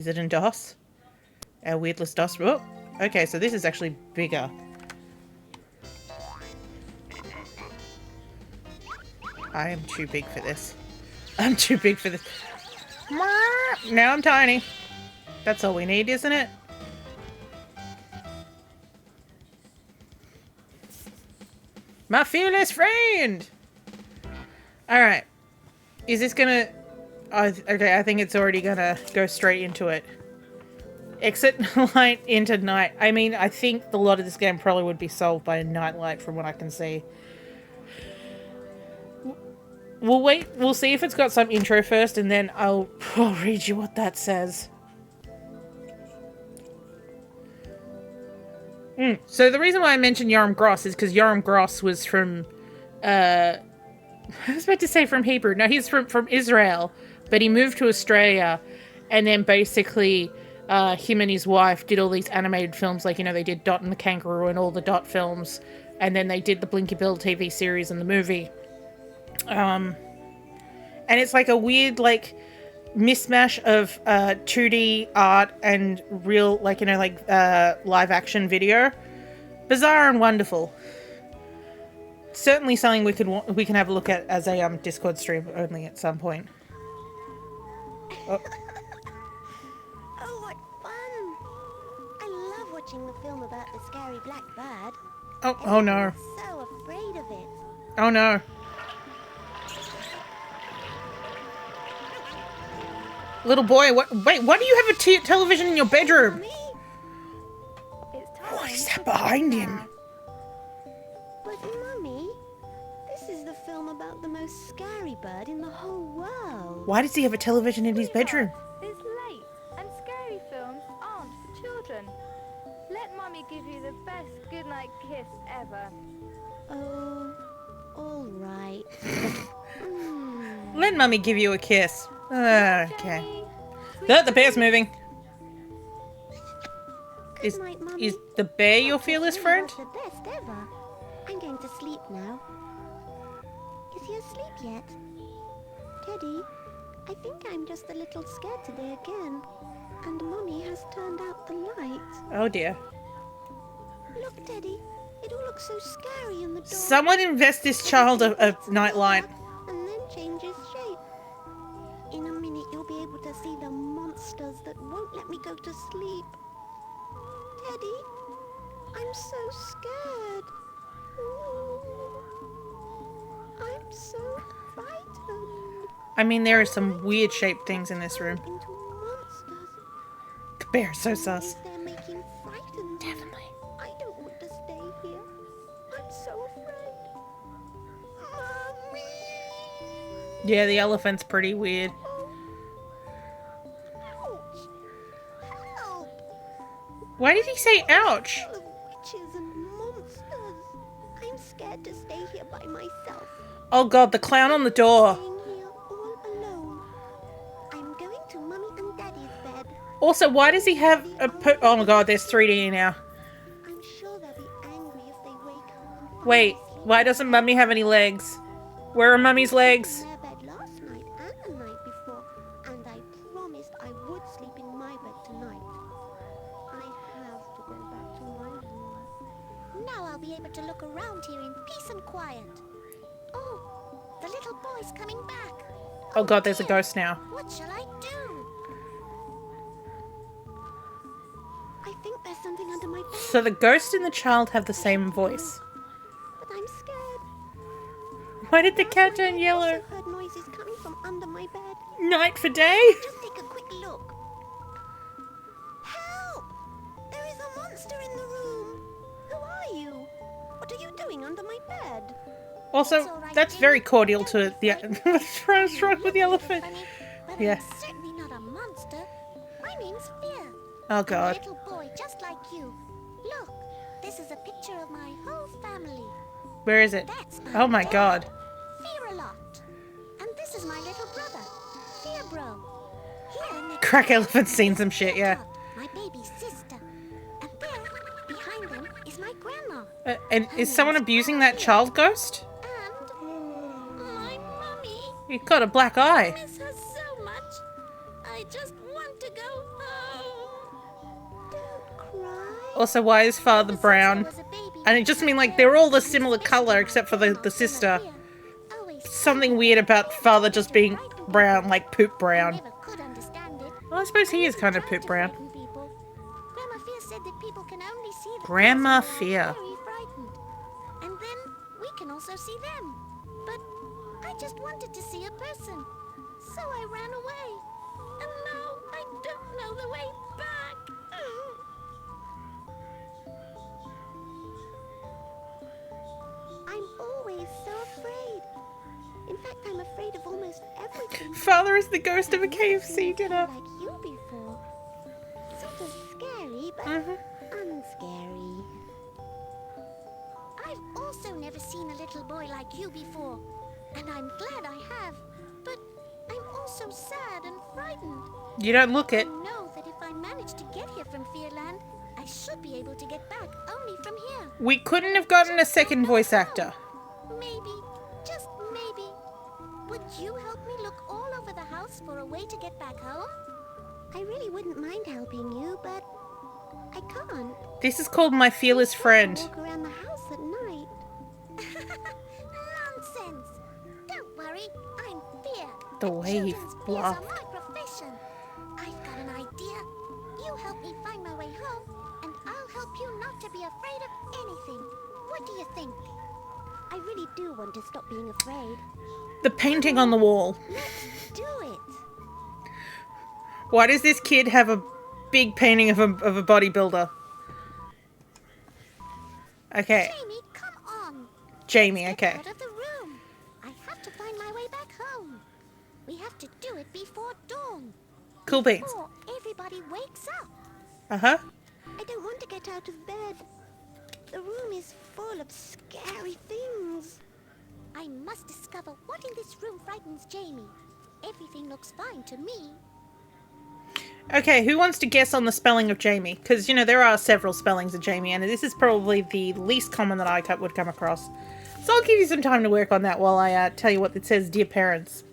Is it in DOS? Our weirdless DOS. Oh, okay, so this is actually bigger. I am too big for this. I'm too big for this. Now I'm tiny. That's all we need, isn't it? My fearless friend! Alright. Is this gonna... okay, I think it's already gonna go straight into it. Exit light into night. I mean, I think a lot of this game probably would be solved by a nightlight from what I can see. We'll wait. We'll see if it's got some intro first, and then I'll read you what that says. So the reason why I mentioned Yoram Gross is because Yoram Gross was from... I was about to say from Hebrew. No, he's from Israel, but he moved to Australia, and then basically him and his wife did all these animated films, like, you know, they did Dot and the Kangaroo and all the Dot films, and then they did the Blinky Bill TV series and the movie. And it's like a weird, like, mismatch of 2D art and real, like, you know, like live action video. Bizarre and wonderful. Certainly something we can have a look at as a Discord stream only at some point. Oh. Oh, what fun! I love watching the film about the scary black bird. Oh no. I'm so afraid of it. Oh no. Little boy, wait, why do you have a television in your bedroom? What is that behind him? But Mummy, this is the film about the most scary bird in the whole world. Why does he have a television in his bedroom? It's late, and scary films aren't for children. Let Mummy give you the best goodnight kiss ever. Oh, all right. Let Mummy give you a kiss. Okay. The bear's moving. Good night, Mummy. Is the bear your fearless friend? The best ever. I'm going to sleep now. Is he asleep yet? Teddy, I think I'm just a little scared today again. And Mummy has turned out the light. Oh dear. Look, Teddy. It all looks so scary in the dark. Someone invest this child a nightlight. And then change his shape. In a minute you'll be able to see the monsters that won't let me go to sleep. Teddy, I'm so scared. Ooh, I'm so frightened. I mean, there are some weird shaped things in this room. Into monsters. The bear is so sus. They're making frightened. Definitely. I don't want to stay here. I'm so afraid. Mommy! Yeah, the elephant's pretty weird. Ouch! Help! Why did he say ouch? Full of witches and monsters. I'm scared to stay here by myself. Oh god, the clown on the door. Staying here all alone. I'm going to Mummy and Daddy's bed. Also, why does he have a oh my god, there's 3D now. I'm sure they'll be angry if they wake up. And find Wait, me sleeping why doesn't Mummy have any legs? Where are Mummy's legs? in their bed last night and the night before, and I promised I would sleep in my bed tonight. I have to go back to my room. Now I'll be able to look around here in peace and quiet. Oh, the little boy's coming back. Oh god, there's a ghost now. What shall I do? I think there's something under my bed, So the ghost and the child have the same voice. but I'm scared. Why did the cat turn I yellow? also heard noises coming from under my bed. Night for day? Just take a quick look. Help! There is a monster in the room. Who are you? What are you doing under my bed? Also, that's very cordial to the... What's wrong with the elephant? Funny, but Yeah. I'm certainly not a monster. My name's Fear. Oh I'm a god. little boy just like you. Look, this is a picture of my whole family. Where is it? That's Oh my dad, god. Fear a lot. And this is my little brother, Fear Bro. Here next Crack elephant's seen some shit, yeah. my baby sister. And there, behind them, is my grandma. And is someone abusing that child ghost? And my mummy. He's got a black I eye. miss her so much. I just want to go home. Also, why is father brown? And it just mean like they're all the similar color except for the sister. Something weird about father just being brown, like poop brown. Well, I suppose he is kind of poop brown. Grandma Fear said that people can only see the Grandma person who are Fear. very frightened. And then we can also see them. But I just wanted to see a person. So I ran away. And now I don't know the way back. I'm always so afraid. In fact, I'm afraid of almost everything. Father is the ghost of a KFC dinner. Like you before. Sort of scary, but unscary. I've also never seen a little boy like you before. And I'm glad I have. But I'm also sad and frightened. You don't look it. I know that if I manage to get here from Fearland, I should be able to get back only from here. We couldn't have gotten a second voice actor. Maybe, just maybe. Would you help me look all over the house for a way to get back home? I really wouldn't mind helping you, but I can't. This is called My Fearless Friend. Walk around the house at night. Nonsense! Don't worry, I'm Fear. The way he Children's fears bluffed. are my profession. I've got an idea. You help me find my way home, and I'll help you not to be afraid of anything. What do you think? I really do want to stop being afraid. The painting on the wall. Let's do it. Why does this kid have a big painting of a bodybuilder? Okay, Jamie, come on. Jamie, Get okay. out of the room. I have to find my way back home. We have to do it before dawn. Cool beans. Before everybody wakes up. Uh-huh. I don't want to get out of bed. The room is full of scary things. I must discover what in this room frightens Jamie. Everything looks fine to me. Okay, who wants to guess on the spelling of Jamie? Because, you know, there are several spellings of Jamie, and this is probably the least common that I would come across. So I'll give you some time to work on that while I tell you what it says. Dear parents,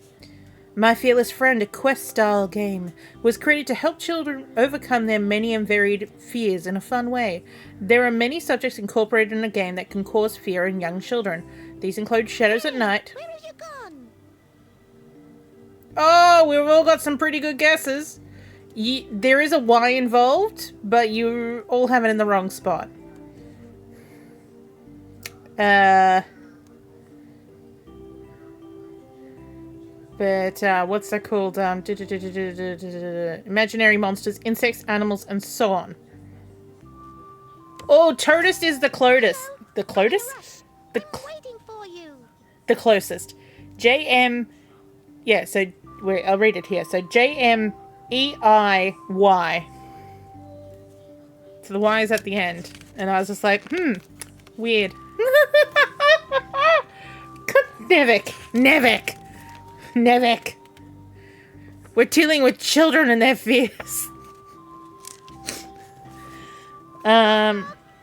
My Fearless Friend, a quest-style game, was created to help children overcome their many and varied fears in a fun way. There are many subjects incorporated in a game that can cause fear in young children. These include Shadows at Night. Where have you gone? Oh, we've all got some pretty good guesses. There is a Y involved, but you all have it in the wrong spot. But what's that called? Imaginary monsters, insects, animals, and so on. Oh, Toadist is the closest. The closest? The I'm waiting for you. the closest. JM. Yeah, so I'll read it here. So JMEIY. So the Y is at the end. And I was just like, weird. Nevik. We're dealing with children and their fears. Is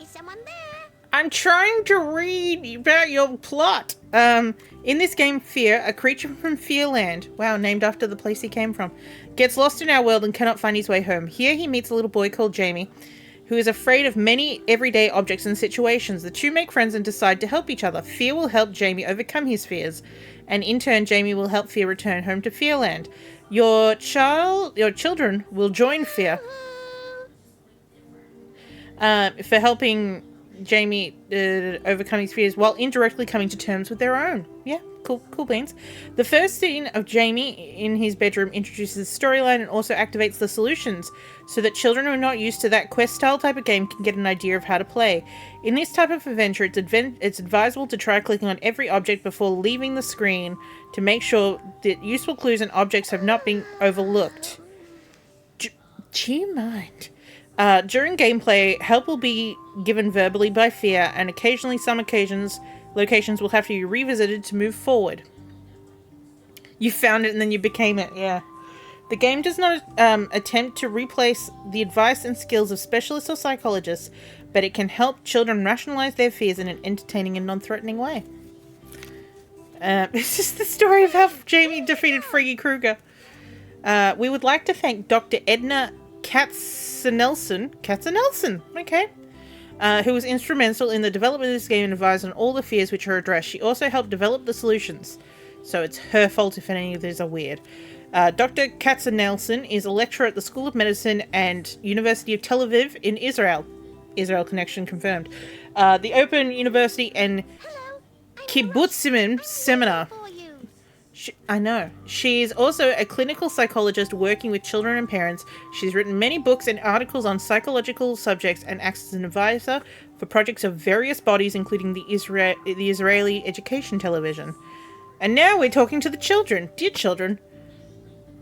someone there? I'm trying to read about your plot. In this game, Fear, a creature from Fearland, wow, named after the place he came from, gets lost in our world and cannot find his way home. Here he meets a little boy called Jamie, who is afraid of many everyday objects and situations. The two make friends and decide to help each other. Fear will help Jamie overcome his fears, and in turn, Jamie will help Fear return home to Fearland. Your children will join Fear for helping Jamie overcome his fears while indirectly coming to terms with their own. Yeah, cool beans. The first scene of Jamie in his bedroom introduces the storyline and also activates the solutions so that children who are not used to that quest-style type of game can get an idea of how to play. In this type of adventure, it's advisable to try clicking on every object before leaving the screen to make sure that useful clues and objects have not been overlooked. Do you mind? During gameplay, help will be given verbally by Fear, and occasionally locations will have to be revisited to move forward. You found it and then you became it, yeah. The game does not attempt to replace the advice and skills of specialists or psychologists, but it can help children rationalize their fears in an entertaining and non-threatening way. It's just the story of how Jamie defeated Freddy Krueger. We would like to thank Dr. Edna Katzenelson, okay, who was instrumental in the development of this game and advised on all the fears which are addressed. She also helped develop the solutions. So it's her fault if any of these are weird. Dr. Katzenelson is a lecturer at the School of Medicine and University of Tel Aviv in Israel. Israel connection confirmed. The Open University and Hello. Kibbutzim seminar. For you. I know. She's also a clinical psychologist working with children and parents. She's written many books and articles on psychological subjects and acts as an advisor for projects of various bodies, including the Israeli Education Television. And now we're talking to the children. Dear children,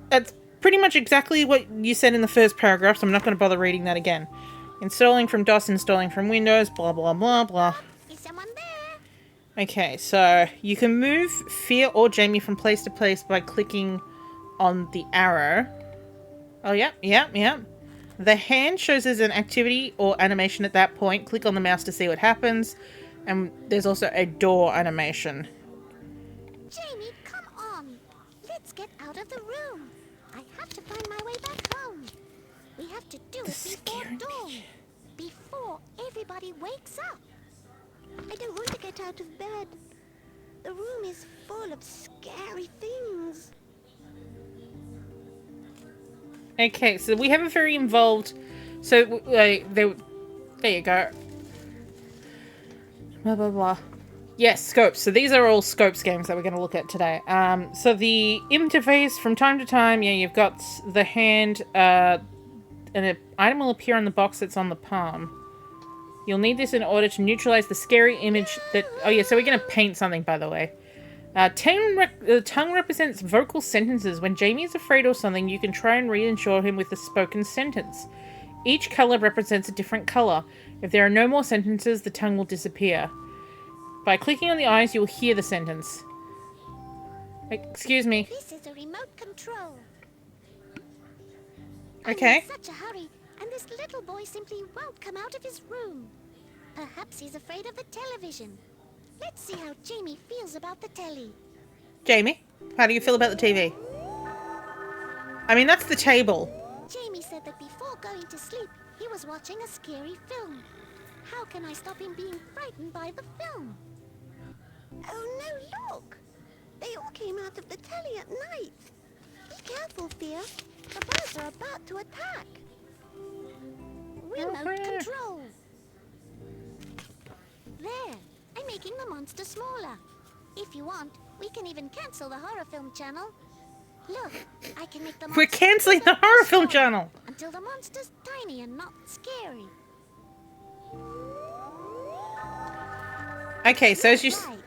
that's pretty much exactly what you said in the first paragraph, so I'm not going to bother reading that again. Installing from DOS, installing from Windows, blah, blah, blah, blah. Is someone there? Okay, so you can move Fia or Jamie from place to place by clicking on the arrow. Oh, yep. The hand shows as an activity or animation at that point. Click on the mouse to see what happens. And there's also a door animation. Jamie, come on. Let's get out of the room. I have to find my way back home. We have to do it before dawn. Before everybody wakes up. I don't want to get out of bed. The room is full of scary things. Okay, so we have a very involved... So, there you go. Blah, blah, blah. Yes, Scopes. So these are all Scopes games that we're going to look at today. So the interface, from time to time, you've got the hand, and an item will appear on the box that's on the palm. You'll need this in order to neutralize the scary image that... Oh yeah, so we're going to paint something, by the way. Tongue represents vocal sentences. When Jamie is afraid or something, you can try and reassure him with a spoken sentence. Each color represents a different color. If there are no more sentences, the tongue will disappear. By clicking on the eyes, you'll hear the sentence. Excuse me. This is a remote control. Okay. I'm in such a hurry, and this little boy simply won't come out of his room. Perhaps he's afraid of the television. Let's see how Jamie feels about the telly. Jamie, how do you feel about the TV? I mean, that's the table. Jamie said that before going to sleep, he was watching a scary film. How can I stop him being frightened by the film? Oh no, look! They all came out of the telly at night. Be careful, Thea. The birds are about to attack. Remote control. There. I'm making the monster smaller. If you want, we can even cancel the horror film channel. Look, I can make the monster... We're cancelling the horror film channel! Until the monster's tiny and not scary. Okay, so as you... Right.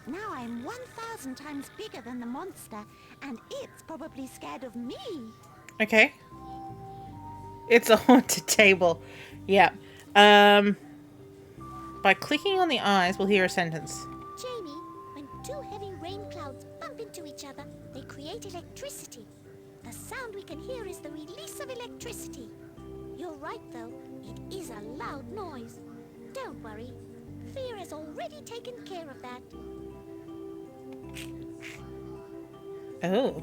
Now I'm 1,000 times bigger than the monster, and it's probably scared of me. Okay. It's a haunted table. Yeah. By clicking on the eyes, we'll hear a sentence. Jamie, when two heavy rain clouds bump into each other, they create electricity. The sound we can hear is the release of electricity. You're right, though. It is a loud noise. Don't worry. Fear has already taken care of that. Oh.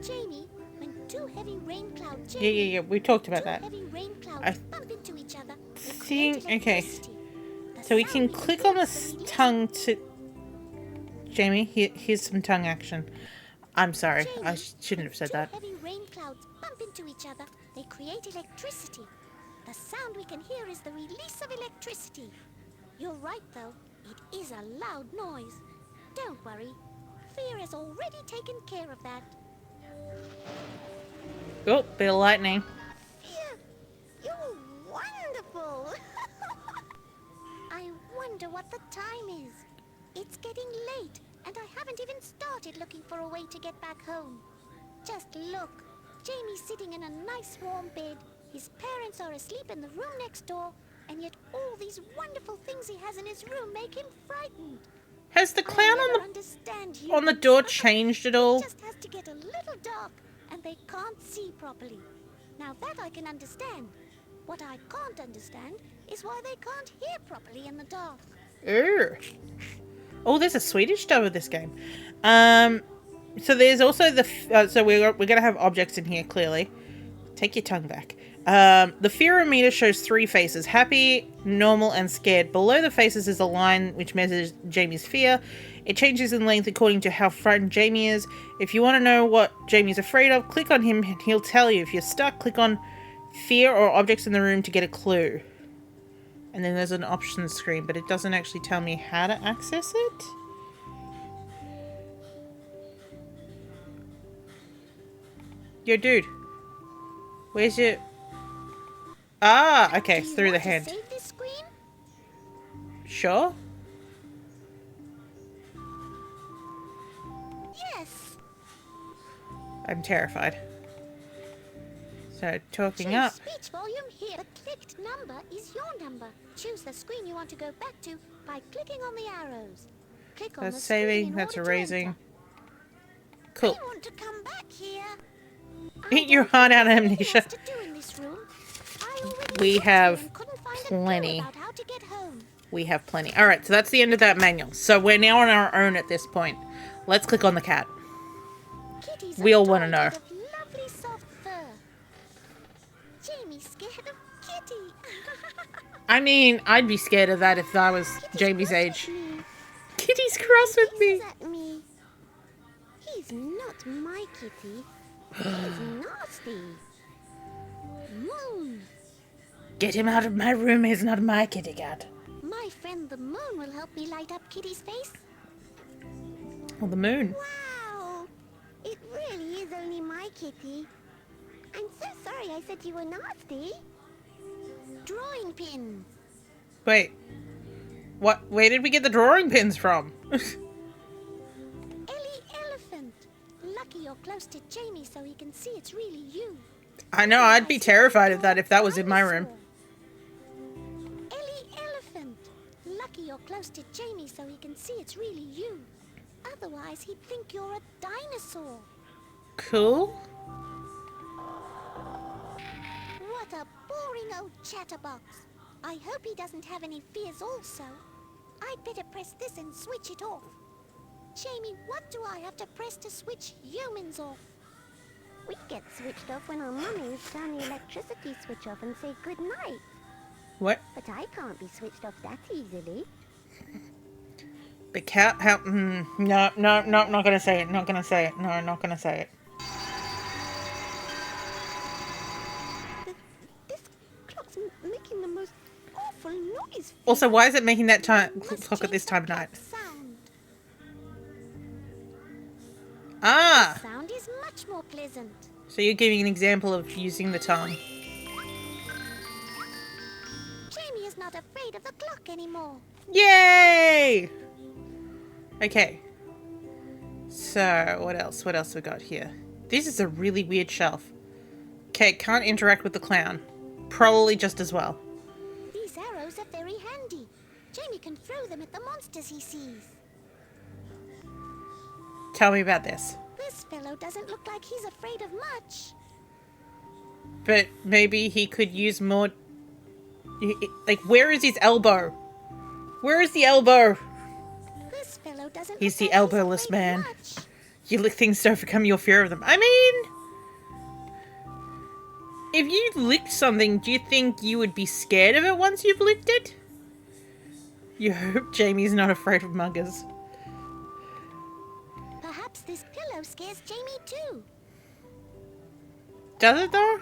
Jamie, when two heavy rain clouds... Yeah. We talked about that. Heavy rain clouds bump into each other. Okay. So we can click on this tongue to... Jamie, here's some tongue action. I'm sorry. Jamie, I shouldn't have said that. Heavy rain clouds bump into each other. They create electricity. The sound we can hear is the release of electricity. You're right, though. It is a loud noise. Don't worry. Fear has already taken care of that. Oh, bit of lightning. Fear, you're wonderful. I wonder what the time is. It's getting late, and I haven't even started looking for a way to get back home. Just look. Jamie's sitting in a nice warm bed. His parents are asleep in the room next door, and yet all these wonderful things he has in his room make him frightened. Has the clown on the door changed at all? It just has to get a little dark, and they can't see properly. Now that I can understand. What I can't understand is why they can't hear properly in the dark. Oh, there's a Swedish dub of this game. So there's also so we're gonna have objects in here clearly. Take your tongue back. The fearometer shows 3 faces: happy, normal, and scared. Below the faces is a line which measures Jamie's fear. It changes in length according to how frightened Jamie is. If you want to know what Jamie's afraid of, click on him and he'll tell you. If you're stuck, click on fear or objects in the room to get a clue. And then there's an options screen, but it doesn't actually tell me how to access it. Yo, dude. Where's your... Ah, okay, it's through the hand. Save this screen? Sure. Yes. I'm terrified. So, talking Choose up. speech volume here. The clicked number is your number. Choose the screen you want to go back to by clicking on the arrows. Click on That's the saving, screen in that's order to erasing. enter. Cool. I want to come back here. Eat your heart out, Amnesia. To do in this room. I already We looked have and couldn't find a clue plenty. about how to get home. We have plenty. Alright, so that's the end of that manual. So we're now on our own at this point. Let's click on the cat. Kitties We are all wanna told know. out of lovely soft fur. Jamie's scared of Kitty. I mean, I'd be scared of that if I was Kitty's Jamie's cross age. with me. Kitty's cross with me. Hisses at me. He's not my kitty. He's nasty. Moon. Get him out of my room, he's not my kitty cat. My friend the moon will help me light up Kitty's face. Or the moon. Wow! It really is only my kitty. I'm so sorry I said you were nasty. Drawing pins. Wait. What? Where did we get the drawing pins from? Ellie Elephant. Lucky you're close to Jamie so he can see it's really you. I know, I'd be terrified of that if that was in my room. Ellie Elephant. Lucky you're close to Jamie so he can see it's really you. Otherwise he'd think you're a dinosaur. Cool. What a boring old chatterbox. I hope he doesn't have any fears also. I'd better press this and switch it off. Jamie, what do I have to press to switch humans off? We get switched off when our mummies turn the electricity switch off and say good night. What? But I can't be switched off that easily. The cat? How? No, not gonna say it. Not gonna say it. No, not gonna say it. This clock's making the most awful noise. Also, why is it making that time Must clock at change this the time of night? clock sound. Ah! Sound is much more pleasant. So you're giving an example of using the tongue. Jamie is not afraid of the clock anymore. Yay! Okay. So, what else? What else we got here? This is a really weird shelf. Okay, can't interact with the clown. Probably just as well. These arrows are very handy. Jamie can throw them at the monsters he sees. Tell me about this. This fellow doesn't look like he's afraid of much. But maybe he could use more... Like, where is his elbow? Where is the elbow? This fellow doesn't He's look the like elbowless afraid of man. much. You lick things to overcome your fear of them. I mean... If you licked something, do you think you would be scared of it once you've licked it? You hope Jamie's not afraid of muggers. Perhaps this pillow scares Jamie too. Does it though?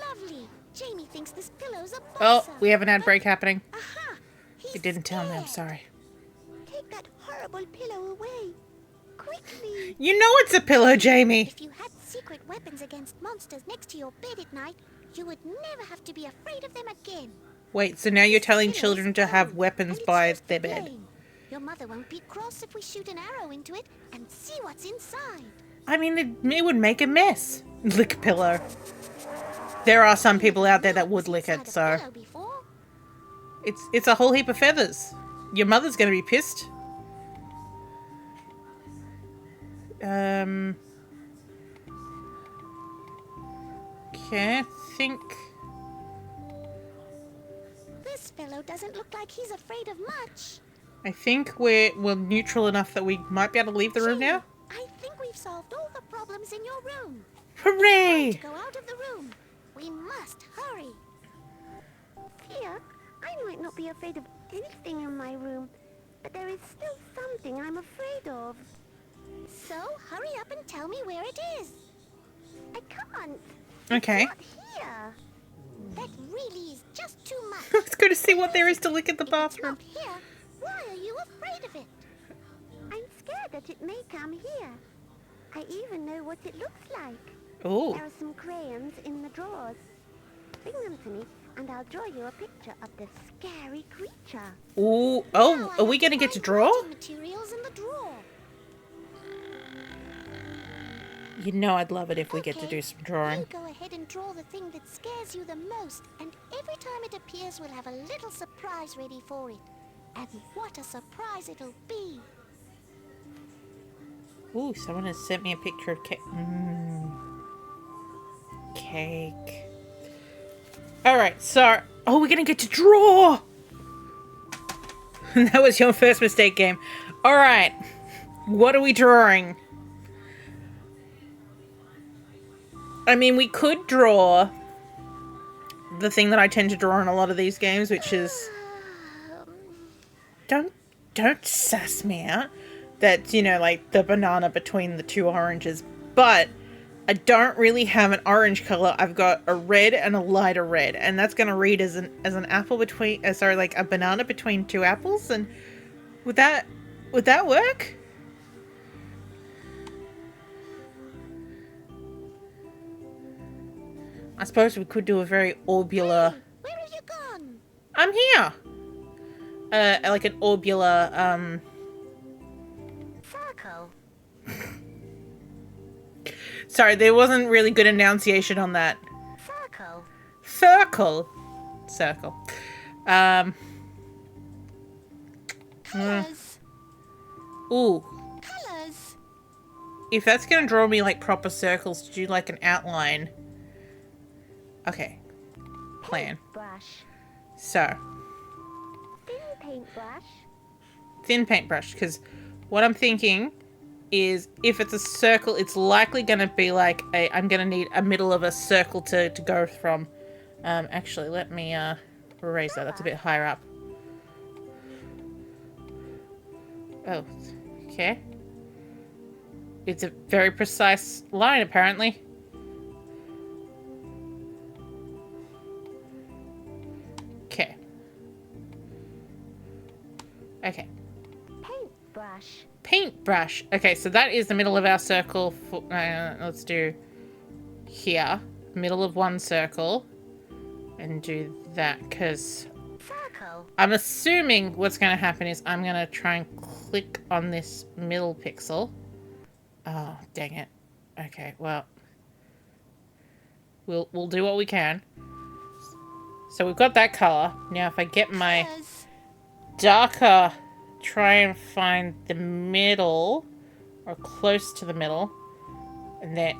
Lovely. Jamie thinks this pillow's a Oh, boxer. we have an ad break happening. Aha! He's You didn't tell me, I'm scared. sorry. Take that horrible pillow away. Quickly. You know it's a pillow, Jamie! If you had secret weapons against monsters next to your bed at night, you would never have to be afraid of them again. Wait, so now you're telling Pillow is children to have gold, weapons and it's by used for their bed. playing. Your mother won't be cross if we shoot an arrow into it and see what's inside. I mean, it would make a mess. Lick a pillow. There are some people out there that would lick it, Inside so... a pillow before. It's a whole heap of feathers. Your mother's gonna be pissed. Okay, I think... This fellow doesn't look like he's afraid of much. I think we're neutral enough that we might be able to leave the room now. I think we've solved all the problems in your room. Hooray! To go out of the room. We must hurry. Here, I might not be afraid of anything in my room, but there is still something I'm afraid of. So, hurry up and tell me where it is. I can't. Okay. Not here. That really is just too much. Let's go to see what there is to look at the bathroom. If it's not here, why are you afraid of it? I'm scared that it may come here. I even know what it looks like. Oh. There are some crayons in the drawers. Bring them to me, and I'll draw you a picture of the scary creature. Ooh. Oh, are we gonna get to draw? Materials in the drawer. You know I'd love it if we get to do some drawing. You go ahead and draw the thing that scares you the most, and every time it appears, we'll have a little surprise ready for it. And what a surprise it'll be! Ooh, someone has sent me a picture of cake. Cake. Alright, so... Oh, we're gonna get to draw! That was your first mistake, game. Alright. What are we drawing? I mean, we could draw the thing that I tend to draw in a lot of these games, which is... Don't sass me out. That's, you know, like the banana between the two oranges. But I don't really have an orange color. I've got a red and a lighter red. And that's going to read as an apple between... sorry, like a banana between two apples. And would that work? I suppose we could do a very orbular... Hey, where have you gone? I'm here! Like an orbular, Circle. Sorry, there wasn't really good enunciation on that. Circle. Circle. Circle. Colors. Ooh. Colors. If that's gonna draw me, like, proper circles to do, like, an outline... Okay. Plan. Brush. So. Thin paintbrush. Thin paintbrush, because what I'm thinking is if it's a circle, it's likely going to be like I'm going to need a middle of a circle to go from. Actually, let me erase that. That's a bit higher up. Oh, okay. It's a very precise line, apparently. Okay. Okay. Paintbrush. Paintbrush. Okay, so that is the middle of our circle. For, let's do here. Middle of one circle. And do that, because Circle. I'm assuming what's going to happen is I'm going to try and click on this middle pixel. Oh, dang it. Okay, well. We'll do what we can. So we've got that color. Now if I get my darker, try and find the middle, or close to the middle, and then,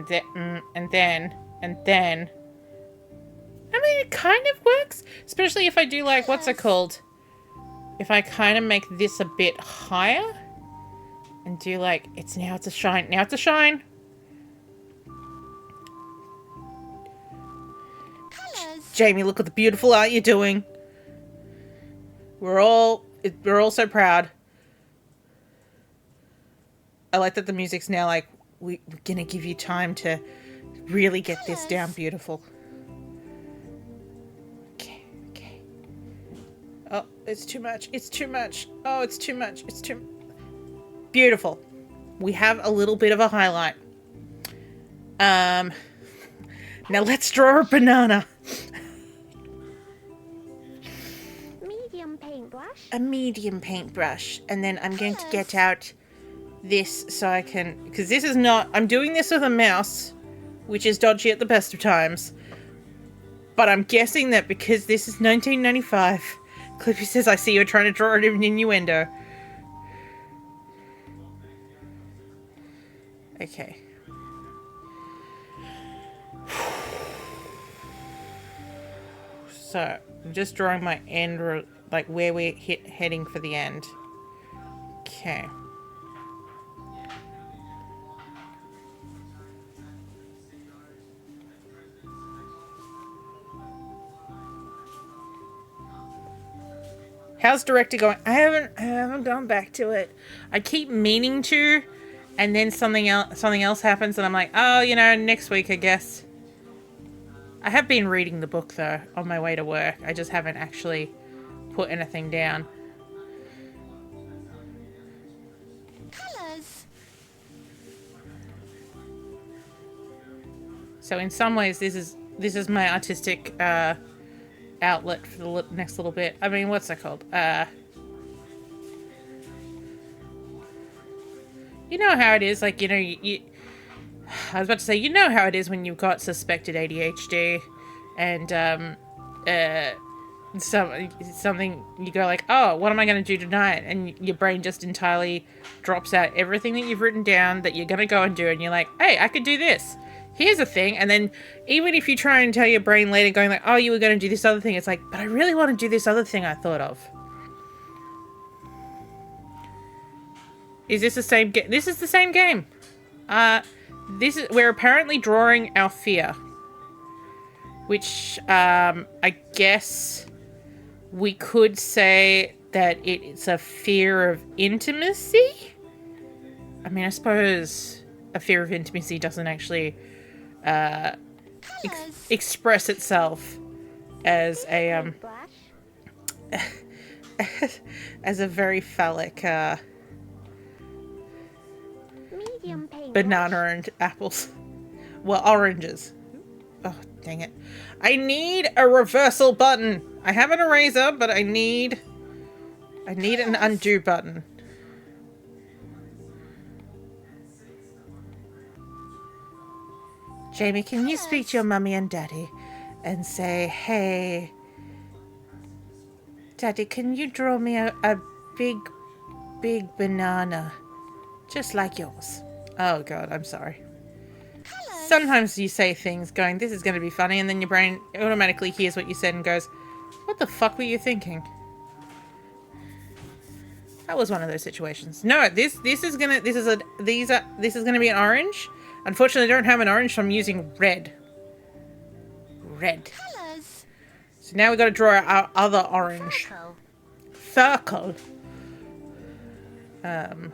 I mean, it kind of works, especially if I do like, what's it called? If I kind of make this a bit higher, and do like, it's a shine, now it's a shine. Jamie, look at the beautiful art you're doing. We're all so proud. I like that the music's now like, we're gonna give you time to really get this down beautiful. Okay. Oh, it's too much. It's too much. Oh, it's too much. It's too... Beautiful. We have a little bit of a highlight. Now let's draw a banana. A medium paintbrush, and then I'm going to get out this so I can, because this is not, I'm doing this with a mouse, which is dodgy at the best of times, but I'm guessing that because this is 1995, Clippy says, I see you're trying to draw an innuendo. Okay. So, I'm just drawing my end, like where we're heading for the end. Okay. How's director going? I haven't gone back to it. I keep meaning to, and then something else happens, and I'm like, oh, you know, next week, I guess. I have been reading the book though on my way to work. I just haven't actually put anything down. Colors. So in some ways, this is my artistic outlet for the next little bit. I mean, what's that called? You know how it is, like, you know, I was about to say, you know how it is when you've got suspected ADHD and something you go like, oh, what am I going to do tonight? And your brain just entirely drops out everything that you've written down that you're going to go and do, and you're like, hey, I could do this. Here's a thing. And then even if you try and tell your brain later going like, oh, you were going to do this other thing, it's like, but I really want to do this other thing I thought of. Is this the same game? This is the same game. We're apparently drawing our fear, which I guess we could say that it's a fear of intimacy. I mean, I suppose a fear of intimacy doesn't actually express itself as a as a very phallic banana and apples. Well, oranges. Oh, dang it. I need a reversal button. I have an eraser, but I need an undo button. Jamie, can you speak to your mummy and daddy and say, hey, Daddy, can you draw me a big banana just like yours? Oh God, I'm sorry. Sometimes you say things going, this is going to be funny, and then your brain automatically hears what you said and goes, what the fuck were you thinking? That was one of those situations. No, this is gonna be an orange. Unfortunately, I don't have an orange, so I'm using red. Red. Colors. So now we've got to draw our other orange. Circle. I'm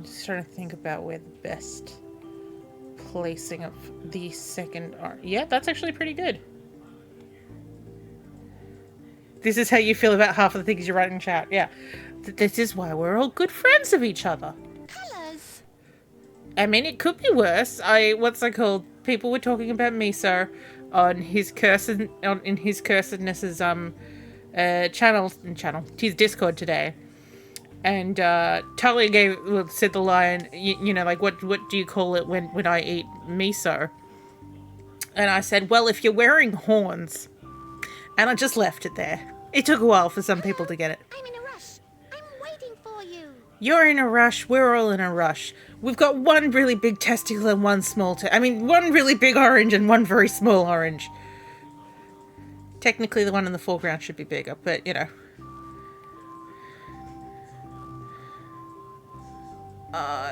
just trying to think about where the best placing of the second orange. Yeah, that's actually pretty good. This is how you feel about half of the things you write in chat. Yeah. This is why we're all good friends of each other. Colors. I mean, it could be worse. What's that called? People were talking about Miso on his in his cursedness's channel, his Discord today, and Talia said the line, you know, like what do you call it when I eat miso? And I said, well, if you're wearing horns, and I just left it there. It took a while for some people to get it. I'm in a rush. I'm waiting for you. You're in a rush. We're all in a rush. We've got one really big testicle and one small one really big orange and one very small orange. Technically, the one in the foreground should be bigger, but, you know.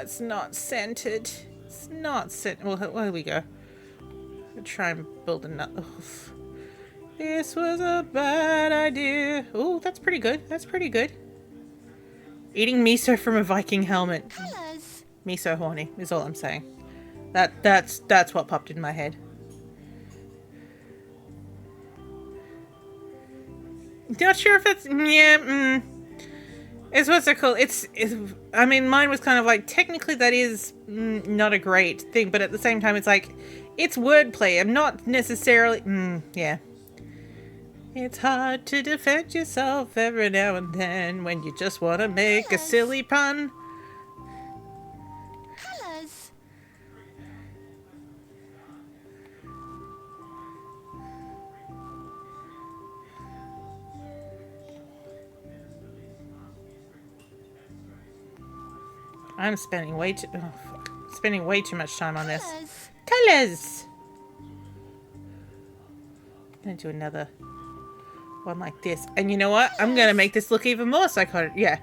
It's not centered. It's not centered. Well, there we go. I'll try and build another. Oof. This was a bad idea. Oh, that's pretty good. That's pretty good. Eating miso from a Viking helmet. Colors. Miso horny is all I'm saying. That's what popped in my head. Not sure if that's it's what's it called? It's I mean, mine was kind of like, technically that is not a great thing, but at the same time it's like, it's wordplay. I'm not necessarily yeah. It's hard to defend yourself every now and then when you just want to make a silly pun. Colors. I'm spending way too much time on this. Colors. I'm gonna do another one like this. And you know what? I'm going to make this look even more psychotic. Yeah.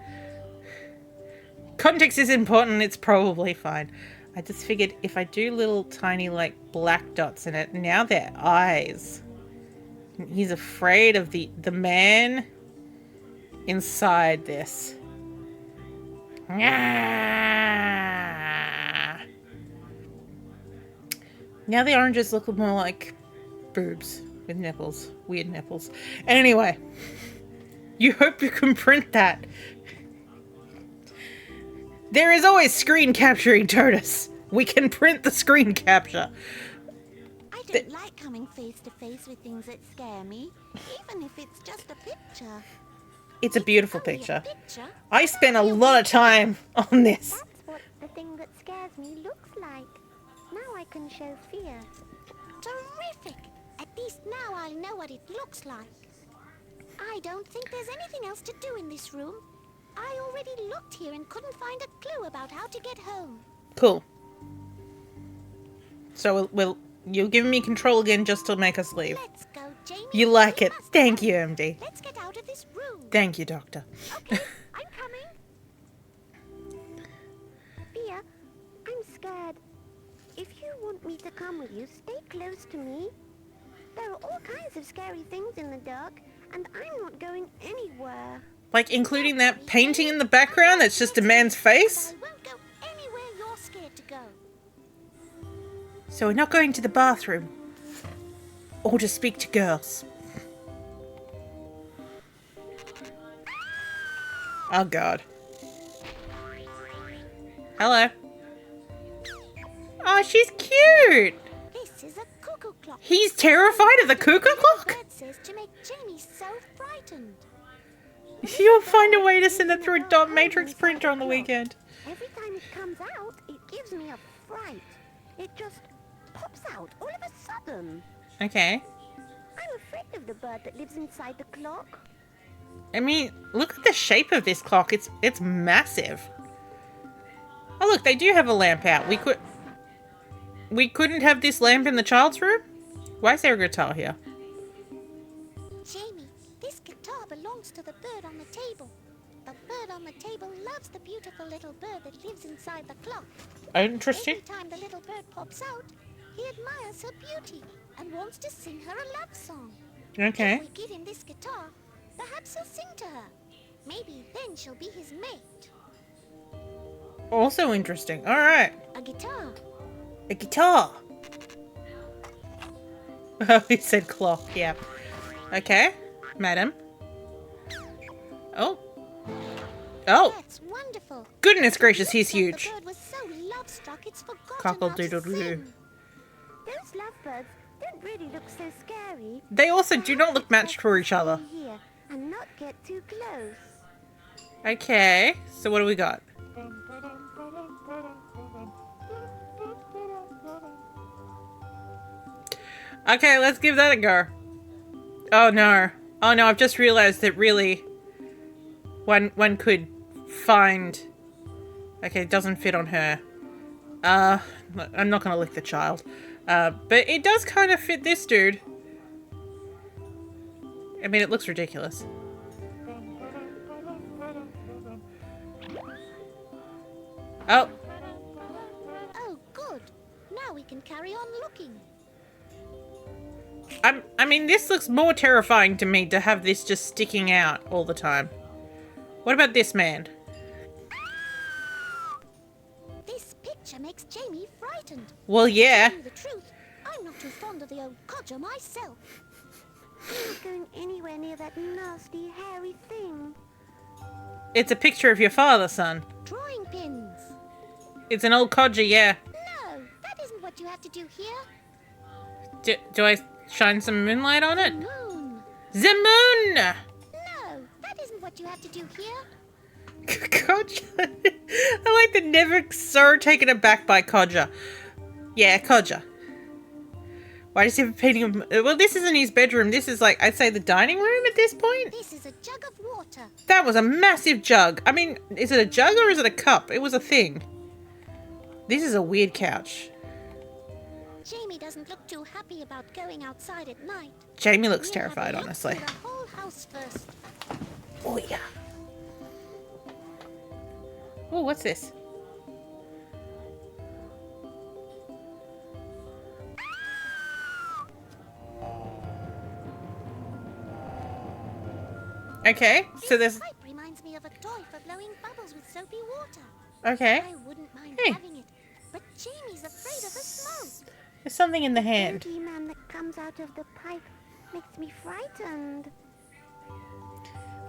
Context is important. It's probably fine. I just figured if I do little tiny like black dots in it, now they're eyes. He's afraid of the man inside this. Now the oranges look more like boobs with nipples. Weird nipples. Anyway, you hope you can print that. There is always screen capturing, Totus. We can print the screen capture. I don't like coming face to face with things that scare me, even if it's just a picture. It's a beautiful Only a picture. picture. I spent a lot of time on this. That's what the thing that scares me looks like. Now I can show fear. Terrific! At least now I'll know what it looks like. I don't think there's anything else to do in this room. I already looked here and couldn't find a clue about how to get home. Cool. So you're giving me control again just to make us leave. Let's go, Jamie. You like We it. must Thank go. you, MD. Let's get out of this room. Thank you, Doctor. Okay, I'm coming. Fia, I'm scared. If you want me to come with you, stay close to me. There are all kinds of scary things in the dark, and I'm not going anywhere. Like including that painting in the background that's just a man's face? I won't go anywhere you're scared to go. So we're not going to the bathroom. Or to speak to girls. Oh god. Hello. Oh, she's cute. This is a cuckoo clock. He's terrified of the cuckoo clock? Bird says to make Jamie so frightened. You'll find a way to send it through a dot matrix printer on the weekend. Every time it comes out, it gives me a fright. It just pops out all of a sudden. Okay. I'm afraid of the bird that lives inside the clock. I mean, look at the shape of this clock. It's massive. Oh look, they do have a lamp out. We couldn't have this lamp in the child's room? Why is there a guitar here? Jamie, this guitar belongs to the bird on the table. The bird on the table loves the beautiful little bird that lives inside the clock. Interesting. Every time the little bird pops out, he admires her beauty and wants to sing her a love song. Okay. If we give him this guitar, perhaps he'll sing to her. Maybe then she'll be his mate. Also interesting. Alright. A guitar. A guitar. Oh, he said clock. Yeah. Okay. Madam. Oh. Oh. That's wonderful. Goodness gracious, he's Looks like huge. The bird was so love-struck it's forgotten Cockle how to doodle doo. sing. Those lovebirds don't really look so scary. They also do not look matched for each other. Stay here and not get too close. Okay. So what do we got? Okay, let's give that a go. Oh no. Oh no, I've just realized that really one could find... Okay, it doesn't fit on her. I'm not gonna lick the child. But it does kind of fit this dude. I mean, it looks ridiculous. Oh. Oh, good. Now we can carry on looking. I mean, this looks more terrifying to me to have this just sticking out all the time. What about this man? This picture makes Jamie frightened. Well, yeah. To tell you the truth, I'm not too fond of the old codger myself. I'm not going anywhere near that nasty, hairy thing. It's a picture of your father, son. Drawing pins. It's an old codger, yeah. No, that isn't what you have to do here. Do I shine some moonlight on it? Moon. The moon! No, that isn't what you have to do here. Codger. I like the never so taken aback by Codger. Yeah, Codger. Why does he have a painting of... Well, this isn't his bedroom. This is like, I'd say the dining room at this point. This is a jug of water. That was a massive jug. I mean, is it a jug or is it a cup? It was a thing. This is a weird couch. Jamie doesn't look too happy about going outside at night. Jamie looks We'll have a terrified, look honestly. through the whole house first. Oh, yeah. Oh, what's this? Okay, so there's... This pipe reminds me of a toy for blowing bubbles with soapy water. Okay. I wouldn't mind Hey. having it, but Jamie's afraid of the smoke. There's something in the hand. Man that comes out of the pipe makes me frightened.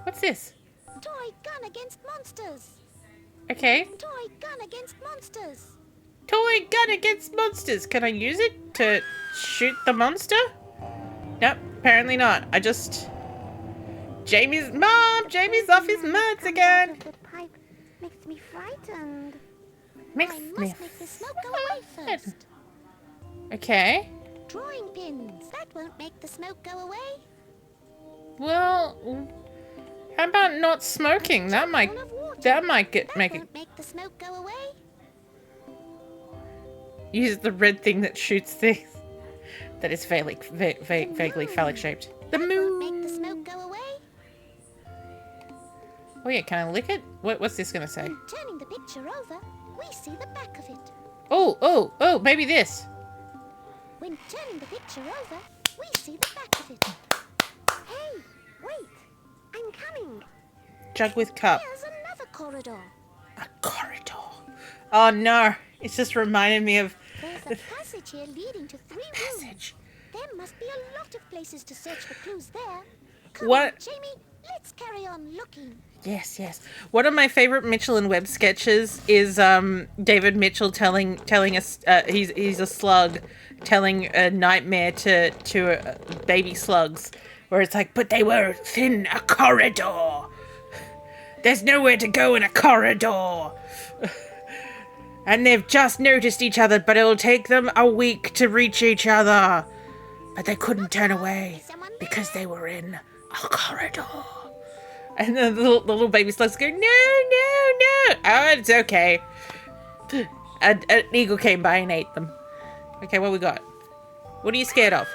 What's this? Toy gun against monsters. Okay. Toy gun against monsters. Toy gun against monsters. Can I use it to shoot the monster? Nope, apparently not. I just... Jamie's mom! Jamie's off his meds again! The pipe makes me frightened. Makes I me must make the smoke go away first. Okay. Drawing pins. That won't make the smoke go away. Well, how about not smoking? That might Full of water. make it Won't make the smoke go away. use the red thing that shoots things. That is vaguely phallic shaped. The That won't make the moon. smoke go away. Oh yeah, can I lick it? What's this gonna say? When turning the picture over, we see the back of it. Oh, maybe this. When turning the picture over, we see the back of it. Hey, wait! I'm coming. Jug with cup. Here's another corridor. A corridor. Oh no, it's just reminded me of There's a passage here leading to 3 rooms. passage. There must be a lot of places to search for clues there. Come What? on, Jamie, let's carry on looking. Yes. One of my favorite Mitchell and Webb sketches is David Mitchell telling us he's a slug, telling a nightmare to baby slugs, where it's like, but they were in a corridor. There's nowhere to go in a corridor. And they've just noticed each other, but it'll take them a week to reach each other. But they couldn't turn away because they were in a corridor. And then the little baby slugs go, no. Oh, it's okay. An eagle came by and ate them. Okay, what we got? What are you scared of?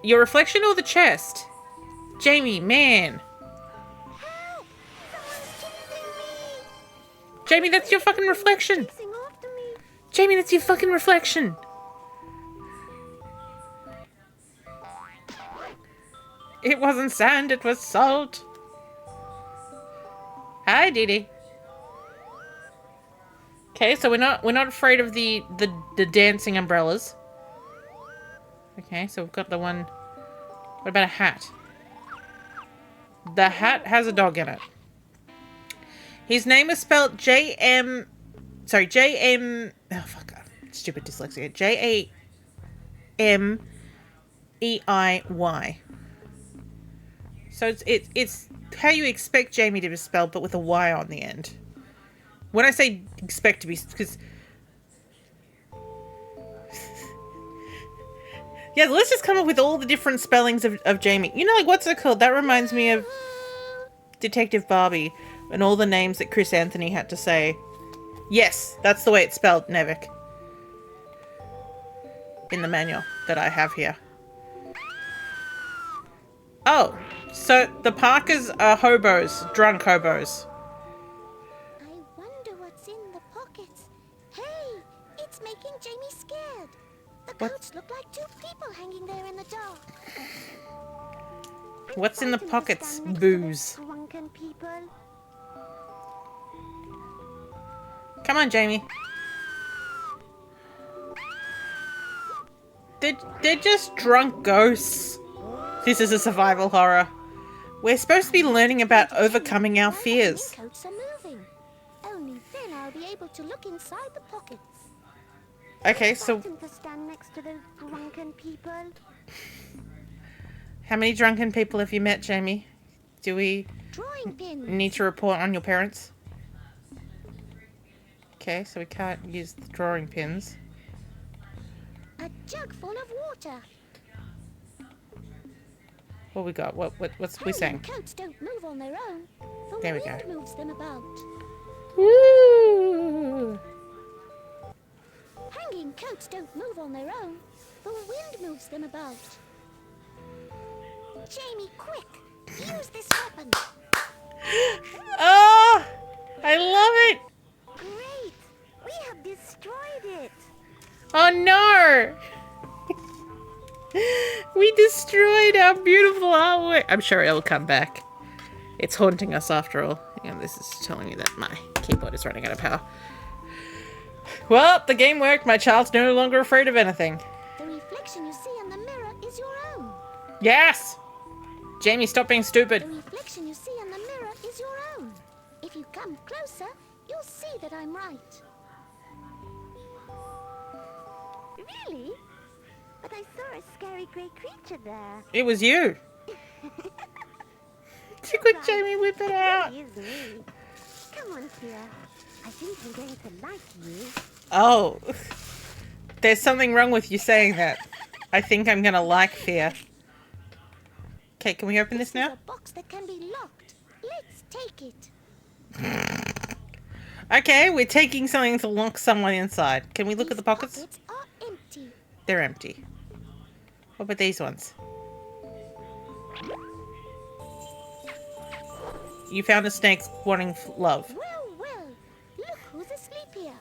Your reflection or the chest? Jamie, man. Help! Someone's chasing me! Jamie, that's your fucking reflection. Chasing after me. Jamie, that's your fucking reflection. It wasn't sand, it was salt. Hi, Dee Dee. Okay, so we're not afraid of the dancing umbrellas. Okay, so we've got the one. What about a hat? The hat has a dog in it. His name is spelled J-M... Sorry, J-M... Oh, fuck. Stupid dyslexia. J-A-M-E-I-Y. So it's how you expect Jamie to be spelled, but with a Y on the end. When I say expect to be... Because... Yeah, let's just come up with all the different spellings of Jamie. You know, like, what's it called? That reminds me of Detective Barbie and all the names that Chris Anthony had to say. Yes, that's the way it's spelled, Nevik. In the manual that I have here. Oh, so the Parkers are hobos, drunk hobos. I wonder what's in the pockets. Hey, it's making Jamie scared. The What? coats look like 2 people hanging there in the dark. I'm What's in the frightened to pockets? stand next to Booze. those drunken people. Come on, Jamie. They're just drunk ghosts. This is a survival horror. We're supposed to be learning about overcoming our fears. The coats are moving. Only then I'll be able to look inside the pockets. Okay, so Frightened to stand next to those drunken people. how many drunken people have you met, Jamie? Do we Drawing pins. need to report on your parents? Okay, so we can't use the drawing pins. A jug full of water. What we got? What's we saying? Coats don't move on their own. The There we wind go. moves them about. Woo! Hey, Hanging coats don't move on their own. The wind moves them about. Jamie, quick! Use this weapon! Oh! I love it! Great! We have destroyed it! Oh no! We destroyed our beautiful artwork. I'm sure it'll come back. It's haunting us after all. And this is telling me that my keyboard is running out of power. Well, the game worked. My child's no longer afraid of anything. The reflection you see in the mirror is your own. Yes! Jamie, stop being The stupid. reflection you see in the mirror is your own. If you come closer, you'll see that I'm right. Really? But I saw a scary grey creature there. It was you. Could Jamie whip it out? It is me. Come on, Tia. I think I'm going to like you. Oh. There's something wrong with you saying that. I think I'm gonna like fear. Okay, can we open this This is now? a box that can be locked. Let's take it. Okay, we're taking something to lock someone inside. Can we look at the pockets? Pockets are empty. They're empty. What about these ones? You found a snake wanting love. Well, well. Look who's asleep here.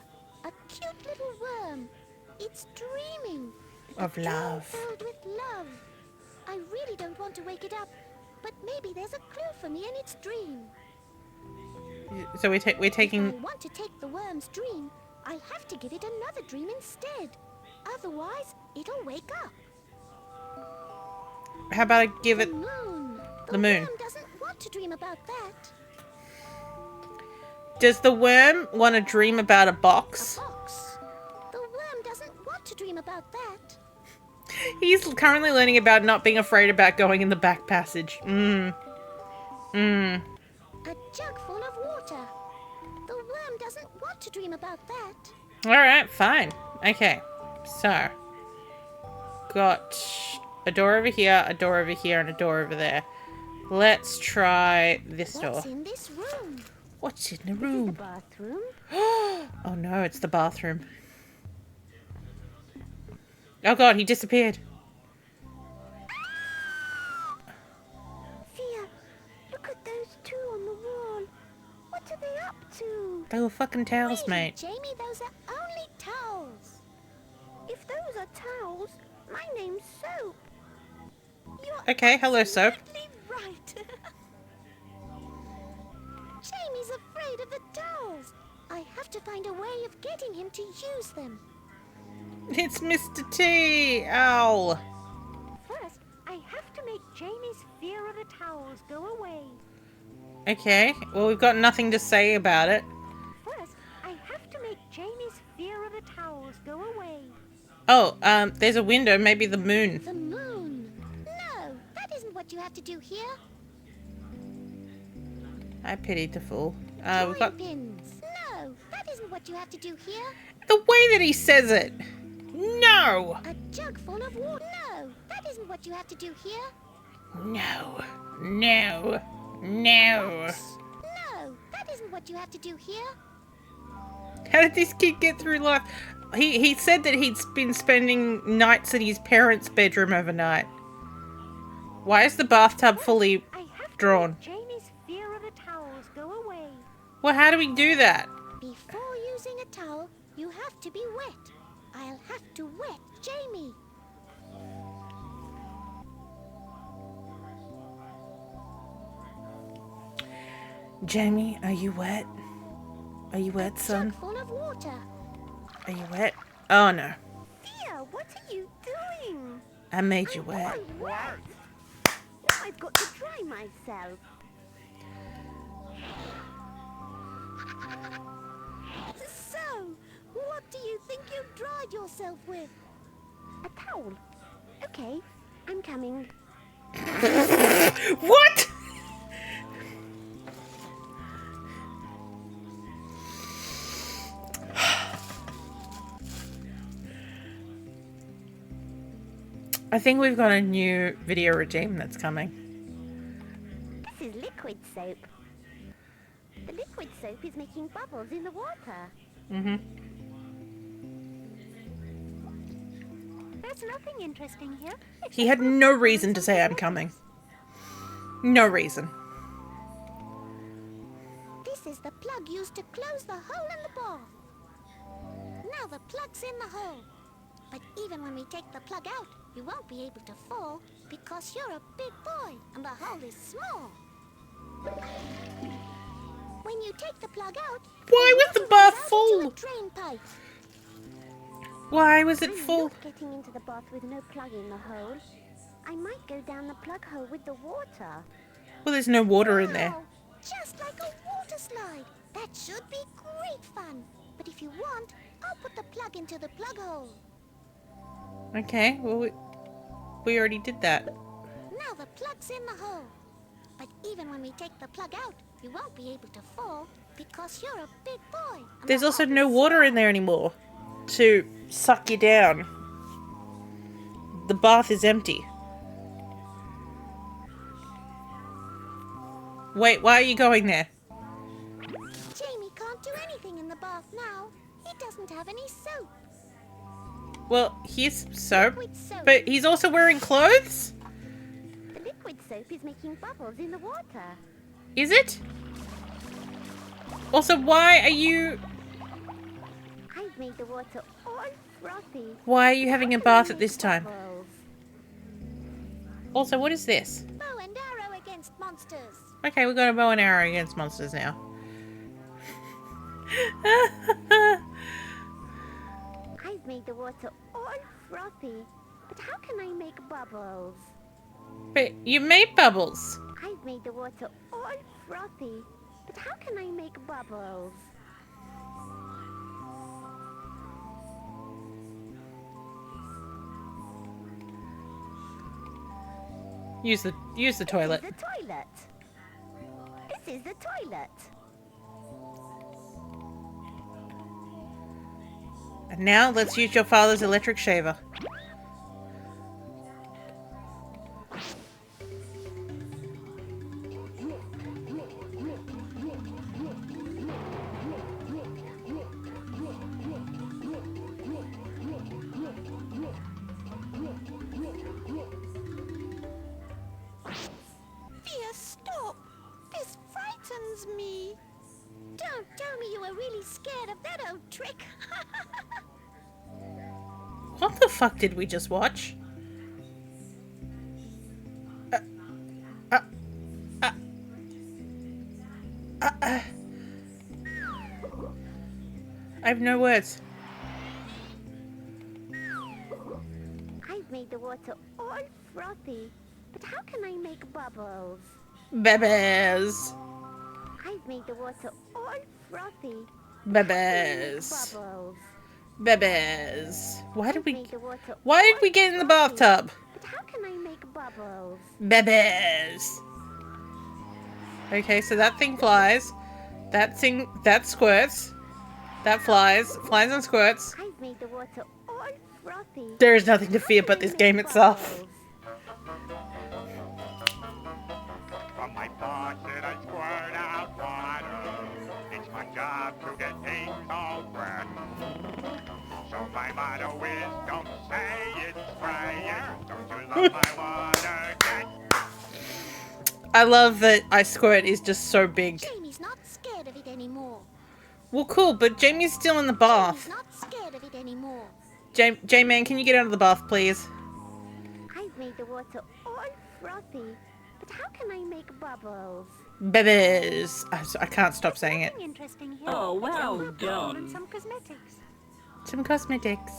A cute little worm. It's dreaming. Of A jar love. filled with love. I really don't want to wake it up, but maybe there's a clue for me in its dream. So we're If I taking... want to take the worm's dream, I'll have to give it another dream instead. Otherwise, it'll wake up. How about I give it... The moon. The moon. worm doesn't want to dream about that. Does the worm want to dream about a A box? box. The worm doesn't want to dream about that. He's currently learning about not being afraid about going in the back passage. A jug full of water. The worm doesn't want to dream about that. Alright, fine. Okay, so. Got a door over here, a door over here, and a door over there. Let's try this door. What's in this room? What's in the The room? bathroom. Oh no, it's the bathroom. Oh god, he disappeared. Thea, look at those two on the wall. What are they up to? They were fucking towels, Really, mate. Jamie, those are only towels. If those are towels, my name's Soap. You're Okay, hello, Soap. absolutely right. Jamie's afraid of the towels. I have to find a way of getting him to use them. It's Mr. T. Ow. First, I have to make Jamie's fear of the towels go away. Okay, well, we've got nothing to say about it. First, I have to make Jamie's fear of the towels go away. Oh, there's a window, maybe the moon. The moon. No, that isn't what you have to do here. I pitied the fool. We've Drawing got pins. No, that isn't what you have to do here. the way that he says it. No. A jug full of water. No, that isn't what you have to do here. No. No. No. No, that isn't what you have to do here. How did this kid get through life? He said that he'd been spending nights at his parents' bedroom overnight. Why is the bathtub fully I have to drawn? make Jamie's fear of the towels go away. Well, how do we do that? Before using a towel, you have to be wet. I'll have to wet Jamie. Jamie, are you wet? Are you wet, son? Jug full of water. Are you wet? Oh no, Thea, what are you doing? I made you wet. I'm wet. Now I've got to dry myself. So, what do you think you've dried yourself with? A towel. Okay, I'm coming. What? I think we've got a new video regime that's coming. This is liquid soap. The liquid soap is making bubbles in the water. Mm-hmm. There's nothing interesting here. He had no reason to say I'm coming. No reason. This is the plug used to close the hole in the bath. Now the plug's in the hole. But even when we take the plug out, you won't be able to fall because you're a big boy and the hole is small. When you take the plug out, Why was the water bath runs out full? into a drain pipe. Why was it I'm full? not getting into the bath with no plug in the hole. I might go down the plug hole with the water. Well, there's no water in there. Wow, just like a water slide. That should be great fun. But if you want, I'll put the plug into the plug hole. Okay, well, we already did that. Now the plug's in the hole. But even when we take the plug out, you won't be able to fall because you're a big boy. And There's the also hole no is water small. in there anymore to suck you down. The bath is empty. Wait, why are you going there? Jamie can't do anything in the bath now. He doesn't have any soap. Well, here's soap, Liquid soap. but he's also wearing clothes? The liquid soap is making bubbles in the water. Is it? Also, why are you... I've made the water all frothy. Why are you having a How can I bath at make this time? bubbles? Also, what is this? Bow and arrow against monsters. Okay, we've got a bow and arrow against monsters now. I've made the water all frothy. But how can I make bubbles? But you made bubbles. I've made the water all frothy. But how can I make bubbles? Use the toilet. This is the toilet. This is the toilet. And now let's use your father's electric shaver. Dear, stop. This frightens me. Don't tell me you were really scared of that old trick. What the fuck did we just watch? I have no words. I've made the water all frothy. But how can I make bubbles? Babies. I've made the water all frothy. Babies. Bubbles. Babies. Why did I've we... made the water Why did all we get in the frothy. bathtub? But how can I make bubbles? Babies. Okay, so that thing flies. That squirts. That flies and squirts. I've made the water all frothy. There is nothing to How fear can but I this make game itself. bubbles? From my faucet I squirt out water. It's my job to get things all wet. So my motto is don't say it's sprayer. Don't you love my water? Get I love that I squirt is just so big. Jamie's not scared of it anymore. Well, cool, but Jamie's still in the Jamie's bath. not scared of it anymore. J-Man, can you get out of the bath, please? I've made the water all frothy. But how can I make bubbles? Babies. I can't stop saying it. Nothing interesting here. Oh, well Except done. and some cosmetics. Some cosmetics.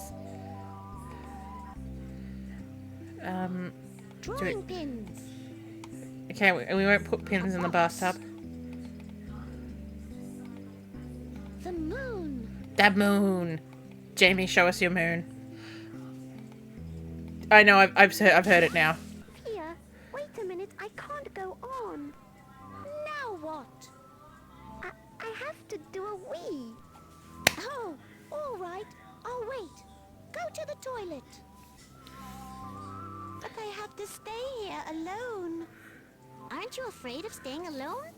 Drawing pins. Okay, we won't put pins in the bathtub. The moon. That moon. Jamie, show us your moon. I know, I've heard it now. Here, wait a minute. I can't go on. Now what? I have to do a wee. Oh, all right. I'll wait. Go to the toilet. But I have to stay here alone. Aren't you afraid of staying alone?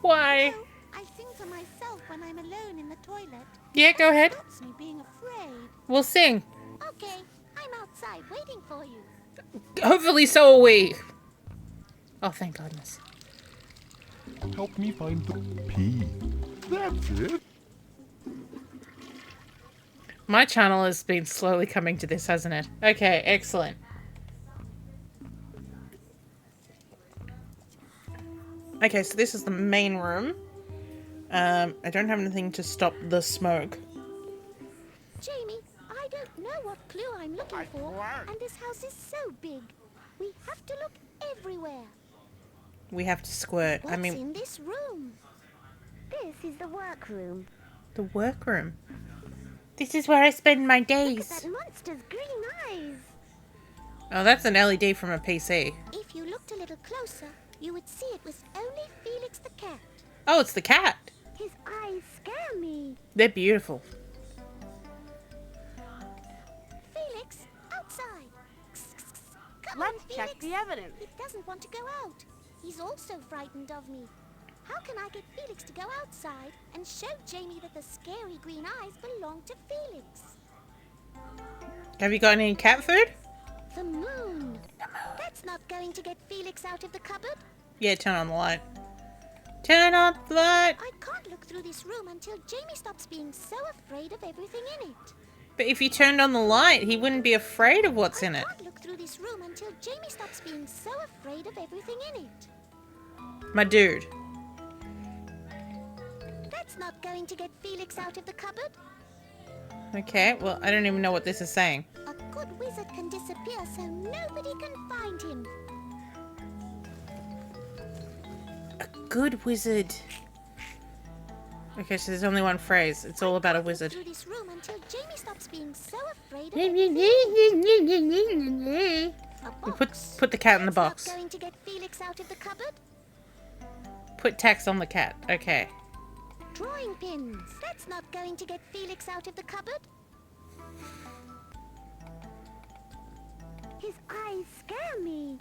Why? No, I sing to myself when I'm alone in the toilet. Yeah, go ahead. Stops me being afraid. We'll sing. Okay, I I'm outside waiting for you. Hopefully so are we. Oh, thank goodness. Help me find the P. That's it. My channel has been slowly coming to this, hasn't it? Okay, excellent. Okay, so this is the main room. I don't have anything to stop the smoke. Jamie, I don't know what clue I'm looking I for, swear. and this house is so big. We have to look everywhere. We have to squirt. What's I mean, in this room? This is the workroom. the workroom. This is where I spend my Look at days. that monster's green eyes. Oh, that's an LED from a PC. If you looked a little closer, you would see it was only Felix the cat. Oh, it's the cat. His eyes scare me. They're beautiful. Felix, outside. Come Let's on, check Felix. the evidence. He doesn't want to go out. He's also frightened of me. How can I get Felix to go outside and show Jamie that the scary green eyes belong to Felix? Have you got any cat food? The moon. That's not going to get Felix out of the cupboard. Yeah, turn on the light. Turn on the light. I can't look through this room until Jamie stops being so afraid of everything in it. But if you turned on the light, he wouldn't be afraid of what's in I it. can't look through this room until Jamie stops being so afraid of everything in it. My dude. That's not going to get Felix out of the cupboard. Okay, well, I don't even know what this is saying. A good wizard can disappear so nobody can find him. A good wizard. Okay, so there's only one phrase. It's all about a Look wizard. through this room until Jamie stops being so afraid of everything in it. A We box. put the cat in the That's box. not going to get Felix out of the cupboard. Put tax on the cat. Okay. Drawing pins. That's not going to get Felix out of the cupboard. His eyes scare me.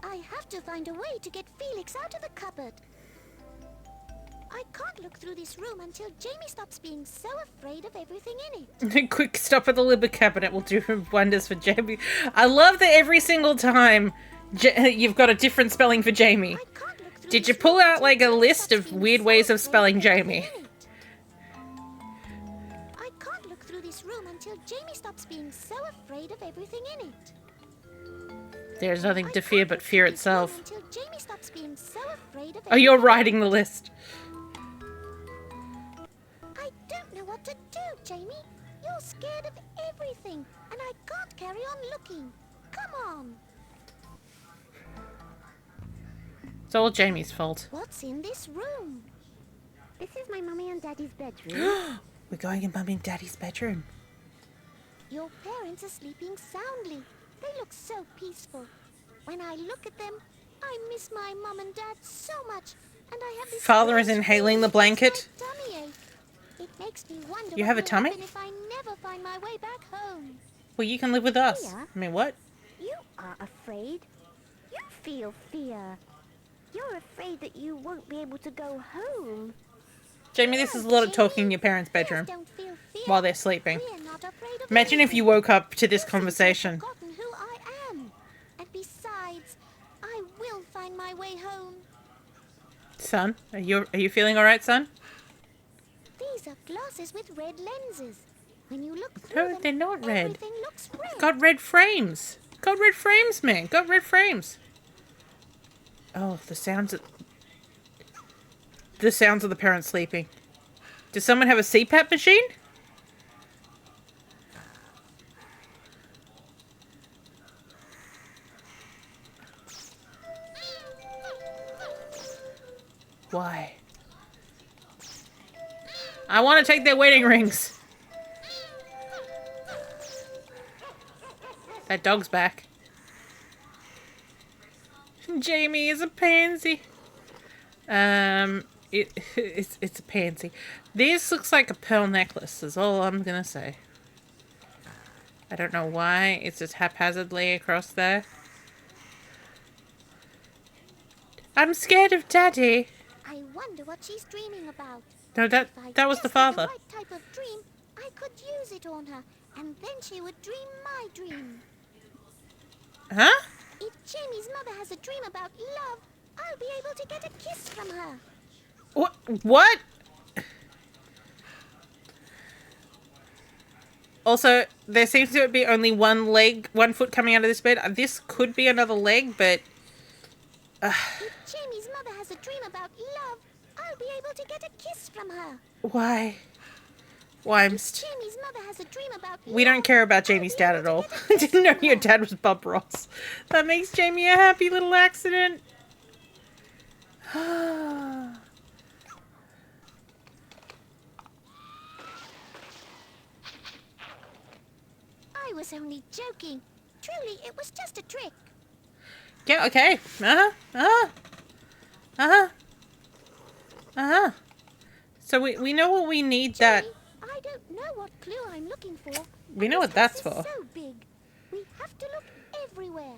I have to find a way to get Felix out of the cupboard. I can't look through this room until Jamie stops being so afraid of everything in it. Quick stop at the liber cabinet will do wonders for Jamie. I love that every single time you've got a different spelling for Jamie. I can't look through Did you this pull room out until like a Jamie list stops of being weird so ways of afraid spelling everything Jamie? in it. I can't look through this room until Jamie stops being so afraid of everything in it. There's nothing I to fear can't but look fear through this room itself. until Jamie stops being so afraid of Oh, you're everything. writing the list. I don't know what to do, Jamie. You're scared of everything, and I can't carry on looking. Come on. It's all Jamie's fault. What's in this room? This is my mummy and daddy's bedroom. We're going in Mummy and Daddy's bedroom. Your parents are sleeping soundly. They look so peaceful. When I look at them, I miss my mum and dad so much, and I have this Father is strange inhaling feeling the that blanket. my tummy ache. It makes me wonder You what have a will tummy? happen if I never find my way back home. Well, you can live with us. Yeah. I mean, what? You are afraid. You feel fear. You're afraid that you won't be able to go home. Jamie, this is a lot of talking in your parents' bedroom Don't feel fear. while they're sleeping. We're not afraid of Imagine if you anything. woke up to this You seem to have conversation. forgotten who I am. And besides, I will find my way home. Son, are you feeling all right, son? These are glasses with red lenses. When you look through No, them, they're not red. everything looks red. Got red frames. Got red frames, man. Got red frames. Oh, the sounds of the parents sleeping. Does someone have a CPAP machine? Why? I want to take their wedding rings. That dog's back. Jamie is a pansy. It's a pansy. This looks like a pearl necklace, is all I'm gonna say. I don't know why it's just haphazardly across there. I'm scared of Daddy. I wonder what she's dreaming about. No, If I that was guess the at father. right type of dream, I could use it on her, and then she would dream my dream. Huh? If Jamie's mother has a dream about love, I'll be able to get a kiss from her. What? What? Also, there seems to be only one foot coming out of this bed. This could be another leg, but... If Jamie's mother has a dream about love, I'll be able to get a kiss from her. Why? Why? Jamie's mother has a dream about We don't care about Jamie's dad at all. I didn't know your dad was Bob Ross. That makes Jamie a happy little accident. I was only joking. Truly, it was just a trick. Yeah, okay. So we know what we need that... Jamie, I don't know what clue I'm looking for. We know what that's for. This is so big. We have to look everywhere.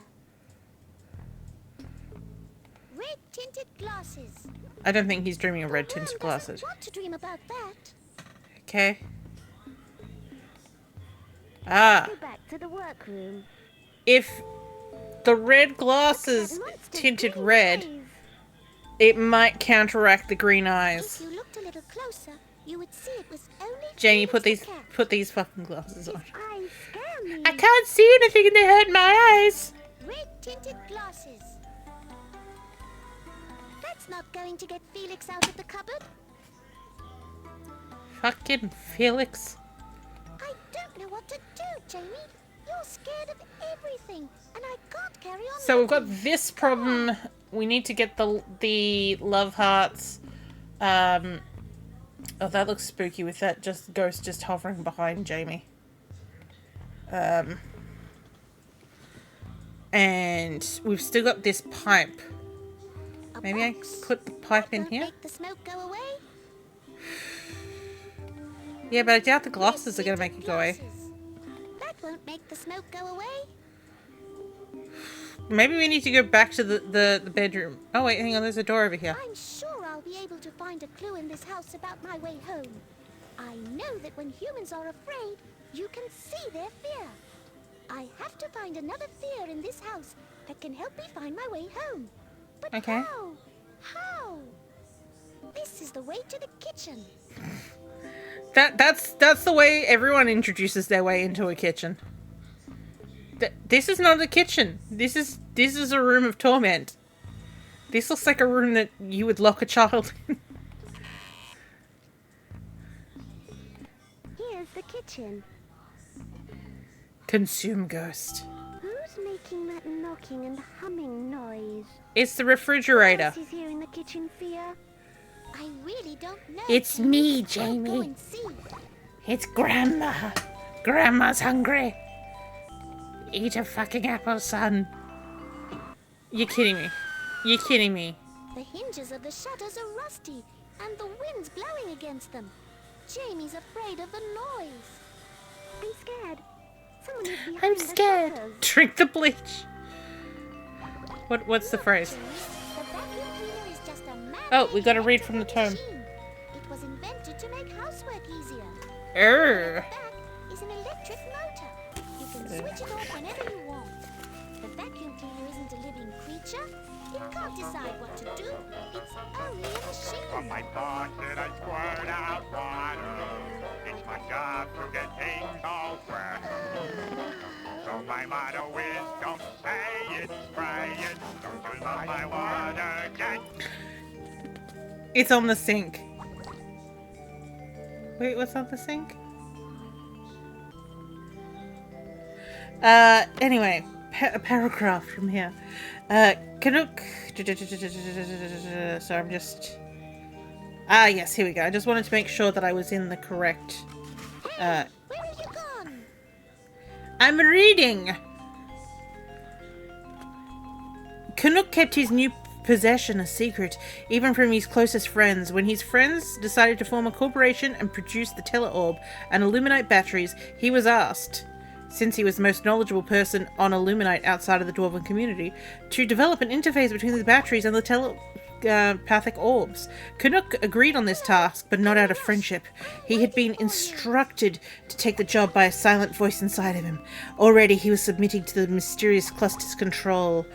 Red tinted glasses. I don't think he's dreaming of red The tinted worm glasses. doesn't want to dream about that. Okay. Ah. Go back to the workroom. If the red glasses tinted red, it might counteract the green eyes. If you looked a little closer, you would see it was only Jamie, Felix's cat. put these fucking glasses on. Eyes scare me. I can't see anything and they hurt my eyes. Red tinted glasses. That's not going to get Felix out of the cupboard. Fucking Felix. I don't know what to do, Jamie. You're scared of everything, and I can't carry on. So we've got looking. this problem. We need to get the love hearts. Oh, that looks spooky with that ghost just hovering behind Jamie. And we've still got this pipe. A Maybe I box. put the pipe That in won't here? Make the smoke go away. Yeah, but I doubt the glasses are Red gonna make it go away. glasses. That won't make the smoke go away. Maybe we need to go back to the bedroom. Oh wait, hang on, there's a door over here. I'm sure I'll be able to find a clue in this house about my way home. I know that when humans are afraid, you can see their fear. I have to find another fear in this house that can help me find my way home. But Okay. how? How? This is the way to the kitchen. That's the way everyone introduces their way into a kitchen. This is not a kitchen. This is a room of torment. This looks like a room that you would lock a child in. Here's the kitchen. Consume ghost. Who's making that knocking and humming noise? It's the refrigerator. Who else is here in the kitchen, Fia? I really don't know. It's me, I'll go Jamie. and see. It's Grandma. Grandma's hungry. Eat a fucking apple, son. You're kidding me. You're kidding me. The hinges of the shutters are rusty, and the wind's blowing against them. Jamie's afraid of the noise. I'm scared. Someone is behind I'm the scared. shutters. Drink the bleach. What's the phrase? Jamie, the vacuum cleaner is just a man-made Oh, we gotta read from the tome. machine. It was invented to make housework easier. Err. At the back is an electric motor. You can switch it off whenever you want. The vacuum cleaner isn't a living creature. It can't decide what to do. It's only a From machine. my faucet I squirt out water. It's my job to get things all wet. So my motto is don't say it, spray it. Don't you love my water jet? It's on the sink. Wait, what's on the sink? Anyway, a paragraph from here. Canuck. So I'm just. Ah, yes, here we go. I just wanted to make sure that I was in the correct. Where have you gone? I'm reading! Canuck kept his new possession a secret, even from his closest friends. When his friends decided to form a corporation and produce the Teleorb and Illuminite batteries, he was asked, since he was the most knowledgeable person on Illuminite outside of the Dwarven community, to develop an interface between the batteries and the telepathic orbs. Canuck agreed on this task, but not out of friendship. He had been instructed to take the job by a silent voice inside of him. Already he was submitting to the mysterious cluster's control.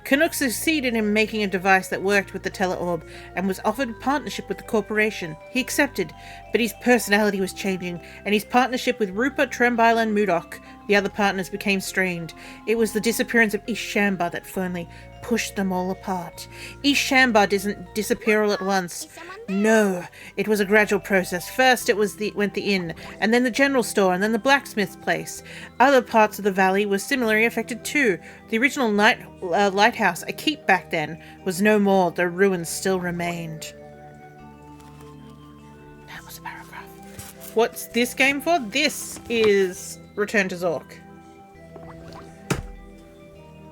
Canuck succeeded in making a device that worked with the teleorb and was offered a partnership with the corporation. He accepted, but his personality was changing, and his partnership with Rupert, Trembile and Mudok, the other partners, became strained. It was the disappearance of Ishamba that finally pushed them all apart. Ishamba didn't disappear all at once. No, it was a gradual process. First it went the inn, and then the general store, and then the blacksmith's place. Other parts of the valley were similarly affected too. The original lighthouse, a keep back then, was no more. The ruins still remained. That was a paragraph. What's this game for? This is Return to Zork.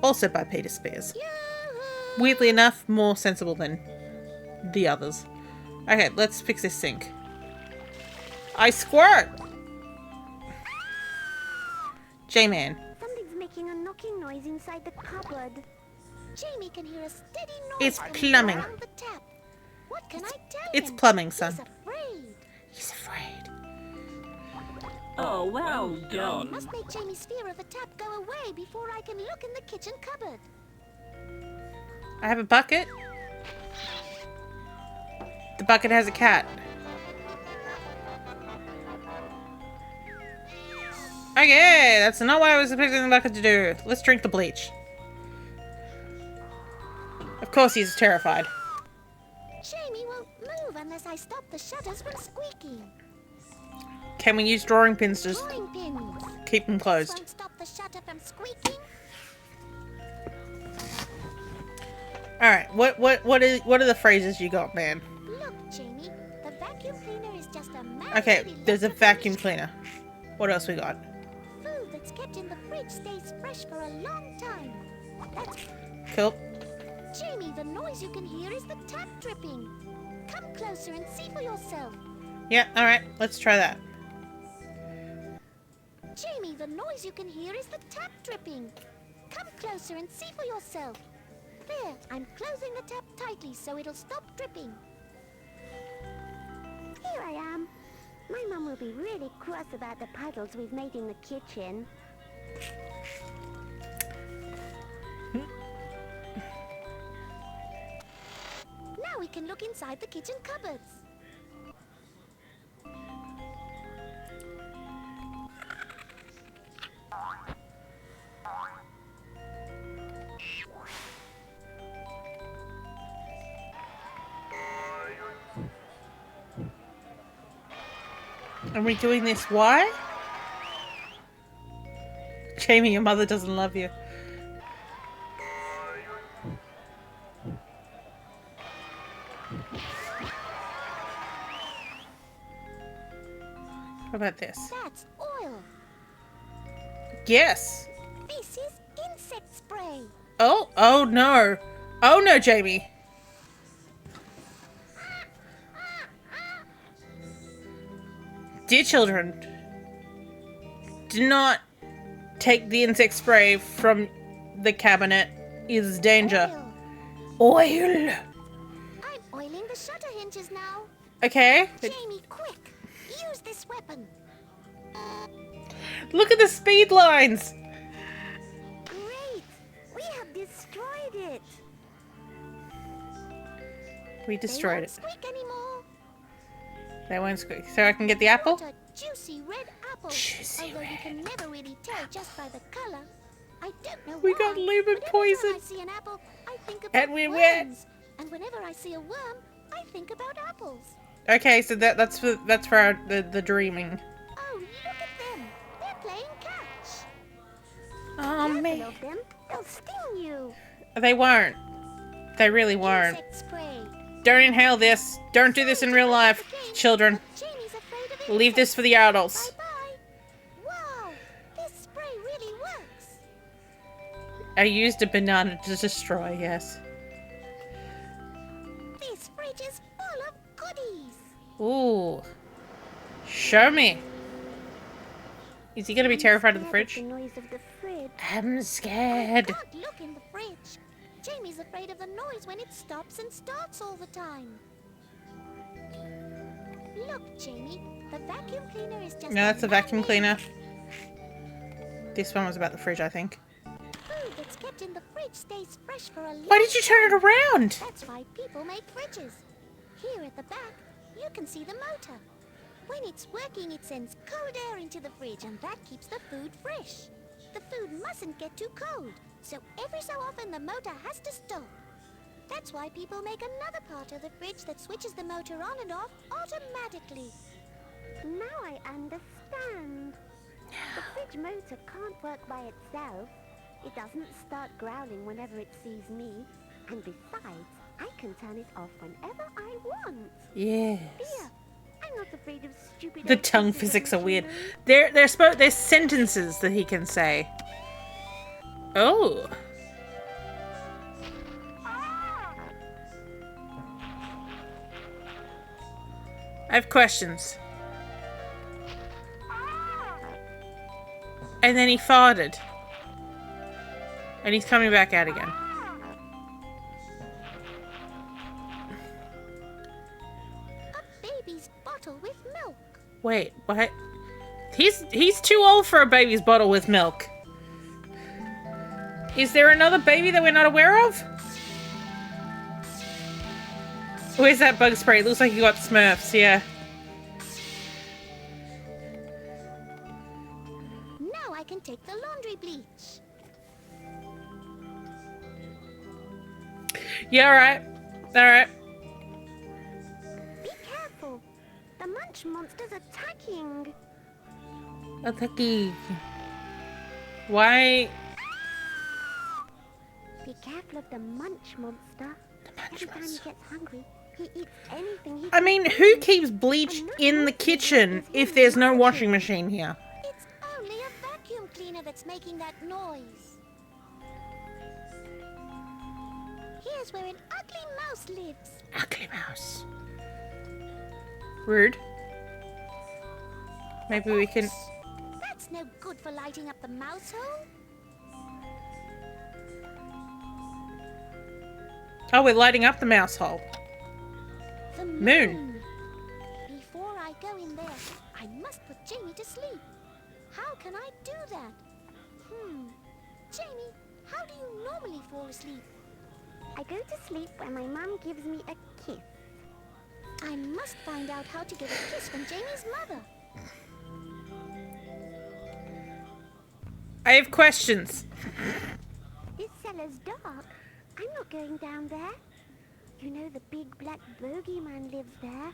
Also by Peter Spears. Weirdly enough, more sensible than the others. Okay, let's fix this sink. I squirt! J-Man. Something's making a knocking noise inside the cupboard. Jamie can hear a steady noise. It's coming plumbing. around the tap. What can I tell It's him? plumbing, son. He's afraid. He's afraid. Oh, well done. Must make Jamie's fear of the tap go away before I can look in the kitchen cupboard. I have a bucket. The bucket has a cat. Okay, that's not what I was expecting the bucket to do. Let's drink the bleach. Of course he's terrified. Jamie won't move unless I stop the shutters from squeaking. Can we use drawing pins to just Drawing pins. keep them closed? Won't stop the shutter from squeaking. Alright, what are the phrases you got, man? Look, Jamie, the vacuum cleaner is just a man. Okay, there's a vacuum cleaner. What else we got? Food that's kept in the fridge stays fresh for a long time. That's Cool. Jamie, the noise you can hear is the tap dripping. Come closer and see for yourself. Yeah, alright, let's try that. Jamie, the noise you can hear is the tap dripping. Come closer and see for yourself. There, I'm closing the tap tightly so it'll stop dripping. Here I am. My mum will be really cross about the puddles we've made in the kitchen. Now we can look inside the kitchen cupboards. Are we doing this? Why? Jamie, your mother doesn't love you. What about this? That's oil. Yes. This is insect spray. Oh no. Oh no, Jamie. Dear children, do not take the insect spray from the cabinet. Is danger. Oil. I'm oiling the shutter hinges now. Okay. Jamie, quick! Use this weapon. Look at the speed lines. Great! We have destroyed it. We destroyed They it. won't squeak anymore. They won't squeak. So I can get the apple? What a juicy red apple. Juicy Although red. you can never really tell just by the color. I don't know We why. got lemon but every time poison. I see an apple, I think about And we're wet. worms. And whenever I see a worm, I think about apples. Okay, so that's for the dreaming. Oh, look at them. They're playing catch. Oh Careful man. of them. They'll sting you. They won't. They really won't. Insect spray. Don't inhale this. Don't do this in real life, children. Jamie's afraid of Leave insects. this for the adults. Bye-bye. Wow, this spray really works. I used a banana to destroy, yes. This fridge is full of goodies. Ooh. Show me. Is he gonna be terrified of the fridge? The noise of the fridge. I'm scared. Can't look in the fridge. Jamie's afraid of the noise when it stops and starts all the time. Look, Jamie, the vacuum cleaner is just No, that's a vacuum man-made cleaner. This one was about the fridge, I think. food that's kept in the fridge stays fresh for a long Why did you turn it around? That's why people make fridges. Here at the back, you can see the motor. When it's working, it sends cold air into the fridge, and that keeps the food fresh. The food mustn't get too cold, so every so often the motor has to stop. That's why people make another part of the fridge that switches the motor on and off automatically. Now I understand. The fridge motor can't work by itself. It doesn't start growling whenever it sees me. And besides, I can turn it off whenever I want. Yes. Here, I'm not afraid of stupid... The tongue physics are weird. There's sentences that he can say. Oh. I have questions. And then he farted. And he's coming back out again. A baby's bottle with milk. Wait, what? He's too old for a baby's bottle with milk. Is there another baby that we're not aware of? Where's that bug spray? It looks like you got Smurfs, yeah. Now I can take the laundry bleach. Yeah, alright. Alright. Be careful. The munch monster's attacking. Attacking. Why? Be careful of the munch monster. Every time he monster. gets hungry, he eats anything he I mean, who keeps bleach in the kitchen if there's no washing machine here? It's only a vacuum cleaner that's making that noise. Here's where an ugly mouse lives. Ugly mouse. Rude. Maybe we can... That's no good for lighting up the mouse hole. Oh, we're lighting up the mouse hole. The Moon. Before I go in there, I must put Jamie to sleep. How can I do that? Jamie, how do you normally fall asleep? I go to sleep when my mum gives me a kiss. I must find out how to get a kiss from Jamie's mother. I have questions. This cellar's dark. I'm not going down there. You know the big black bogeyman lives there.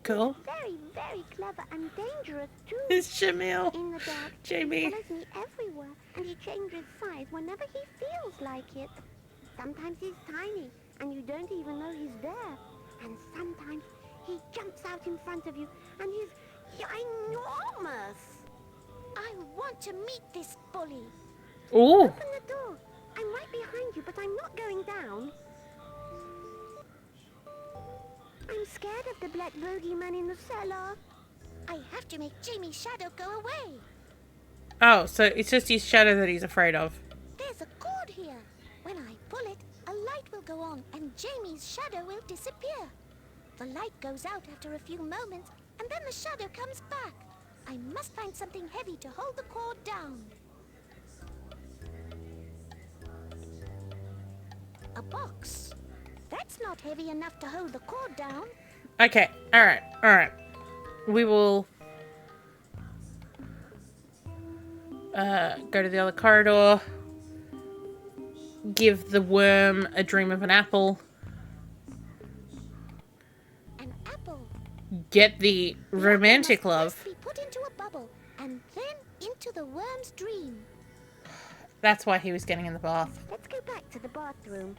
Cool. Very, very clever and dangerous too. It's Jamil. In the dark, Jamie. he follows me everywhere, and he changes size whenever he feels like it. Sometimes he's tiny, and you don't even know he's there. And sometimes he jumps out in front of you, and he's ginormous. I want to meet this bully. Ooh. Open the door. I'm right behind you, but I'm not going down. I'm scared of the black bogeyman in the cellar. I have to make Jamie's shadow go away. Oh, so it's just his shadow that he's afraid of. There's a cord here. When I pull it, a light will go on and Jamie's shadow will disappear. The light goes out after a few moments and then the shadow comes back. I must find something heavy to hold the cord down. A box. That's not heavy enough to hold the cord down. Okay, alright, alright. We will... go to the other corridor. Give the worm a dream of an apple. An apple. Get the romantic Must love. first be put into a bubble and then into the worm's dream. That's why he was getting in the bath. Let's go back to the bathroom.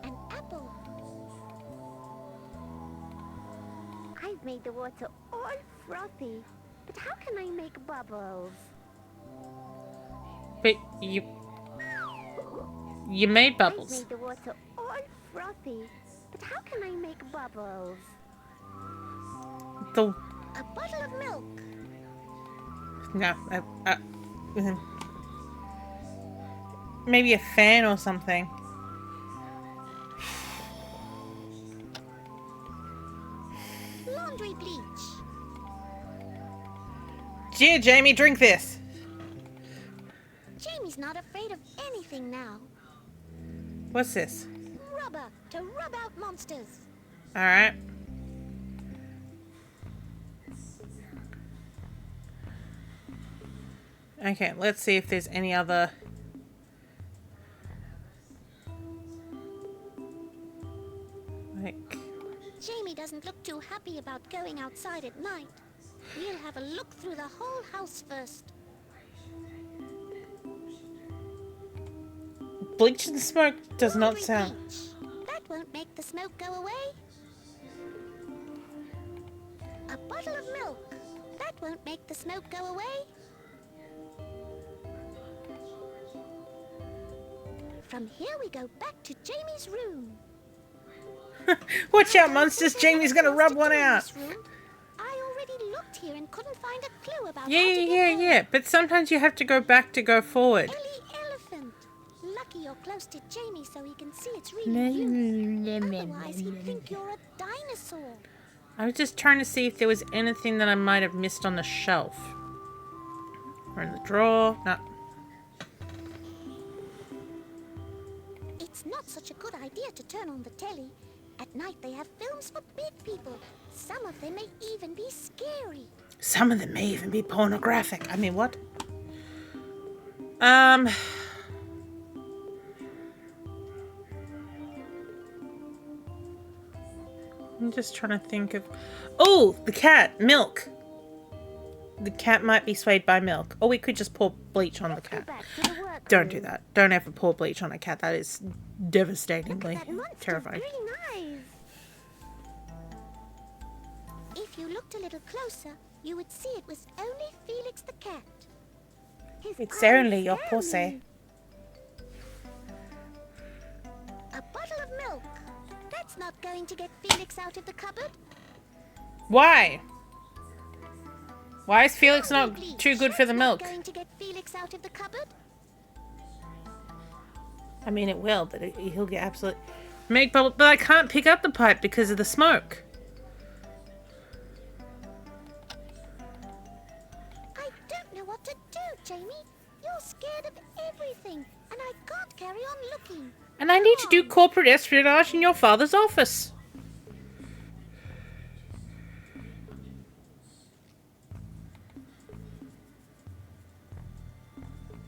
An apple. I've made the water all frothy, but how can I make bubbles? But you made I've bubbles. made the water all frothy, but how can I make bubbles? The A bottle of milk. No. Maybe a fan or something. Laundry bleach. Here, Jamie, drink this. Jamie's not afraid of anything now. What's this? Rubber to rub out monsters. Alright. Okay, let's see if there's any other... Like... Jamie doesn't look too happy about going outside at night. We'll have a look through the whole house first. Bleach and smoke does not Laundry sound... bleach. That won't make the smoke go away. A bottle of milk. That won't make the smoke go away. From here we go back to Jamie's room. Watch out, monsters! Jamie's gonna rub one out! I already looked here and couldn't find a clue about Yeah. But sometimes you have to go back to go forward. Ellie elephant. Lucky you're close to Jamie so he can see it's really you. Otherwise he'd think you're a dinosaur. I was just trying to see if there was anything that I might have missed on the shelf. Or in the drawer. No. It's not such a good idea to turn on the telly. At night they have films for big people. Some of them may even be scary. Some of them may even be pornographic. I mean, what? I'm just trying to think of... Oh, the cat. Milk. The cat might be swayed by milk. Or we could just pour bleach on the cat. Don't do that. Don't ever pour bleach on a cat. That is devastatingly terrifying. Green eyes. If you looked a little closer, you would see it was only Felix the cat. His It's eyes only your scare pussy. me. A bottle of milk. That's not going to get Felix out of the cupboard. Why? Why is Felix not Laundry bleach. too good for the That's milk? not going to get Felix out of the cupboard. I mean, it will, but he'll get absolute... Make bubble... But I can't pick up the pipe because of the smoke. I don't know what to do, Jamie. You're scared of everything, and I can't carry on looking. And I need to do corporate espionage in your father's office.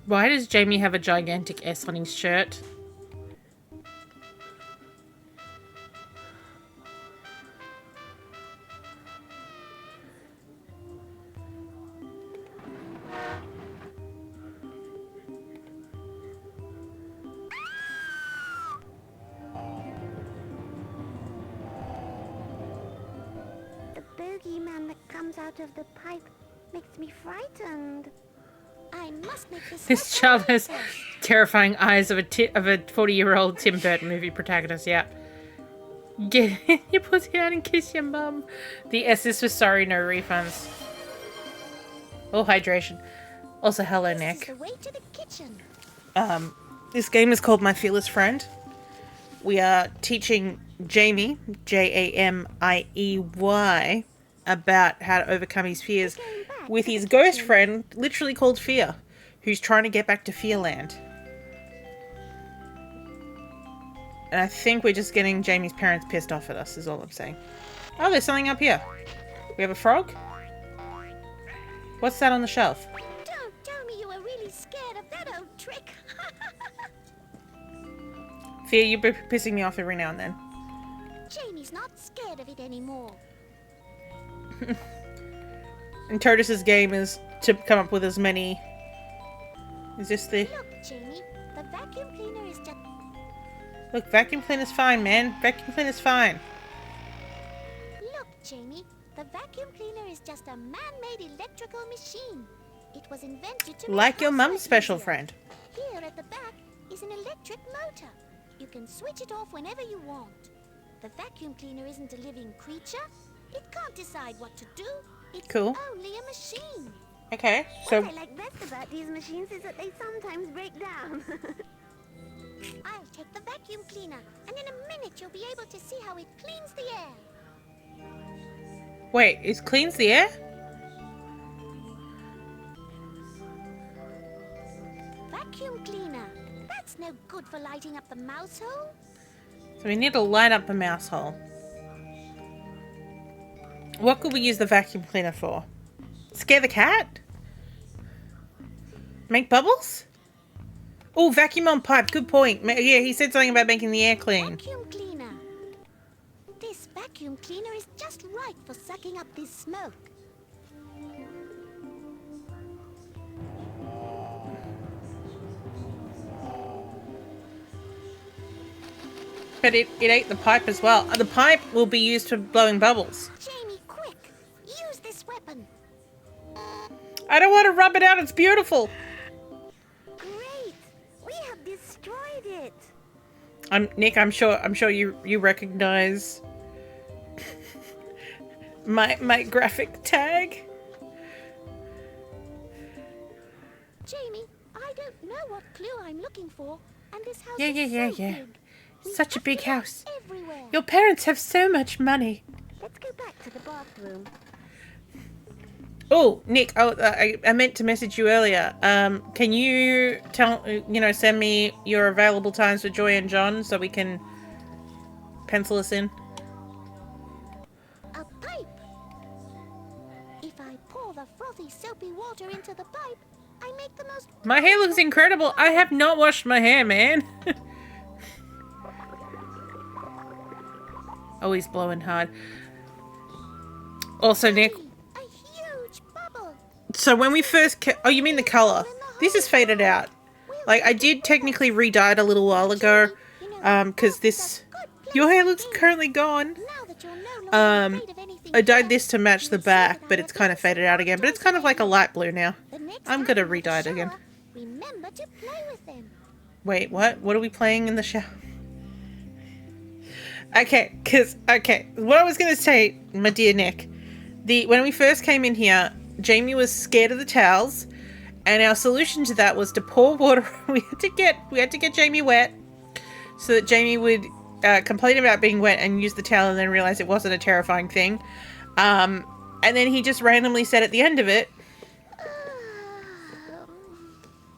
Why does Jamie have a gigantic S on his shirt? The bogeyman that comes out of the pipe makes me frightened. I must make this. This child has terrifying eyes of a 40-year-old Tim Burton movie protagonist. Yeah. Get your pussy out and kiss your mum. The S is for sorry, no refunds. Oh, hydration. Also, hello, This is Nick. the way to the kitchen. This game is called My Fearless Friend. We are teaching Jamie, Jamiey, about how to overcome his fears with his ghost friend, literally called Fear, who's trying to get back to Fearland. And I think we're just getting Jamie's parents pissed off at us, is all I'm saying. Oh, there's something up here. We have a frog? What's that on the shelf? Don't tell me you were really scared of that old trick. Fear, you're pissing me off every now and then. Jamie's not scared of it anymore. And Totus's game is to come up with as many... Is this the... Look, Jamie, the vacuum cleaner is just... Look, vacuum cleaner's fine, man. Vacuum cleaner's fine. Look, Jamie, the vacuum cleaner is just a man-made electrical machine. It was invented to make Like your mum's housework special easier. friend. Here at the back is an electric motor. You can switch it off whenever you want. The vacuum cleaner isn't a living creature. It can't decide what to do. It's Cool. only a machine. Okay, so What I like best about these machines is that they sometimes break down. I'll take the vacuum cleaner, and in a minute you'll be able to see how it cleans the air. wait, it cleans the air? Vacuum cleaner. That's no good for lighting up the mouse hole. So we need to light up the mouse hole. What could we use the vacuum cleaner for? Scare the cat? Make bubbles? Oh, vacuum on pipe. Good point. Yeah, he said something about making the air clean. Vacuum cleaner. This vacuum cleaner is just right for sucking up this smoke. But it ate the pipe as well. The pipe will be used for blowing bubbles. Jamie, quick! Use this weapon. I don't want to rub it out. It's beautiful. Great! We have destroyed it. Nick, I'm sure you recognize my graphic tag. Jamie, I don't know what clue I'm looking for, and this house Yeah. is so big. We Such a have big to look house. everywhere. Your parents have so much money. Let's go back to the bathroom. Oh, Nick, I meant to message you earlier. Can you send me your available times for Joy and John so we can pencil us in? A pipe. If I pour the frothy, soapy water into the pipe, I make the most... My hair looks incredible. I have not washed my hair, man. Oh, he's blowing hard. Also, Nick, A huge bubble. so when we first oh, you mean the color? This is faded out. Like, I did technically re-dye it a little while ago, because this... Your hair looks currently gone. Now that you're no longer afraid of anything I dyed else, this to match the you'll see back, that but I it's kind of have faded out again. But it's kind of like a light blue now. the next I'm time gonna you have a re-dye it again. shower, remember to play with them. Wait, what? What are we playing in the shower? Okay, what I was going to say, my dear Nick, when we first came in here, Jamie was scared of the towels, and our solution to that was to pour water. We had to get Jamie wet, so that Jamie would complain about being wet and use the towel, and then realize it wasn't a terrifying thing. And then he just randomly said at the end of it,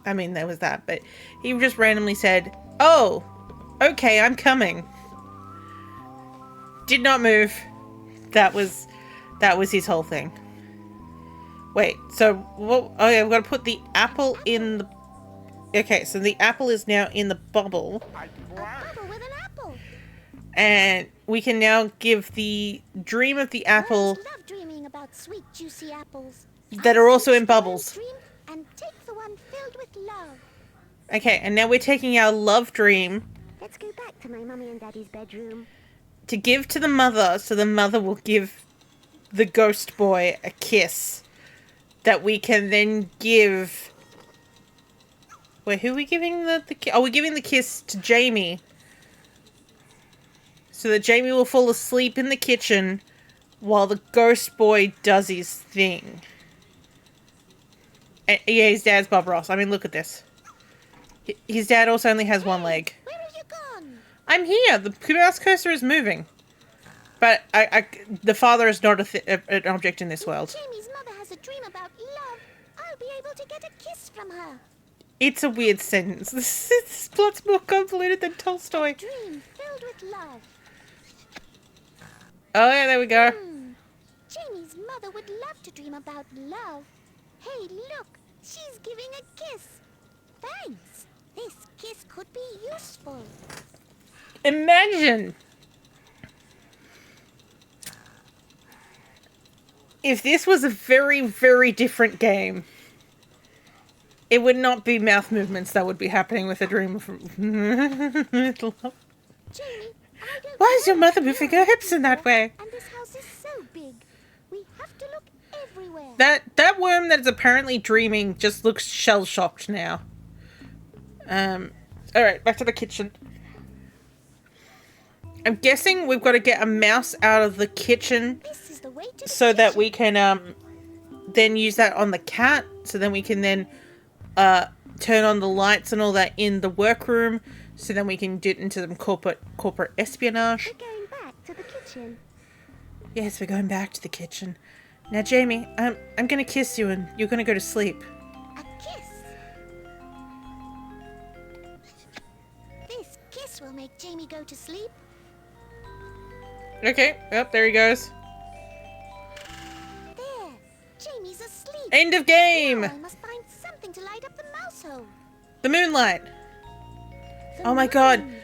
I mean, there was that, but he just randomly said, "Oh, okay, I'm coming." Did not move. That was his whole thing. Wait, so what? Oh yeah, we've got to put the apple in the. Okay, so the apple is now in the bubble, I A swear. bubble with an apple. and we can now give the dream of the apple Birds love dreaming about sweet, juicy apples. that are also in Search the bubbles. dream and take the one filled with love. Okay, and now we're taking our love dream Let's go back to my mummy and daddy's bedroom. to give to the mother, so the mother will give the ghost boy a kiss that we can then give. Wait, who are we giving the kiss? Oh, we're giving the kiss to Jamie, so that Jamie will fall asleep in the kitchen while the ghost boy does his thing. And, yeah, his dad's Bob Ross. I mean, look at this. His dad also only has one leg. Where have you gone? I'm here. The mouse cursor is moving. But the father is not an object in this world. Jamie's mother has a dream about love. I'll be able to get a kiss from her. It's a weird sentence. This plot's more convoluted than Tolstoy. Dream filled with love. Oh yeah, there we go. Jamie's mother would love to dream about love. Hey, look. She's giving a kiss. Thanks. This kiss could be useful. Imagine if this was a very, very different game. It would not be mouth movements that would be happening with a dream of love. Jamie, I don't Why is your know mother what you moving are her hips looking in that for, way? And this house is so big. We have to look everywhere. That worm that is apparently dreaming just looks shell-shocked now. Alright, back to the kitchen. I'm guessing we've got to get a mouse out of the kitchen This is the way to the so that kitchen. we can, then use that on the cat, so then we can then turn on the lights and all that in the workroom, so then we can get into some corporate espionage. We're going back to the kitchen. Yes, we're going back to the kitchen. Now, Jamie, I'm gonna kiss you and you're gonna go to sleep. A kiss. This kiss will make Jamie go to sleep. Okay, yep, there he goes. There, Jamie's asleep. End of game! Now I must find something to light up the mouse hole. The moonlight. The Oh my god. moon.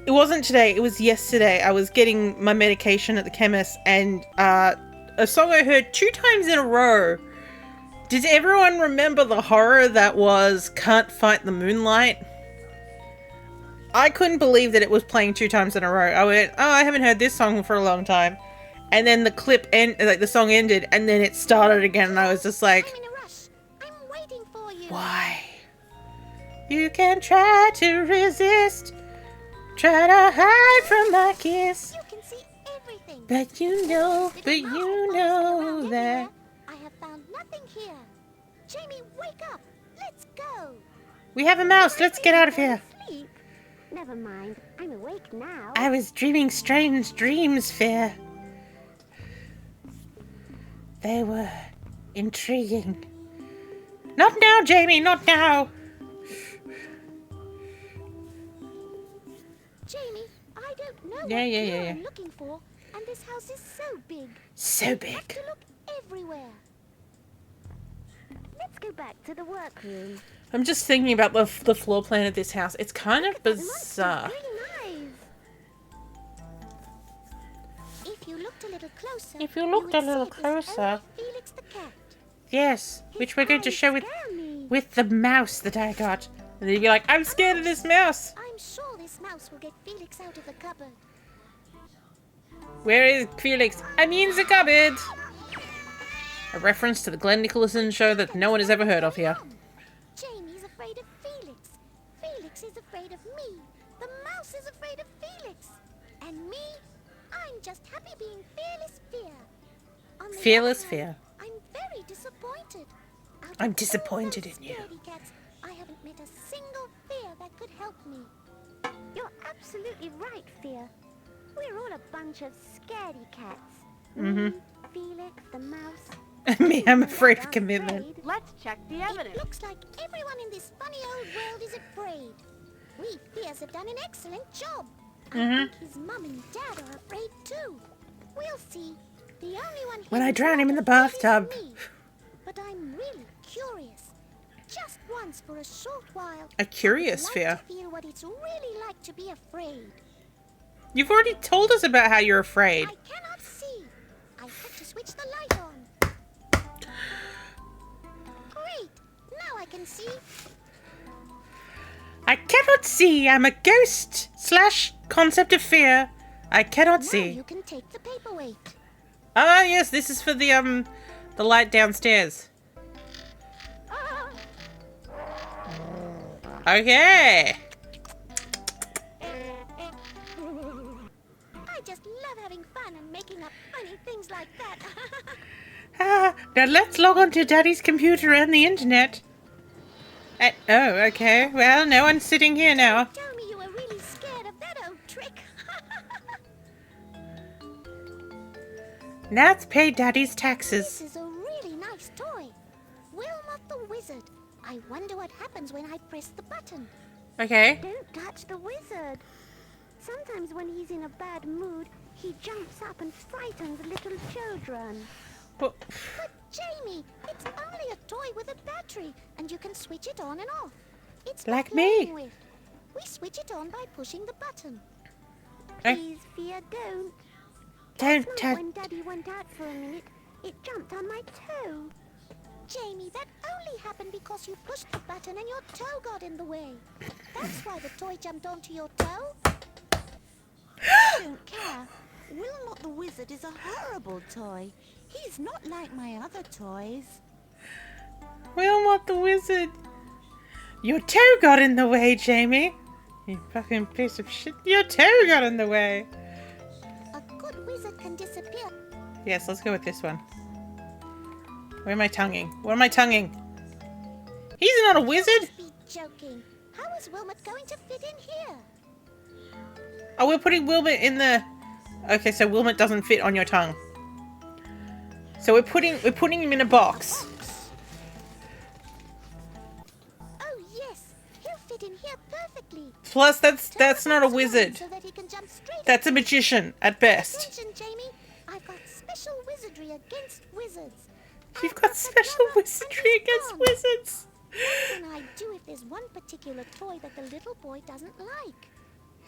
It wasn't today, it was yesterday. I was getting my medication at the chemist and a song I heard 2 times in a row. Did everyone remember the horror that was Can't Fight the Moonlight? I couldn't believe that it was playing 2 times in a row. I went, oh, I haven't heard this song for a long time. And then the song ended and then it started again and I was just like, I'm in a rush. I'm waiting for you. why? You can try to resist, try to hide from my kiss, You can see everything. but you know Little mouse follows me around that. everywhere. I have found nothing here. Jamie, wake up. Let's go. We have a mouse, let's get out of here. Sleep. Never mind. I'm awake now. I was dreaming strange dreams, Fear. They were intriguing. Not now, Jamie, not now. Jamie, I don't know Yeah. I'm looking for, and this house is so big. So I have big. to look everywhere. Let's go back to the workroom. I'm just thinking about the floor plan of this house. It's kind of That monster's bizarre. green eyes. If you looked a little closer, If you looked would a little see it was closer. only Felix the cat. Yes, His which we're going to eyes show scare me. with the mouse that I got. And then you'd be like, I'm scared of this mouse. I'm sure this mouse will get Felix out of the cupboard. Where is Felix? I'm in the cupboard. A reference to the Glenn Nicholson show that no one has ever heard of here. Jamie's afraid of Felix. Felix is afraid of me. The mouse is afraid of Felix. And me, I'm just happy being Fearless Fear. On the Fearless other hand, Fear. I'm very disappointed. Out of I'm all disappointed those in you. scaredy cats, I haven't met a single Fear that could help me. You're absolutely right, Fear. We're all a bunch of scaredy cats. Mhm. Felix, the mouse. Me, I'm afraid of commitment. Let's check the It evidence. looks like everyone in this funny old world is afraid. We Fears have done an excellent job. I think his mum and dad are afraid too. We'll see. The only one When here I who's drown him in not the afraid is bathtub. me. But I'm really curious. Just once for a short while. A curious I'd like fear. to feel what it's really like to be afraid. You've already told us about how you're afraid. I cannot see. I have to switch the light on. Great. Now I can see. I cannot see. I'm a ghost / concept of fear. I cannot Now see. you can take the paperweight. Ah, yes, this is for the light downstairs. Ah! Okay. I just love having fun and making up funny things like that. Ah, now let's log on to Daddy's computer and the internet. Oh, okay. Well, no one's sitting here now. Tell me you were really scared of that old trick. Now let's pay Daddy's This taxes. is a really nice toy. Wilmot the Wizard. I wonder what happens when I press the button. Okay. Don't touch the wizard. Sometimes when he's in a bad mood, he jumps up and frightens little children. Well, But Jamie, it's only a toy with a battery, and you can switch it on and off. It's Like playing me. with. We switch it on by pushing the button. Eh? Please, Fear, don't. don't Last night touch. when Daddy went out for a minute, it jumped on my toe. Jamie, that only happened because you pushed the button and your toe got in the way. That's why the toy jumped onto your toe. I don't care. Wilmot the Wizard is a horrible toy. He's not like my other toys. Wilmot the Wizard. Your toe got in the way, Jamie. You fucking piece of shit. Your toe got in the way. A good wizard can disappear. Yes, let's go with this one. Where am I tonguing? What am I tonguing? He's not a wizard! Must be joking. How is Wilmot going to fit in here? Oh, we're putting Wilmot in the... Okay, so Wilmot doesn't fit on your tongue. So we're putting him in a box. Oh yes, he'll fit in here perfectly. Plus, that's Turn not a the box around wizard. so that he can jump straight That's a magician, at best. Attention, Jamie. I've got special wizardry against wizards. You've I've got the special drummer and wizardry his against gong. wizards. What can I do if there's one particular toy that the little boy doesn't like?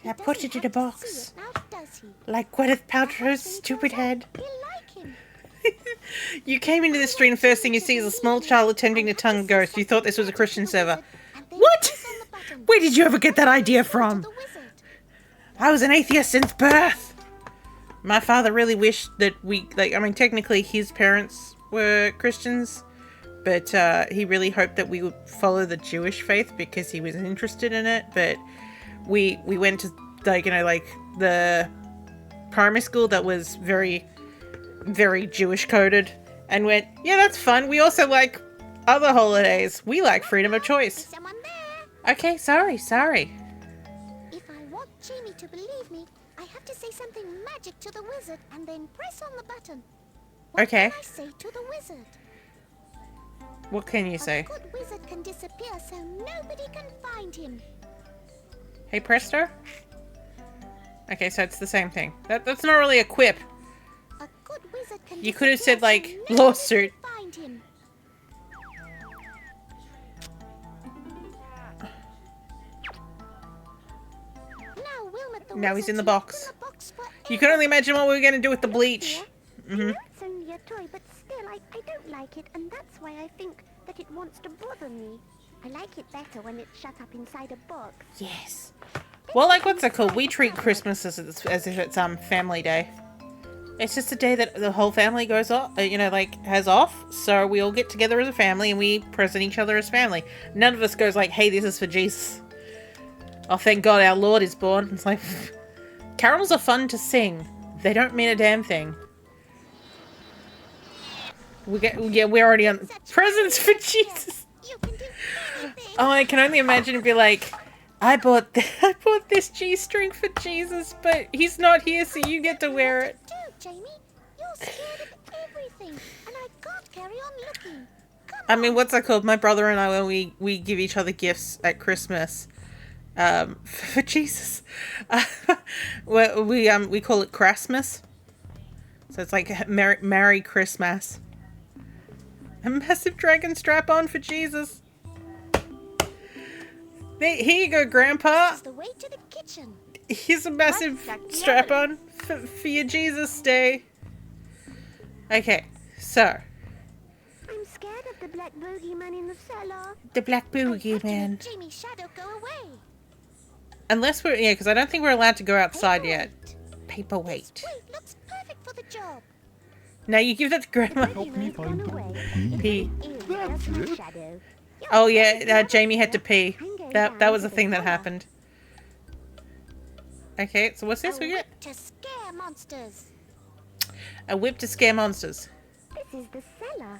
He I put doesn't it in have a to box. see it now, does he? Like Gwyneth Perhaps Paltrow's when he stupid grows up, head. He'll like him. You came into the street and the first thing you see is a small child attempting to tongue a ghost. You thought this was a Christian server. What? Where did you ever get that idea from? I was an atheist since birth. My father really wished that we, like, I mean, technically his parents were Christians, but he really hoped that we would follow the Jewish faith because he was interested in it. But we went to, like, you know, like the primary school that was very, very Jewish coded, and went, yeah, that's fun. We also like other holidays. We like freedom of choice. Someone there. Okay, sorry. If I want Jamie to believe me, I have to say something magic to the wizard and then press on the button. What Okay. can I say to the wizard? What can you A say? good wizard can disappear so nobody can find him. Hey, Presto? Okay, so it's the same thing. That's not really a quip. A good wizard can You could have disappear said, like, so nobody lawsuit. can find him. Now, Wilmot the Now he's in the wizard's box. locked in the box You can only imagine what we were going to do with the bleach. forever. It's only a toy, but still, I don't like it, and that's why I think that it wants to bother me. I like it better when it's shut up inside a box. Yes. Well, like, what's it called? We treat Christmas as if it's family day. It's just a day that the whole family goes off, you know, like, has off. So we all get together as a family and we present each other as family. None of us goes like, hey, this is for Jesus. Oh, thank God our Lord is born. It's like, carols are fun to sing. They don't mean a damn thing. We're already on presents for Jesus. You can do anything. Oh, I can only imagine it'd be like, I bought this G-string for Jesus, but he's not here, so you get to wear it. What to do, Jamie? You're scared of everything, and I can't carry on looking. Come I mean, what's that called? My brother and I, when we give each other gifts at Christmas, for Jesus, we call it Christmas. So it's like Merry Christmas. A massive dragon strap on for Jesus. Here you go, Grandpa. It's the way to the kitchen. Here's a massive strap on for your Jesus day. Okay, so I'm scared of the black boogeyman in the cellar. the black I have to boogeyman. make Jamie's shadow go away. Unless we're because I don't think we're allowed to go outside yet. Paperweight. This weight looks perfect for the job. Now you give that to Grandma. Help me find the Pee. P. That's it. Oh yeah, Jamie had to pee. That was the thing that happened. Okay, so what's this we get? To scare monsters. A whip to scare monsters. This is the cellar.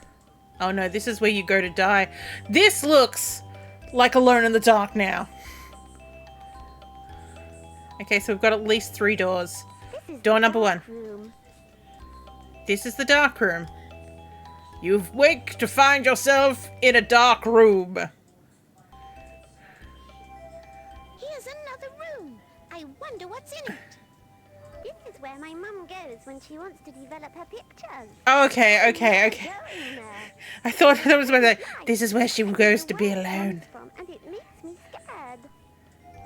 Oh no, this is where you go to die. This looks like Alone in the Dark now. Okay, so we've got at least 3 doors. This is Door the number 1. dark room. This is the dark room. You've waked to find yourself in a dark room. Here's another room. I wonder what's in it. This is where my mum goes when she wants to develop her pictures. Okay. Go in there. I thought that was where this is where she goes to be alone. And it makes me scared.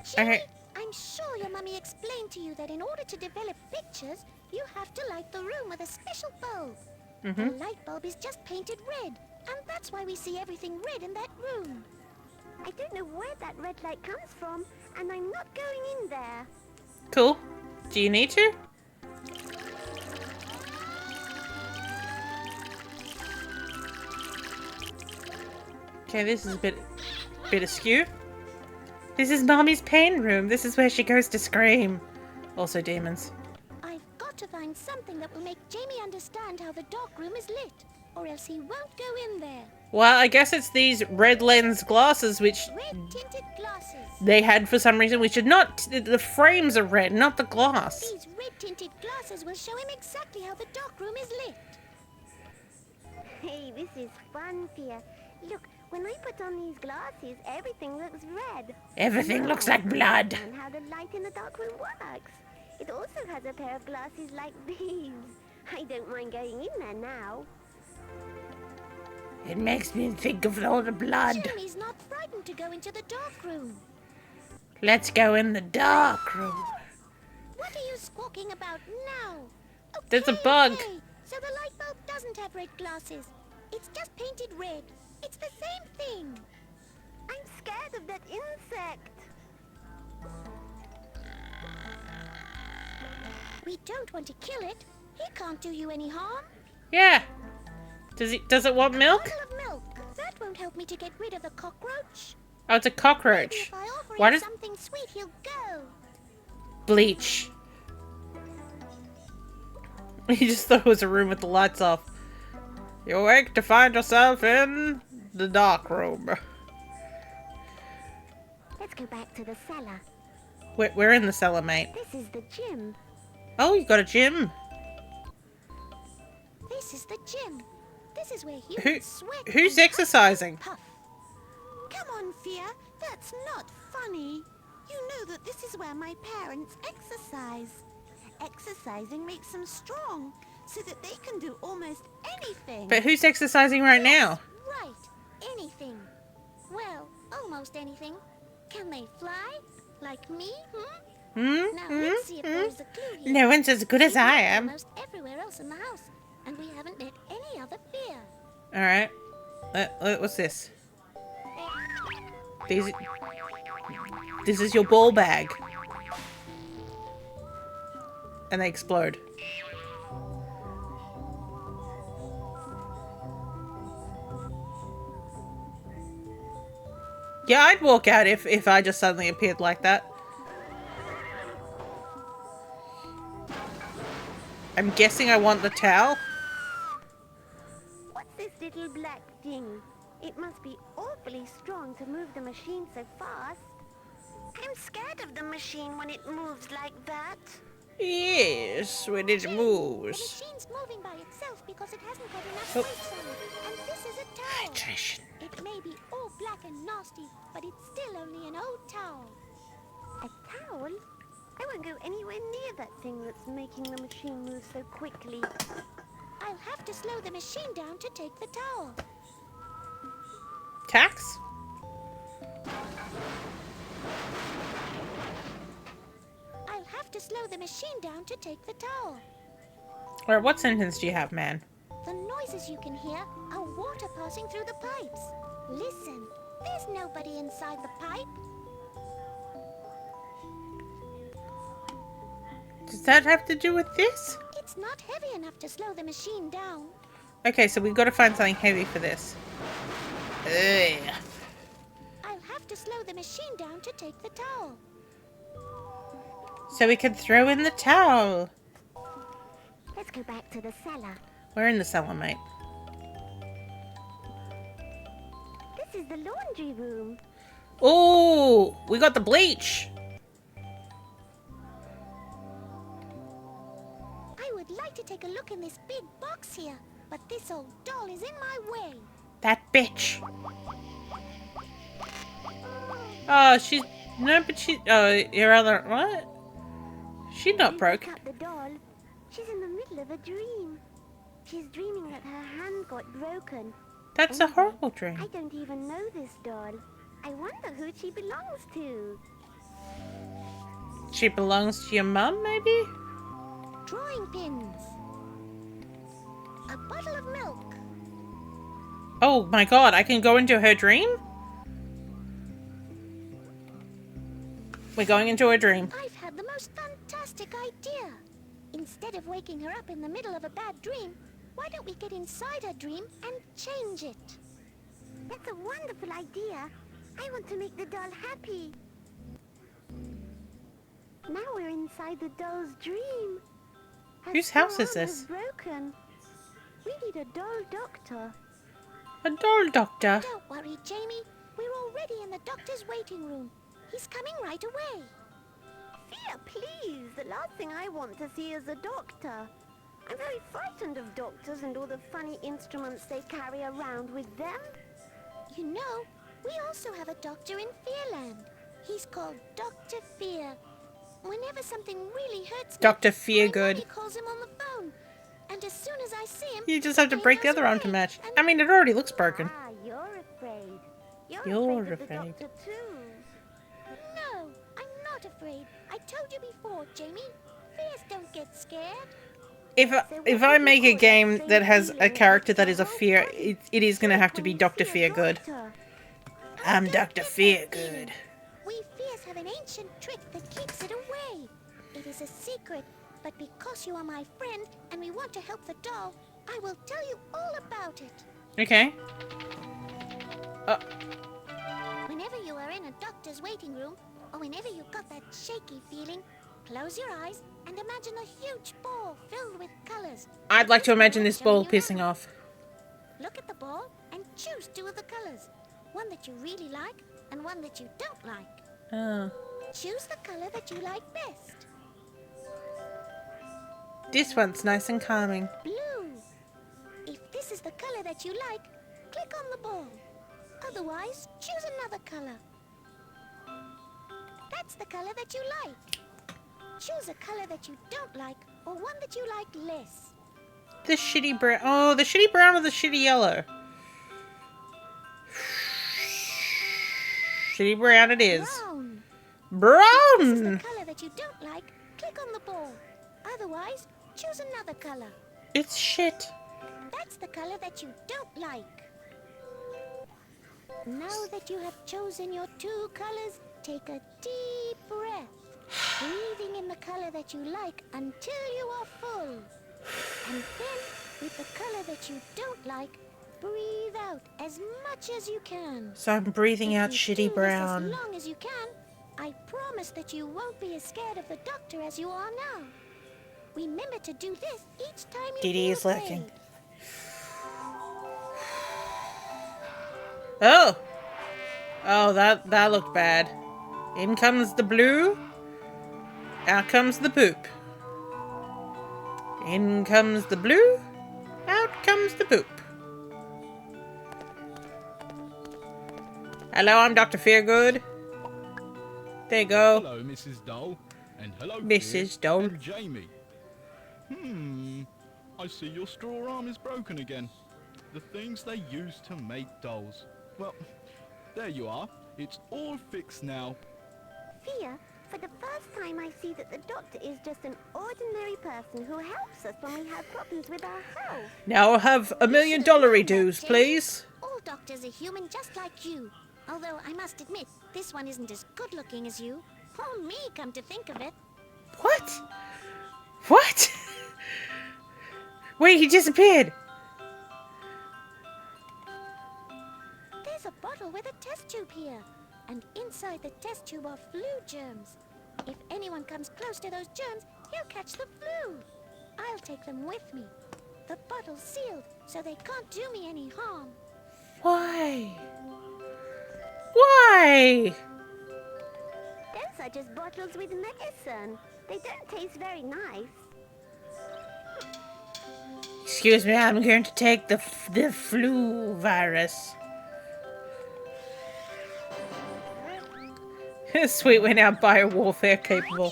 Okay. Jimmy, I'm sure your mummy explained to you that in order to develop pictures, you have to light the room with a special bulb. The light bulb is just painted red, and that's why we see everything red in that room. I don't know where that red light comes from, and I'm not going in there. Cool. Do you need to? Okay, this is a bit askew. This is Mommy's pain room. This is where she goes to scream. Also demons. I've got to find something that will make Jamie understand how the dark room is lit. or else he won't go in there. Well, I guess it's these red lens glasses which Red-tinted glasses. they had for some reason. We should not... The frames are red, not the glass. These red-tinted glasses will show him exactly how the dark room is lit. Hey, this is fun, Pia. Look, when I put on these glasses, everything looks red. Everything Now looks like I blood. understand how the light in the dark room works. It also has a pair of glasses like these. I don't mind going in there now. It makes me think of all the blood. Jimmy's not frightened to go into the dark room. Let's go in the dark room. What are you squawking about now? There's a Okay, bug. okay. So the light bulb doesn't have red glasses. It's just painted red. It's the same thing. I'm scared of that insect. We don't want to kill it. He can't do you any harm. Yeah. Does it want milk? Bottle of milk. That won't help me to get rid of the cockroach. Oh, it's a Maybe cockroach. if I offer Why him does... something sweet, he'll go. Bleach. He just thought it was a room with the lights off. You awake to find yourself in the dark room. Let's go back to the cellar. We're in the cellar, mate. This is the gym. Oh, you've got a gym. This is the gym. This is where Who, humans sweat. who's and exercising? puff. Come on, Fia. That's not funny. You know that this is where my parents exercise. Exercising makes them strong, so that they can do almost anything. But who's exercising right now? Right. Anything. Well, almost anything. Can they fly? Like me? Now let's see if there's a clue here. No one's as good as We've I looked am. almost everywhere else in the house, and we haven't met any other Fia. Alright. What's this? This is your ball bag. And they explode. Yeah, I'd walk out if I just suddenly appeared like that. I'm guessing I want the towel. What's this little black thing? It must be awfully strong to move the machine so fast. I'm scared of the machine when it moves like that. Yes, when it The moves. machine's moving by itself because it hasn't got enough Oh. weight on it. And this is a towel. Hydration. It may be all black and nasty, but it's still only an old towel. A towel? I won't go anywhere near that thing that's making the machine move so quickly. I'll have to slow the machine down to take the towel. Tax? I'll have to slow the machine down to take the towel. Or what sentence do you have, man? The noises you can hear are water passing through the pipes. Listen, there's nobody inside the pipe. Does that have to do with this? It's not heavy enough to slow the machine down. Okay, so we've got to find something heavy for this. Ugh. I'll have to slow the machine down to take the towel. So we can throw in the towel. Let's go back to the cellar. We're in the cellar, mate. This is the laundry room. Oh, we got the bleach. I would like to take a look in this big box here, but this old doll is in my way. That bitch. Oh, she's... No, but she... Oh, your other... What? She's not broke. Pick up the doll. She's in the middle of a dream. She's dreaming that her hand got broken. That's a horrible dream. I don't even know this doll. I wonder who she belongs to. She belongs to your mum, maybe? Drawing pins. A bottle of milk. Oh my god, I can go into her dream? We're going into her dream. I've had the most fantastic idea. Instead of waking her up in the middle of a bad dream, why don't we get inside her dream and change it? That's a wonderful idea. I want to make the doll happy. Now we're inside the doll's dream. Her Whose house is arm this? broken. We need a doll doctor. A doll doctor. Don't worry, Jamie. We're already in the doctor's waiting room. He's coming right away. Fia, please. The last thing I want to see is a doctor. I'm very frightened of doctors and all the funny instruments they carry around with them. You know, we also have a doctor in Fearland. He's called Dr. Fear. Whenever something really hurts me, Dr. my Feargood. mommy calls him on the phone. And as soon as I see him, You just have to he break the goes other arm to away, match. and- I mean, it already looks broken. Ah, you're afraid. You're afraid of afraid. the doctor too. No, I'm not afraid. I told you before, Jamie. Fears don't get scared. If I make a game that has a character that is a fear, it is going to have to be Dr. Feargood. I'm Don't Dr. get that Feargood. feeling. We fears have an ancient trick that keeps it away. It is a secret, but because you are my friend and we want to help the doll, I will tell you all about it. Okay. Whenever you are in a doctor's waiting room, or whenever you've got that shaky feeling, close your eyes and imagine a huge ball filled with colors. I'd like to imagine this ball Showing you pissing around. off. Look at the ball and choose two of the colors. One that you really like and one that you don't like. Oh. Choose the color that you like best. This one's nice and calming. Blue. If this is the color that you like, click on the ball. Otherwise, choose another color. That's the color that you like. Choose a color that you don't like or one that you like less. The shitty brown. Oh, the shitty brown or the shitty yellow? Shitty brown it is. Brown. If this is the Brown! color that you don't like, click on the ball. Otherwise, choose another color. It's shit. That's the color that you don't like. Now that you have chosen your two colors, take a deep breath, breathing in the color that you like until you are full. And then, with the color that you don't like, breathe out as much as you can. So I'm breathing out If you shitty do brown. This as long as you can, I promise that you won't be as scared of the doctor as you are now. Remember to do this each time you Dee feel is lurking. afraid. Oh! Oh, that looked bad. In comes the blue. Out comes the poop. In comes the blue. Out comes the poop. Hello, I'm Dr. Feargood. There you go. Hello, Mrs. Dole. And hello, Mrs. Fear. Dole. And Jamie. I see your straw arm is broken again. The things they used to make dolls. Well, there you are. It's all fixed now. Fia, for the first time I see that the doctor is just an ordinary person who helps us when we have problems with our health. Now I'll have $1 million dues, please. All doctors are human just like you. Although I must admit, this one isn't as good looking as you. Oh me, come to think of it. What? What? Wait, he disappeared. There's a bottle with a test tube here. And inside the test tube are flu germs. If anyone comes close to those germs, he'll catch the flu. I'll take them with me. The bottle's sealed, so they can't do me any harm. Why? Why? Those are just bottles with medicine. They don't taste very nice. Excuse me, I'm going to take the flu virus. Sweet, we're now biowarfare capable.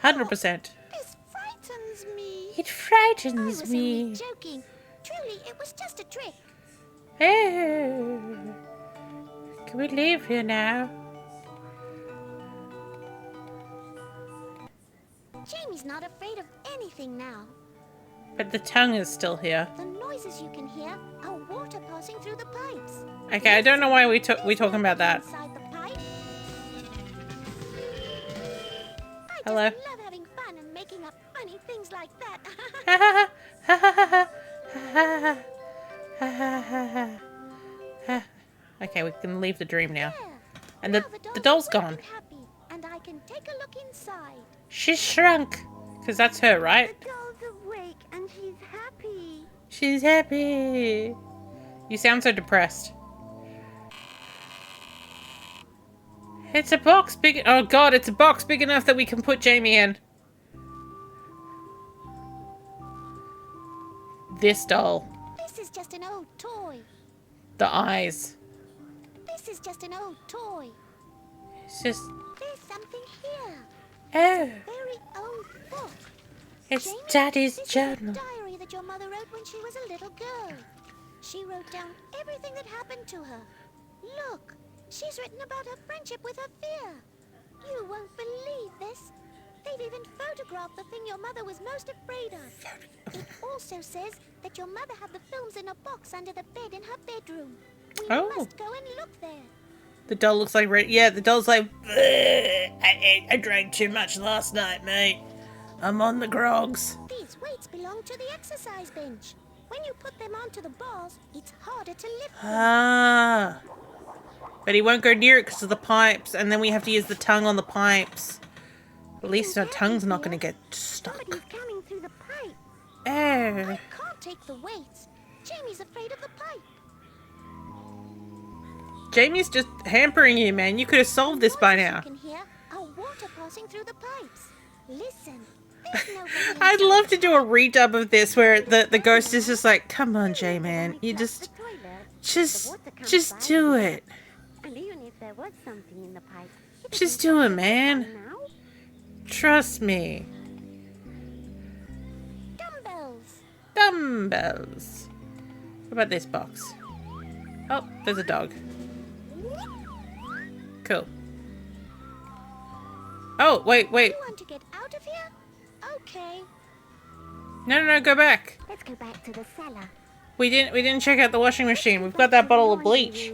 100%. This frightens me. It I frightens was only me. joking. Truly, it was just a trick. Oh. Can we leave here now? Jamie's not afraid of anything now. But the tongue is still here. The noises you can hear are water passing through the pipes. Okay, I don't know why we're talking about that. Inside the pipe. I Hello. just love having fun and making up funny things like that. Okay, we can leave the dream now. There. And Now the doll's is gone. happy, and I can take a look inside. She's shrunk. Because that's her, right? The doll's awake and she's happy. She's happy. You sound so depressed. It's a box big. Oh god, it's a box big enough that we can put Jamie in. This doll. This is just an old toy. The eyes. This is just an old toy. It's just. There's something here. Oh. Very old book. It's Jamie, Daddy's this journal. is a diary that your mother wrote when she was a little girl. She wrote down everything that happened to her. Look, she's written about her friendship with her fear. You won't believe this. They've even photographed the thing your mother was most afraid of. It also says that your mother had the films in a box under the bed in her bedroom. We must go and look there. The doll looks like yeah, the doll's like, I drank too much last night, mate. I'm on the grogs. These weights belong to the exercise bench. When you put them onto the bars, it's harder to lift them. Ah. But he won't go near it because of the pipes, and then we have to use the tongue on the pipes. At least our tongue's not going to get stuck. Somebody's coming through the pipe. Oh. I can't take the weights. Jamie's afraid of the pipe. Jamie's just hampering you, man. You could have solved this by now. You can hear are water passing through the pipes. Listen. There's nobody I'd inside. love to do a redub of this where the ghost is just like, come on, J-Man. You just do it. And even if there was something in the pipe, Just do it, man. Trust me. Dumbbells. Dumbbells. What about this box? Oh, there's a dog. Cool. Oh, wait. You want to get out of here? Okay. No, go back. Let's go back to the cellar. We didn't check out the washing machine. We've got that bottle of bleach.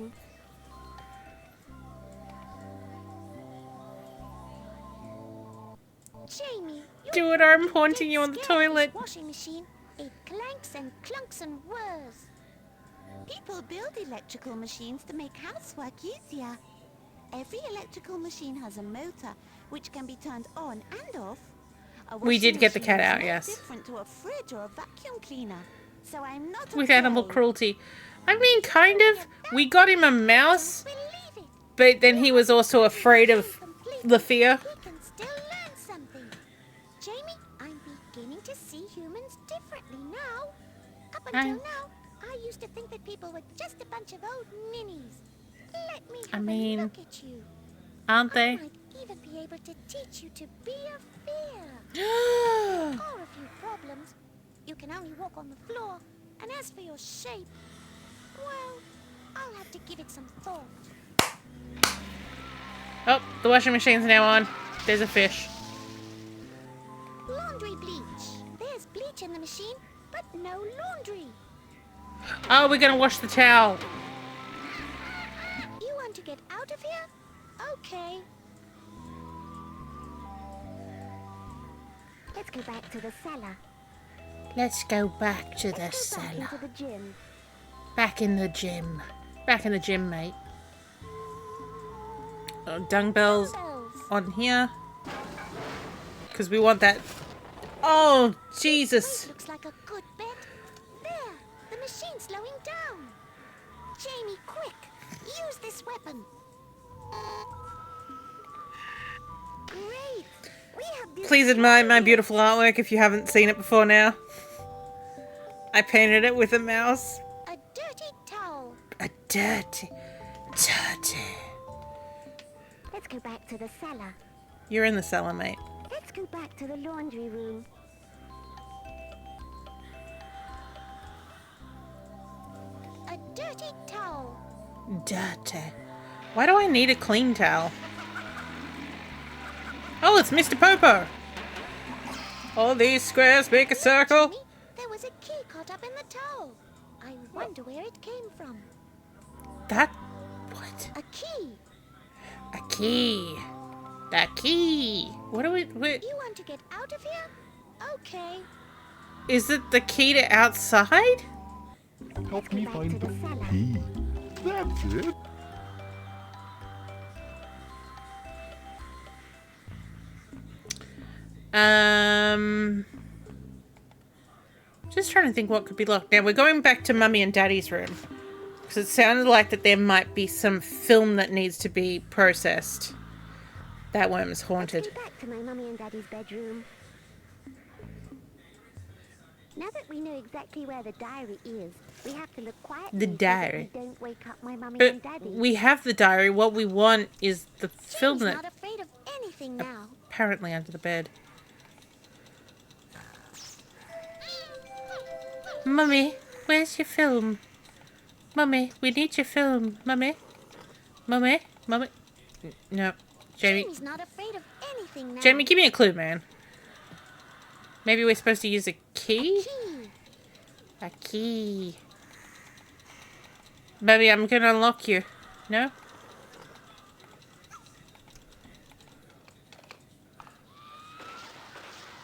Jamie, Do it or I'm haunting you on the toilet. Washing machine. It clanks and clunks and whirs. People build electrical machines to make housework easier. Every electrical machine has a motor which can be turned on and off. A We did washing get the machine cat is out, no yes. different to a fridge or a vacuum cleaner. So I'm not With animal afraid. cruelty. I mean, kind of. We got him a mouse, Believe it. but then he was also afraid of the fear. He can still learn something. Jamie, I'm beginning to see humans differently now. Up until now, I used to think that people were just a bunch of old ninnies. Let me have mean, a look at you. Aren't I they? might even be able to teach you to be a fear. Or a few problems. You can only walk on the floor. And as for your shape, well, I'll have to give it some thought. Oh, the washing machine's now on. There's a fish. Laundry bleach. There's bleach in the machine, but no laundry. Oh, we're gonna wash the towel. You want to get out of here? Okay. Let's go back to the cellar. Let's go back to the Let's go back cellar. into the gym. Back in the gym. Back in the gym, mate. Dumbbells Dumbbells. on here. Because we want that. Oh, Jesus. Weight looks like a good bet. There, the machine's slowing down. Jamie, quick, use this weapon. Great. We have this Please admire my beautiful artwork if you haven't seen it before now. I painted it with a mouse. a dirty towel. A dirty. Let's go back to the cellar. You're in the cellar, mate. Let's go back to the laundry room. A dirty towel. Dirty. Why do I need a clean towel? Oh, it's Mr. Popo. All these squares make a circle. Jamie, there was a key caught up in the towel. I wonder where it came from. That. What? A key. A key. The key. What do we. Wait, You want to get out of here? Okay. is it the key to outside? Help me back find to the the cellar. key. That's it. Just trying to think what could be locked. Now, we're going back to Mummy and Daddy's room. Because it sounded like that there might be some film that needs to be processed. That worm is haunted. Let's go back to my mummy and daddy's bedroom. Now that we know exactly where the diary is, we have to look quietly The so that diary. we don't wake up my mummy But and daddy. we have the diary. What we want is the film Jamie's that not afraid of anything now. apparently under the bed. Mummy, where's your film? Mummy, we need your film. Mummy? Mummy? Mummy? No. Jamie. Jamie's not afraid of anything now. Jamie, give me a clue, man. Maybe we're supposed to use a key? Key. A key. Baby, I'm gonna unlock you. No?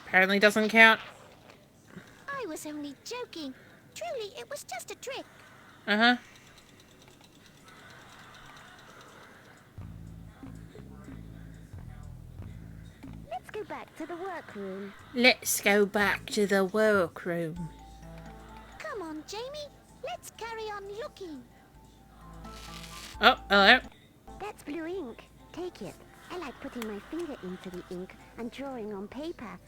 Apparently doesn't count. I was only joking. Truly, it was just a trick. Uh-huh. Let's go back to the workroom. Let's go back to the workroom. Come on, Jamie. Let's carry on looking. Oh, hello. That's blue ink. Take it. I like putting my finger into the ink and drawing on paper.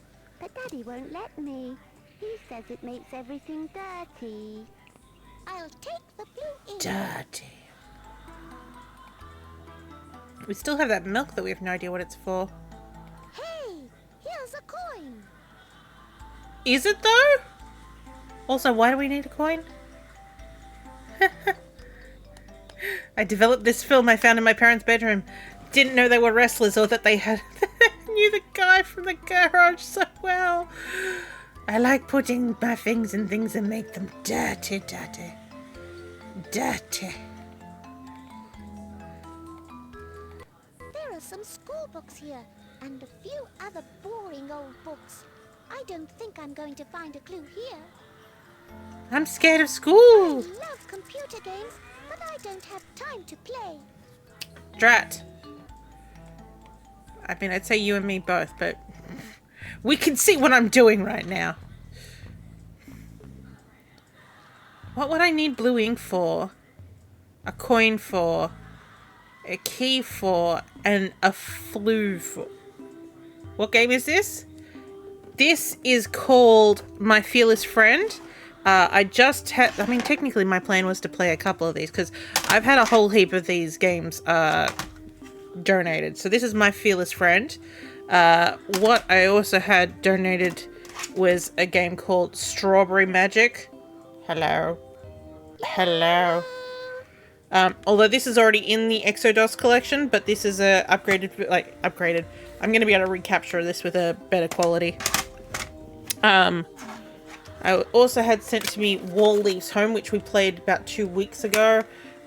But Daddy won't let me. He says it makes everything dirty. I'll take the blue ink. Dirty. We still have that milk that we have no idea what it's for. Hey, here's a coin. Is it though? Also, why do we need a coin? I developed this film I found in my parents' bedroom. Didn't know they were wrestlers or that they had knew the guy from the garage so well. I like putting my things in things and make them dirty, dirty. Dirty. There are some school books here and a few other boring old books. I don't think I'm going to find a clue here. I'm scared of I school. love computer games, but I don't have time to play. Drat. I mean, I'd say you and me both, but we can see what I'm doing right now. What would I need blue ink for? A coin for? A key for? And a flue for? What game is this? This is called My Fearless Friend. I just had, I mean, technically my plan was to play a couple of these because I've had a whole heap of these games donated. So this is My Fearless Friend. What I also had donated was a game called Strawberry Magic. Hello. Hello. Although this is already in the Exodos collection, but this is a upgraded. I'm going to be able to recapture this with a better quality. I also had sent to me Wall Leaves Home, which we played about 2 weeks ago,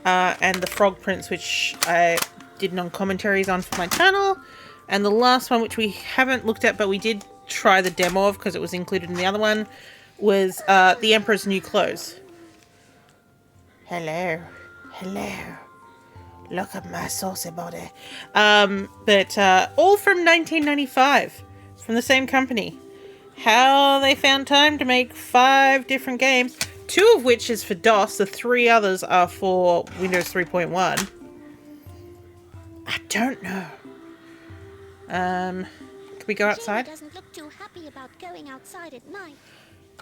and The Frog Prince, which I did non-commentaries on for my channel, and the last one, which we haven't looked at, but we did try the demo of because it was included in the other one, was The Emperor's New Clothes. Hello. Hello. Look at my saucy body. But all from 1995, from the same company. How they found time to make 5 different games, 2 of which is for DOS, the 3 others are for Windows 3.1. I don't know. Can we go outside? Jamie doesn't look too happy about going outside at night.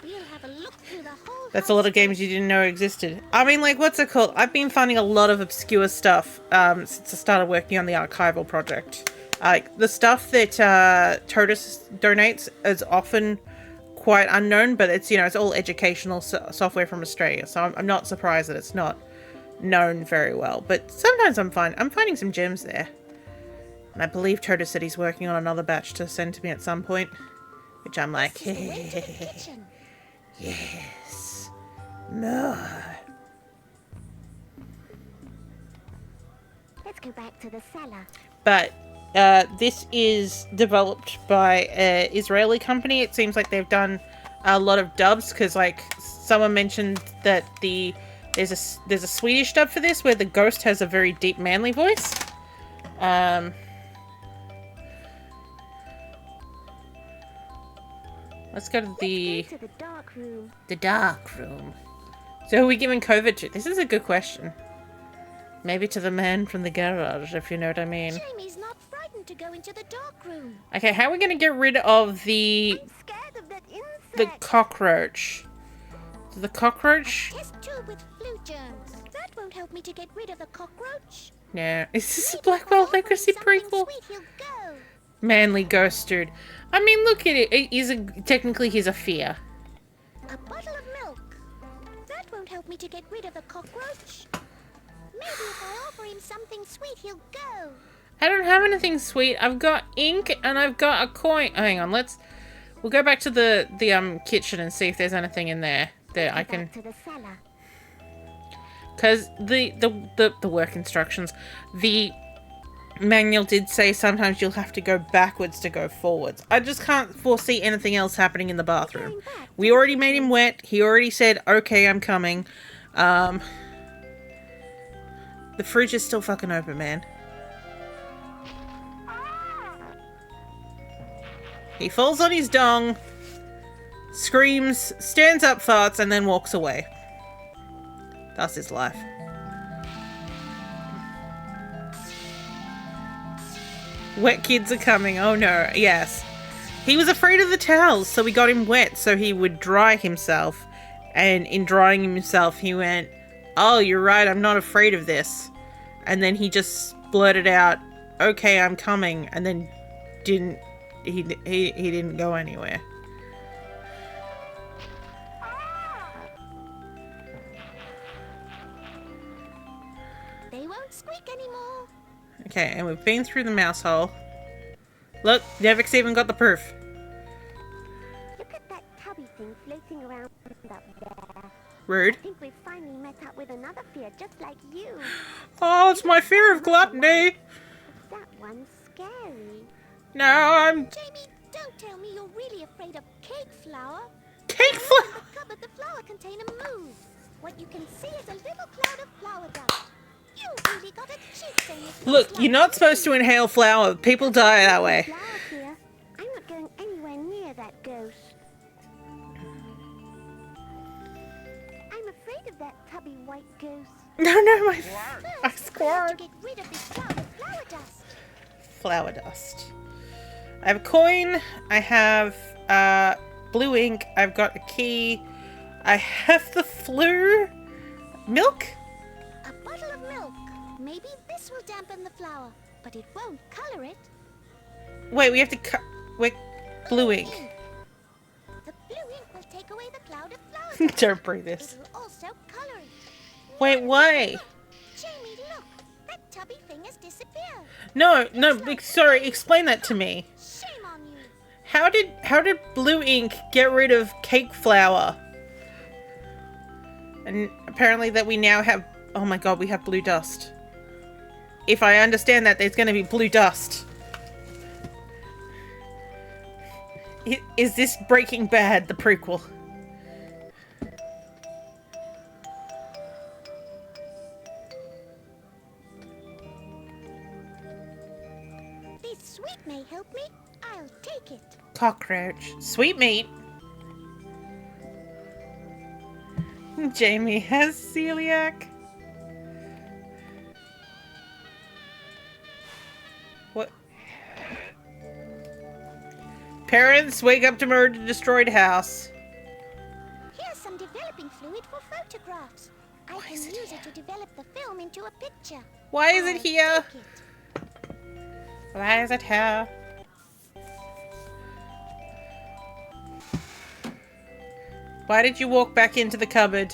We'll have a look through the whole That's a lot of house games you didn't know existed. I mean, like, what's it called? I've been finding a lot of obscure stuff since I started working on the archival project. Like, the stuff that Totus donates is often quite unknown, but it's, you know, it's all educational software from Australia, so I'm not surprised that it's not known very well. But sometimes I'm finding some gems there. And I believe Totus said he's working on another batch to send to me at some point, which I'm like, This is the way to the kitchen. yes, more. Let's go back to the cellar. But this is developed by an Israeli company. It seems like they've done a lot of dubs because, like, someone mentioned that there's a Swedish dub for this where the ghost has a very deep, manly voice. Let's go to the Go to the dark room. dark room. So who are we giving COVID to? This is a good question. Maybe to the man from the garage, if you know what I mean. Jamie's not frightened to go into the dark room. Okay, how are we gonna get rid of the Scared of that the insect. cockroach? The cockroach? Test tube with flu germs. That won't help me to get rid of the cockroach. No. Is this a Maybe if Blackwell I offer him Legacy something prequel? Sweet, he'll go. Manly ghost dude. I mean, look at it. Technically, he's a fear. A bottle of milk. That won't help me to get rid of the cockroach. Maybe if I offer him something sweet, he'll go. I don't have anything sweet. I've got ink and I've got a coin. Oh, hang on, we'll go back to the kitchen and see if there's anything in there that I can. Back to the cellar. Because the work instructions, the manual did say sometimes you'll have to go backwards to go forwards. I just can't foresee anything else happening in the bathroom. We already made him wet. He already said, okay, I'm coming. The fridge is still fucking open, man. He falls on his dong, screams, stands up, farts, and then walks away. That's his life. Wet kids are coming. Oh no. Yes. He was afraid of the towels, so we got him wet so he would dry himself. And in drying himself, he went, oh, you're right, I'm not afraid of this. And then he just blurted out, okay, I'm coming. And then he didn't go anywhere. They won't squeak anymore. Okay, and we've been through the mouse hole. Look, Nevix even got the proof. Look at that tubby thing floating around up there. Rude. I think we've finally met up with another fear just like you. Oh, it's my fear of gluttony. That one's scary. No, I'm Jamie, don't tell me you're really afraid of cake flour. cake flour. In the cupboard, the flour container moved. What you can see is a little cloud of flour dust. You really got a cheat thing. It Look, looks you're like not supposed to inhale flour. People die that way. flour here. I'm not going anywhere near that ghost. I'm afraid of that tubby white ghost. No, my First, I I have scored. to get rid of this cloud of flour dust. Flour dust. I have a coin. I have blue ink. I've got a key. I have the flu. Milk? A bottle of milk. Maybe this will dampen the flour, but it won't color it. Wait, we have to cut. Wait, blue ink. The blue ink will take away the cloud of flour dust. Don't breathe this. It will also color it. Wait, why? Jamie, look. That tubby thing has disappeared. No, sorry, explain that to me. Shame on you. How did blue ink get rid of cake flour? And apparently that we now have, oh my god, we have blue dust. If I understand that, there's going to be blue dust. Is this Breaking Bad, the prequel? This sweet may help me. I'll take it. Cockroach. Sweet meat. Jamie has celiac. What? Parents, wake up to murder destroyed house. Here's some developing fluid for photographs. I can use it to develop the film into a picture. Why is it I'll here? take it. Why is it here? Why did you walk back into the cupboard?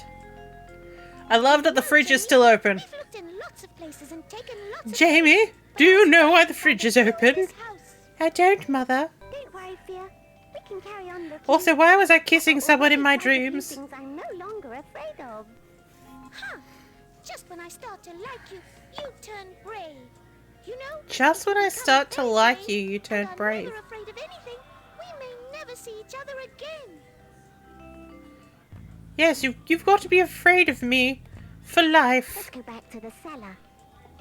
I love that the fridge is still open. We've looked in lots of places and taken lots of Jamie, pictures, do you but know why I the still fridge is haven't found open? this house. I don't, Mother. Don't worry, Fia. We can carry on looking. Also, why was I kissing someone in my Already found a few dreams? things I'm no longer afraid of. Huh. Just when I start to like you, you turn brave. You know? Just when I if you start to become like brave you, you and turn are brave. never afraid of anything, we may never see each other again. Yes, you've got to be afraid of me for Let's life. go back to the cellar.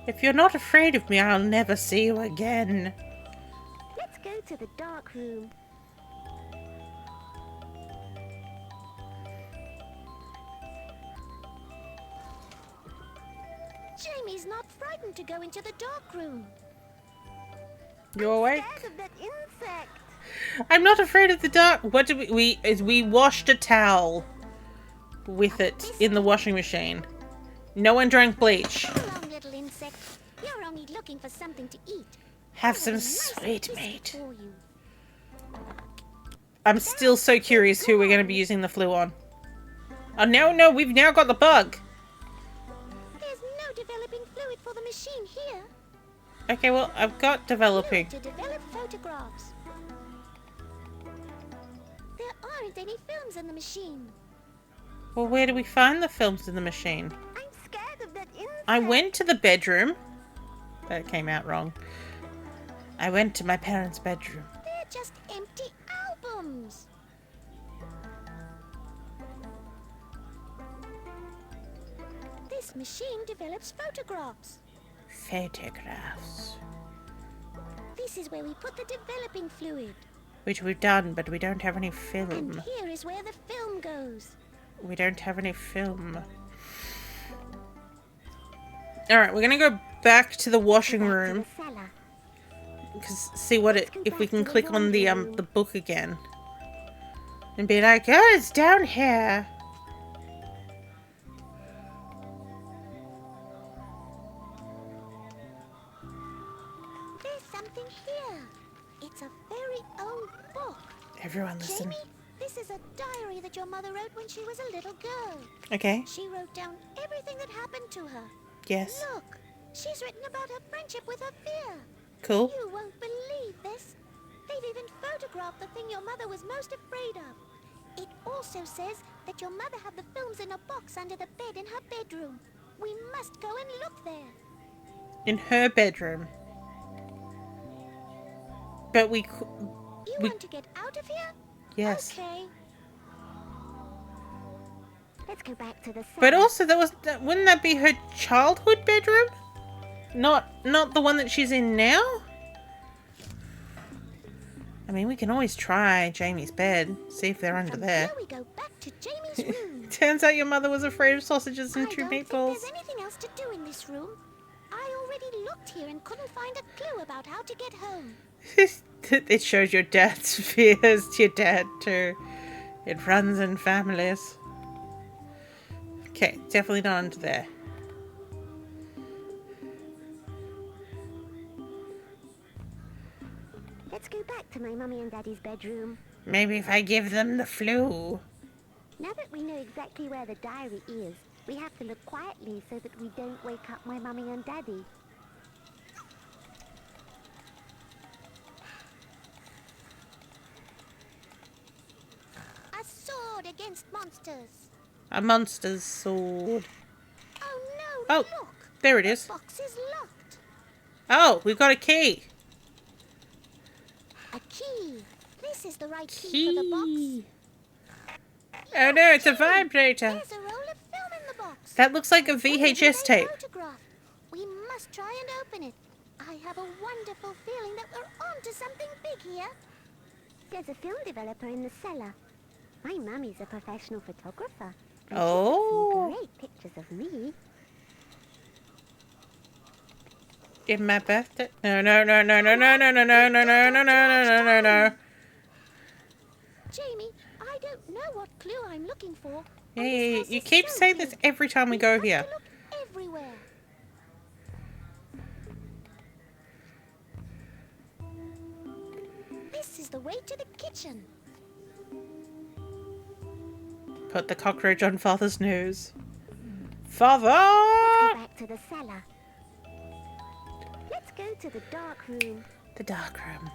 If you're not afraid of me, I'll never see you again. Let's go to the dark room. Jamie's not frightened to go into the dark room. You awake? Scared of that insect. I'm not afraid of the dark. What did we washed a towel with it in the washing machine. No one drank bleach. Come along, little insect. You're only looking for something to eat. Have I'll some a nice sweet biscuit meat. for you. I'm still so curious who we're going to be using the flu on. Oh, no, we've now got the bug. There's no developing fluid for the machine here. Okay, well, I've got developing. Fluid to develop photographs. There aren't any films in the machine. Well, where do we find the films in the machine? I'm scared of that insect. I went to the bedroom. That came out wrong. I went to my parents' bedroom. They're just empty albums. This machine develops photographs. Photographs. This is where we put the developing fluid. Which we've done, but we don't have any And film. here is where the film goes. We don't have any film. Alright, we're gonna go back to the washing Back to room. the cellar. Because see what it, if we can Back to the click on the laundry the book again. And be like, oh, it's down here. There's something here. It's a very old book. Everyone listen. Jamie, this is a diary that your mother wrote when she was a little girl. Okay, She wrote down everything that happened to her. yes. Look, she's written about her friendship with her fear. Cool. You won't believe this. They've even photographed the thing your mother was most afraid of. It also says that your mother had the films in a box under the bed in her bedroom. We must go and look there. In her bedroom. But we You We- want to get out of here? yes. Okay. Let's go back to the cellar. But also, wouldn't that be her childhood bedroom? Not the one that she's in now? I mean, we can always try Jamie's bed, see if they're under From there. here we go back to Jamie's room. Turns out your mother was afraid of sausages I and two don't think meatballs. there's anything else to do in this room. I already looked here and couldn't find a clue about how to get home. It shows your dad's fears to your dad too. It runs in families. Okay, definitely not under there. Let's go back to my mummy and daddy's bedroom. Maybe if I give them the flu. Now that we know exactly where the diary is, we have to look quietly so that we don't wake up my mummy and daddy. A sword against monsters. A monster's sword. Oh no, Oh, look! there it is. The box is locked. Oh, we've got a key. A key. This is the right key for the box. Key. Oh no, it's a vibrator. There's a roll of film in the box. That looks like a What a VHS great tape. photograph. We must try and open it. I have a wonderful feeling that we're on to something big here. There's a film developer in the cellar. My mummy's a professional photographer. and she took Oh. some great pictures of me. In my birthday. No. Jamie, I don't know what clue I'm looking for. and Hey, this house you is keep so saying this big. every time we go have here. to look everywhere. This is the way to the kitchen. Put the cockroach on Father's nose. Father! Let's go back to the cellar. Let's go to the dark room. The dark room.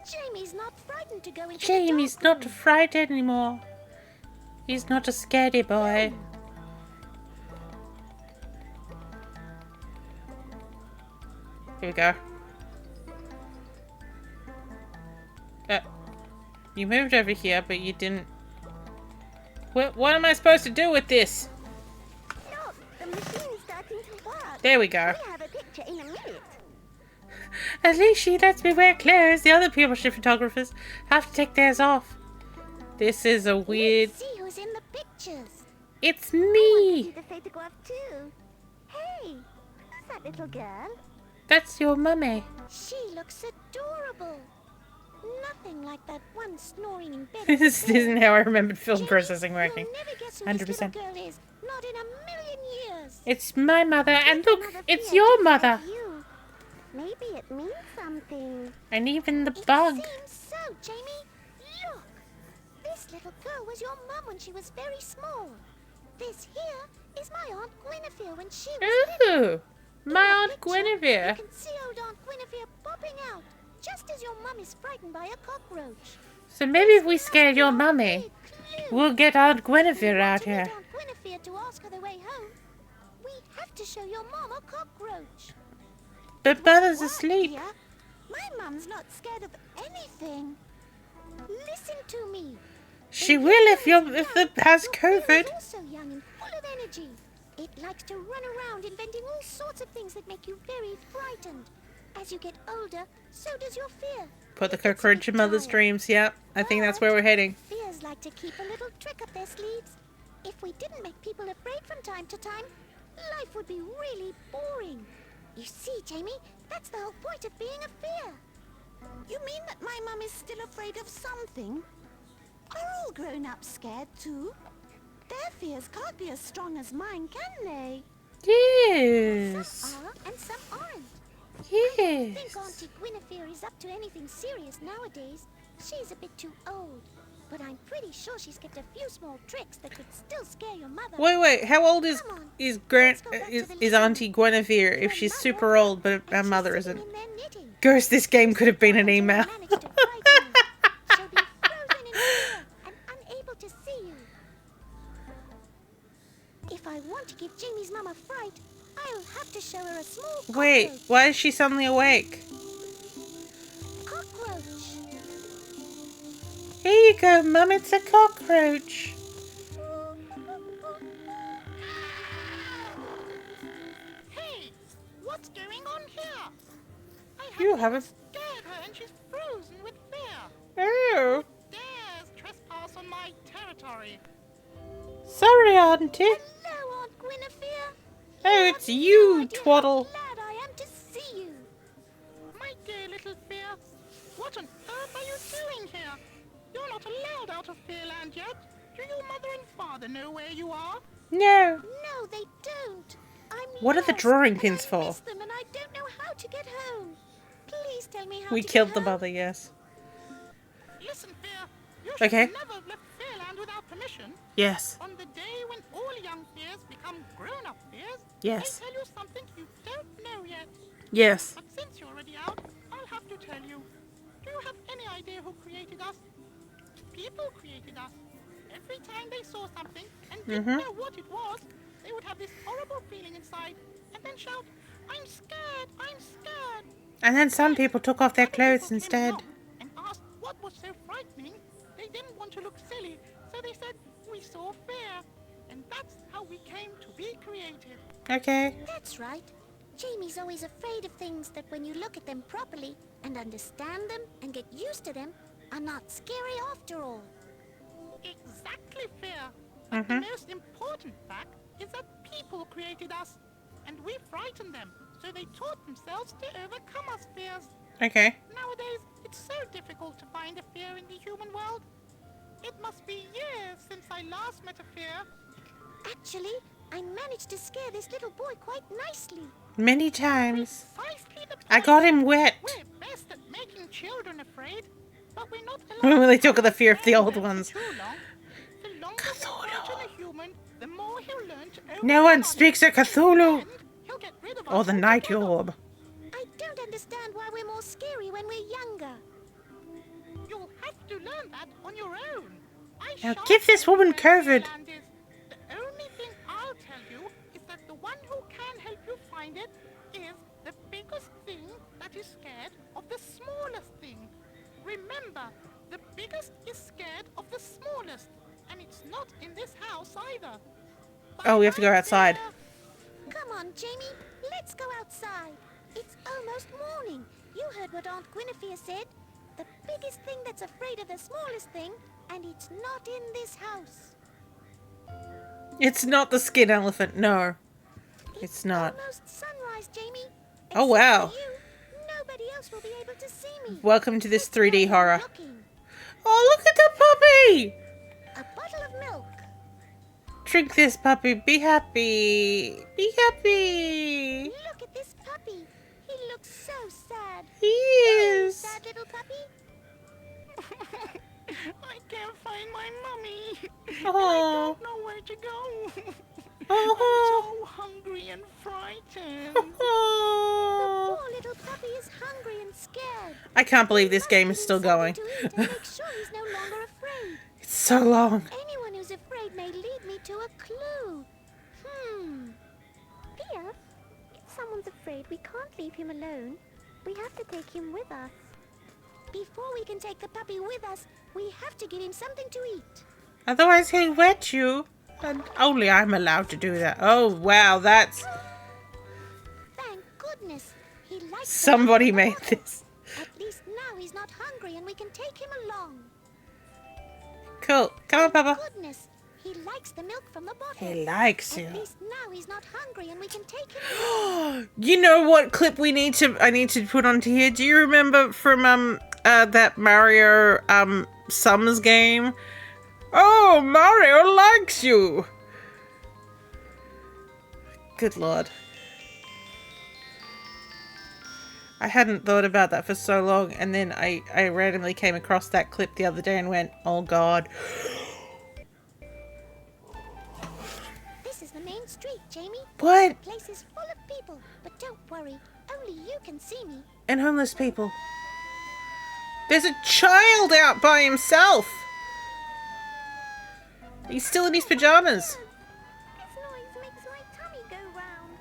Jamie's not frightened to go into Jamie's the dark not room. frightened anymore. He's not a scaredy boy. Here we go. You moved over here, but you didn't... What am I supposed to do with this? Look, the machine's starting to work. There we go. We have a picture in a minute. At least she lets me wear clothes. The other people, photographers, have to take theirs off. This is a weird... Let's see who's in the pictures. It's I want me! to see the photograph too. Hey, who's that little girl? That's your mummy. She looks adorable. Nothing like that one snoring in bed. This isn't how I remembered film Jamie, processing working. You'll never guess who this 100%. little girl is. Not in a million years. It's my mother, and It's look, another it's fear your just mother. like you. Maybe it means something. And even the It bug. seems so, Jamie. Look. This little girl was your mum when she was very small. This here is my Aunt Guinevere when she was little. Ooh, In my the Aunt picture, Guinevere. You can see old Aunt Guinevere popping out, just as your mum is frightened by a cockroach. So maybe if we scare your Must be our mummy, big clue. we'll get Aunt If we Guinevere want out to meet here. Aunt Guinevere to ask her the way home, we have to show your mum a cockroach. But mother's What, asleep. dear? My mum's not scared of anything. Listen to me. She will if it has Your bear COVID. is also young and full of energy. It likes to run around inventing all sorts of things that make you very frightened. As you get older, so does your fear. Put the cockroach in mother's dreams. Yeah, I think that's where we're heading. Fears like to keep a little trick up their sleeves. If we didn't make people afraid from time to time, life would be really boring. You see, Jamie, that's the whole point of being a fear. You mean that my mum is still afraid of something? Are all grown-ups scared too? Their fears can't be as strong as mine, can they? Yes. Some are and some aren't. I think Yes. Auntie Guinevere is up to anything serious nowadays. She's a bit too old. But I'm pretty sure she's kept a few small tricks that could still scare your mother. Wait. How old is Come on, is let's go back to the is living Auntie room. Guinevere if Your she's mother super old, but and our she's mother sitting isn't? in there knitting. Ghost, this game could have been an Until I email. manage to frighten you. She'll be frozen in fear and unable to see you. If I want to give Jamie's mum a fright, I'll have to show her a small Wait, cockroach. why is she suddenly awake? Cockroach. Here you go, Mum, it's a cockroach. Hey, what's going on here? You haven't... Scared her and she's frozen with fear. Oh, Dares trespass on my territory. sorry, Auntie. Hello, Aunt Guinevere. Oh, it's you, idea how Twaddle. glad I am to see you. My dear little fear, what on earth are you doing here? You're not allowed out of Fearland yet. Do your mother and father know where you are? No. No, they don't. I'm What are the lost, drawing and pins I for? miss them and I don't know how to get home. Please tell me how We to killed get the home. mother, yes. Listen, Fear, you should Okay. never have left Fearland without permission. Yes. On the day when all young fears become grown-up fears, Yes. I tell you something you don't know yet. Yes. But since you're already out, I'll have to tell you. Do you have any idea who created us? People created us. Every time they saw something and didn't know what it was, they would have this horrible feeling inside and then shout, "I'm scared, I'm scared." And then some people took off their Other clothes people came instead. along and asked what was so frightening. They didn't want to look silly, so they said, "We saw fear." And that's how we came to be created. Okay. That's right. Jamie's always afraid of things that when you look at them properly and understand them and get used to them are not scary after all. Exactly, Fear. But the most important fact is that people created us, and we frightened them, so they taught themselves to overcome us fears. Okay. Nowadays, it's so difficult to find a fear in the human world. It must be years since I last met a fear. Actually, I managed to scare this little boy quite nicely. Many times. Precisely the I point. got him wet. We're best at making children afraid, but we're not allowed When they to took the fear of the scare old them for ones. too long. The longer we frighten a human, the more he'll learn to No overcome one us. speaks of Cthulhu. And he'll get rid of Or us the Night altogether. Orb. I don't understand why we're more scary when we're younger. You'll have to learn that on your own. I Now shan't give this tell you woman where COVID. Fearland is. The only thing I'll tell you is that the one who can help you find it is the biggest thing that is scared of the smallest thing. Remember, the biggest is scared of the smallest, and it's not in this house either. Oh, we have to go Bye-bye, outside. Fear. Come on, Jamie, let's go outside. It's almost morning. You heard what Aunt Guinevere said. The biggest thing that's afraid of the smallest thing And it's not in this house. It's not the skin elephant. No, it's not. Almost sunrise, Jamie. Oh, wow. Except for you, nobody else will be able to see me. Welcome to this That's why 3D I'm horror. looking. Oh, look at the puppy! A bottle of milk. Drink this, puppy. Be happy. Be happy. Look at this puppy. He looks so sad. He is. Sad little puppy. I can't find my mummy. Oh. Don't know where to go. Oh. I'm so hungry and frightened. Oh. Poor little puppy is hungry and scared. I can't believe this game is still going. To eat and make sure he's no longer afraid. It's so long. Anyone who's afraid may lead me to a clue. Pia, if someone's afraid, we can't leave him alone. We have to take him with us. Before we can take the puppy with us, we have to give him something to eat. Otherwise he'll wet you. And only I'm allowed to do that. Oh, wow. That's... Thank goodness. He likes Somebody the milk made from the bottle. this. At least now he's not hungry and we can take him along. Cool. Come on, Papa. Goodness. He likes the milk from the bottle. He likes you. At least now he's not hungry and we can take him along. You know what clip I need to put onto here? Do you remember from that Mario Summers game? Oh, Mario likes you. Good lord. I hadn't thought about that for so long, and then I randomly came across that clip the other day and went, oh god. This is the main street, Jamie. What? The place is full of people, but don't worry. Only you can see me. And homeless people. There's a child out by himself. He's still in his pajamas. This noise makes my tummy go round.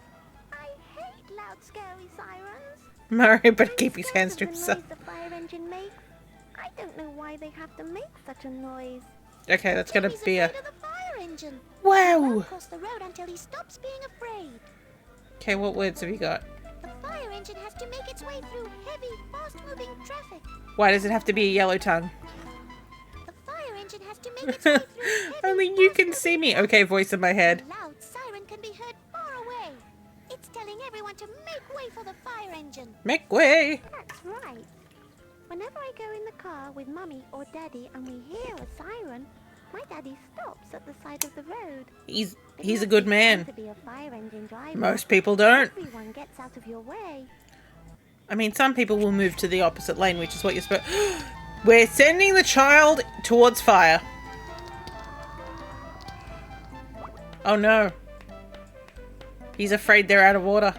I hate loud, scary sirens. Mario better keep I'm his scared hands of to the himself. noise the fire engine makes. I don't know why they have to make such a noise. Okay, that's gonna Jamie's be a... afraid of the fire engine. Wow! Won't cross the road until he stops being afraid. Okay, what words have you got? The fire engine has to make its way through heavy, fast-moving traffic. Why does it have to be a yellow tongue? The fire engine has to make its way through heavy, Only you can see me. Okay, voice in my head. A loud siren can be heard far away. It's telling everyone to make way for the fire engine. Make way! That's right. Whenever I go in the car with Mummy or Daddy and we hear a siren, my Daddy stops at the side of the road. He's It a must good be man. fun to be a fire engine driver. Most people don't. Everyone gets out of your way. I mean, some people will move to the opposite lane, which is what you're supposed... We're sending the child towards fire. Oh no. He's afraid they're out of water.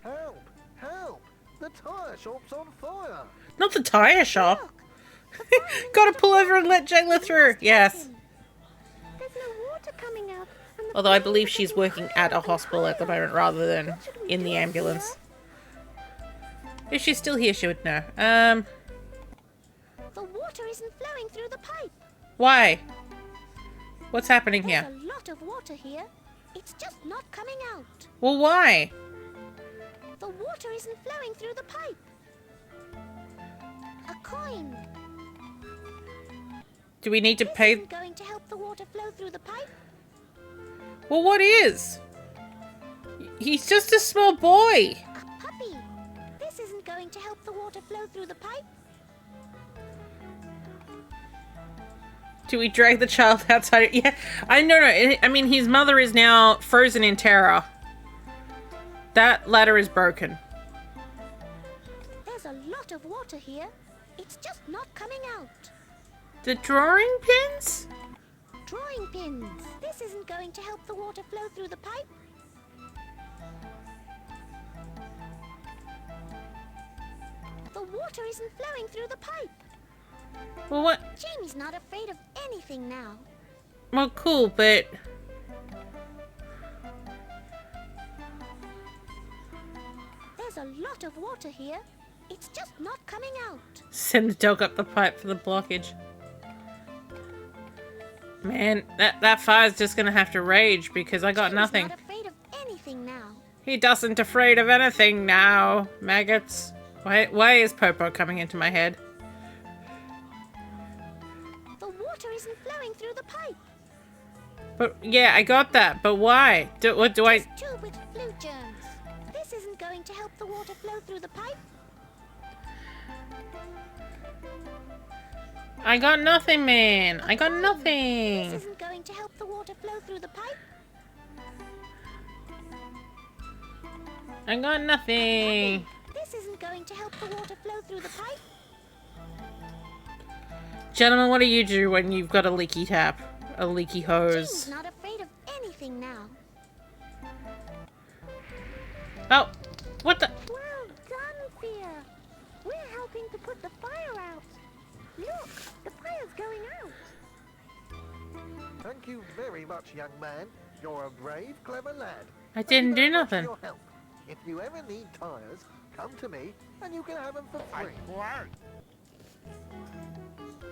Help! Help! The tyre shop's on fire! Not the tyre shop. Look, Gotta pull over and let Jayla through. Yes. there's no water coming out. And the Although I flames believe are she's getting working higher at a and hospital at the higher. moment rather than What should we in the do, ambulance. Pia? If she's still here, she would know. The water isn't flowing through the pipe. Why? What's happening There's here? a lot of water here. It's just not coming out. Well, why? The water isn't flowing through the pipe. A coin. Do we need to This pay? isn't going to help the water flow through the pipe. Well, what is? He's just a small boy. A puppy. This isn't going to help the water flow through the pipe. Do we drag the child outside? Yeah, I know. I mean, his mother is now frozen in terror. That ladder is broken. There's a lot of water here. It's just not coming out. The drawing pins? Drawing pins. This isn't going to help the water flow through the pipe. The water isn't flowing through the pipe. Well, what? Jamie's not afraid of anything now. Well, cool, but There's a lot of water here. It's just not coming out. send the dog up the pipe for the blockage. Man, that fire's just gonna have to rage because I got Jamie's nothing. not afraid of anything now. He doesn't afraid of anything now, maggots. Why is Popo coming into my head? The water isn't flowing through the pipe. But yeah, I got that. But why? What do I? It's tube with flu germs. This isn't going to help the water flow through the pipe. I got nothing, man. I got This nothing. isn't going to help the water flow through the pipe. I got nothing. This isn't going to help the water flow through the pipe. Gentlemen, what do you do when you've got a leaky tap? A leaky Jane's hose? not afraid of anything now. Oh, what the? Well done, Thea. We're helping to put the fire out. Look, the fire's going out. Thank you very much, young man. You're a brave, clever lad. I didn't do Thank you very much for nothing. your help. If you ever need tyres, come to me and you can have them for I free. swear.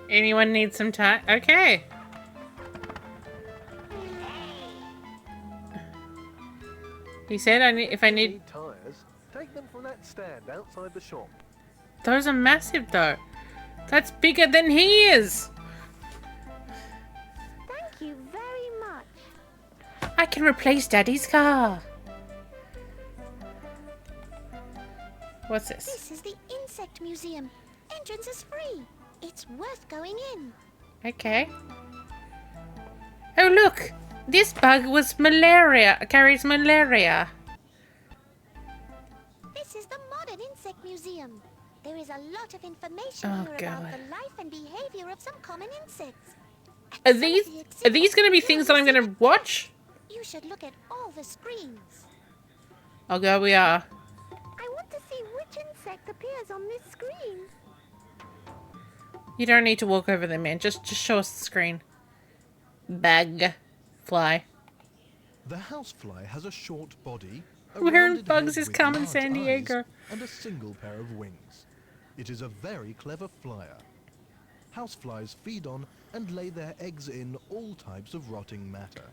Anyone need some time? Okay. He said if I need... tyres, take them from that stand outside the shop. Those are massive though. That's bigger than he is. Thank you very much. I can replace Daddy's car. What's this? This is the Insect Museum. Entrance is free. It's worth going in. Okay. Oh look! This bug was carries malaria. This is the Modern Insect Museum. There is a lot of information Oh, here God. about the life and behavior of some common insects. Are Some of these the going to be exhibits things that I'm will going to watch? You should look at all the screens. Oh god, we are. I want to see which insect appears on this screen. You don't need to walk over there, man. Just show us the screen. Bug. Fly. The housefly has a short body, a Wearing rounded bugs head is with common, large San Diego. eyes, and a single pair of wings. It is a very clever flyer. Houseflies feed on and lay their eggs in all types of rotting matter.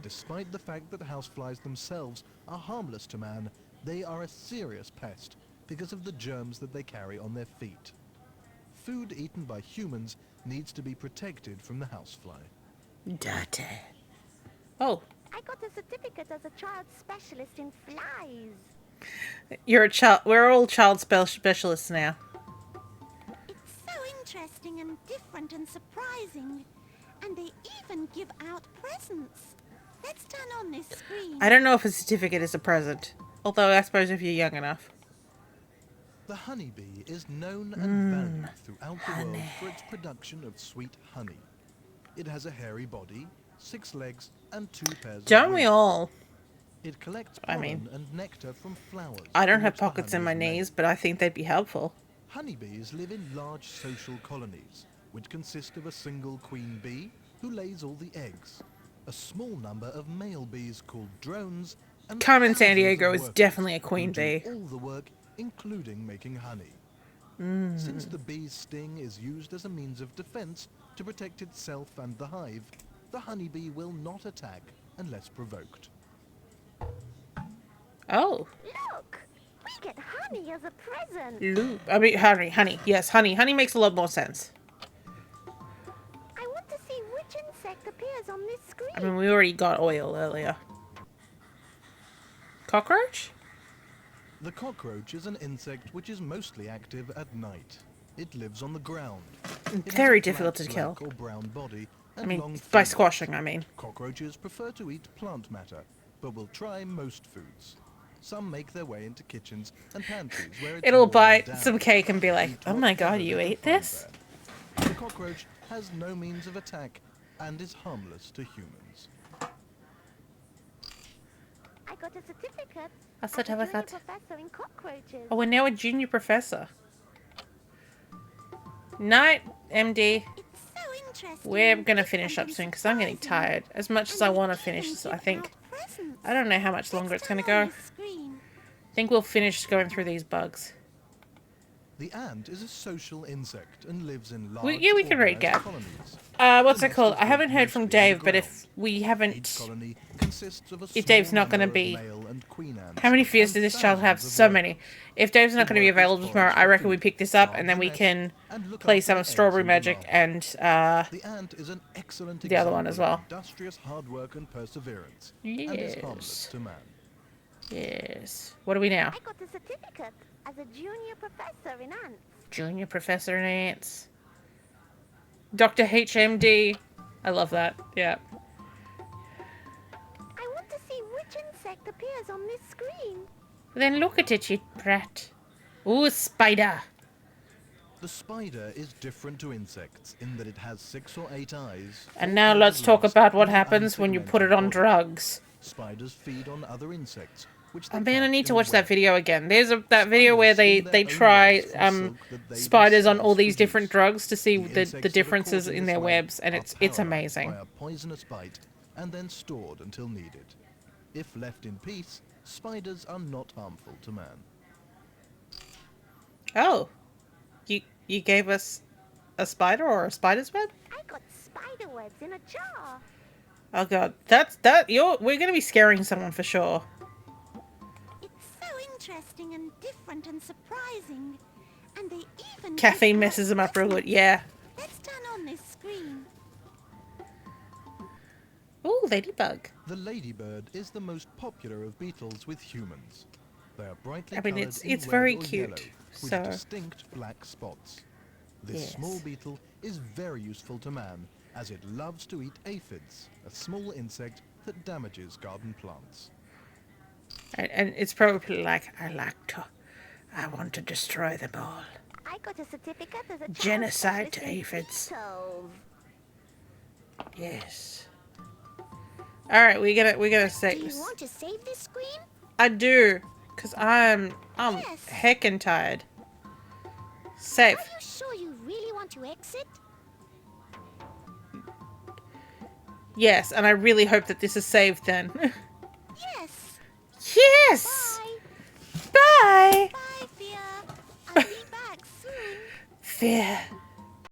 Despite the fact that houseflies themselves are harmless to man, they are a serious pest because of the germs that they carry on their feet. Food eaten by humans needs to be protected from the housefly. Dirty. Oh, I got a certificate as a child specialist in flies. you're a child. We're all child specialists now. It's so interesting and different and surprising. And they even give out presents. Let's turn on this screen. I don't know if a certificate is a present. Although I suppose if you're young enough. The honeybee is known and valued throughout the world for its production of sweet honey. It has a hairy body, 6 legs, and 2 pairs of Don't we wings. all? It collects I pollen mean, and nectar from flowers. I don't from have which the pockets in honey my is made. knees, but I think they'd be helpful. Honeybees live in large social colonies, which consist of a single queen bee who lays all the eggs, a small number of male bees called drones, and Carmen thousands of Sandiego is workers definitely a who queen do bee. all the work, including making honey. Since the bee's sting is used as a means of defense to protect itself and the hive, the honeybee will not attack unless provoked. Oh. Look, we get honey as a present. Loop. I mean, honey. Yes, honey. Honey makes a lot more sense. I want to see which insect appears on this screen. I mean, we already got oil earlier. Cockroach? The cockroach is an insect which is mostly active at night. It lives on the ground. It has Very a difficult flat to kill. black or brown body I and mean, long by fingers. squashing, I mean. Cockroaches prefer to eat plant matter, but will try most foods. Some make their way into kitchens and pantries where it's It'll more bite than some damage. cake and be like, Eat oh my whatever god, you they ate can find this? there. The cockroach has no means of attack and is harmless to humans. I got a certificate. A as a junior certificate. professor in cockroaches. Oh, we're now a junior professor. Night, MD. It's so interesting. We're and gonna finish different up soon and because I'm getting surprising. tired. As much as And I they want to even finish this, I give think. out presents. I don't know how much longer Let's it's gonna turn on go. this screen. I think we'll finish going through these bugs. The ant is a social insect and lives in large We can read, organized Gav. colonies. What's The it called? nest I is haven't built heard from mostly on the Dave, but if ground. we Each haven't... colony consists of a If Dave's small not going to number of be... male and queen ants How many fears and does this child have? thousands of So workers. many. If Dave's not The going to be workers available tomorrow, forage I for reckon we food, pick this up guard and then the we nest, can and look play after some the of eggs Strawberry and the Magic larvae. and The ant is an excellent the other one example as of well. industrious hard work and perseverance, and is harmless Yes. to man. Yes. What are we now? I got a certificate as a junior professor in ants. Junior Professor in Ants. Dr. HMD. I love that. Yeah. I want to see which insect appears on this screen. Then look at it, you brat. Ooh, a spider. The spider is different to insects in that it has 6 or 8 eyes. And 4 now pairs let's of talk legs, about what and an happens when you put it unsegmented on body. drugs. Spiders feed on other insects, which they Oh man, I catch need in to a watch that web. video again. There's that video where Spiders they spin their own try webs from silk that they spiders on all themselves these different produce. drugs to see the insects that are differences caught in this their web webs, and are it's paralyzed amazing. by a poisonous bite and then stored until needed. If left in peace, spiders are not harmful to man. Oh, you gave us a spider or a spider's web? I got spider webs in a jar. Oh god, we're gonna be scaring someone for sure. It's so interesting and different and surprising. And they even... Caffeine messes them up real good. Yeah. Let's turn on this screen. Ooh, ladybug. The ladybird is the most popular of beetles with humans. They are brightly I mean, coloured it's in red very or cute, yellow, with so- distinct black spots. This Yes. small beetle is very useful to man, as it loves to eat aphids, a small insect that damages garden plants. And it's probably like, I want to destroy them all. I got a certificate as a child Genocide to specialist in aphids. beetles. Yes. Alright, we're gonna Do save you this. want to save this screen? I do, because I'm Yes. heckin' tired. Save. Are you sure you really want to exit? Yes, and I really hope that this is saved then. Yes. Yes! Bye. Bye! Bye, Fia. I'll be back soon. Fear.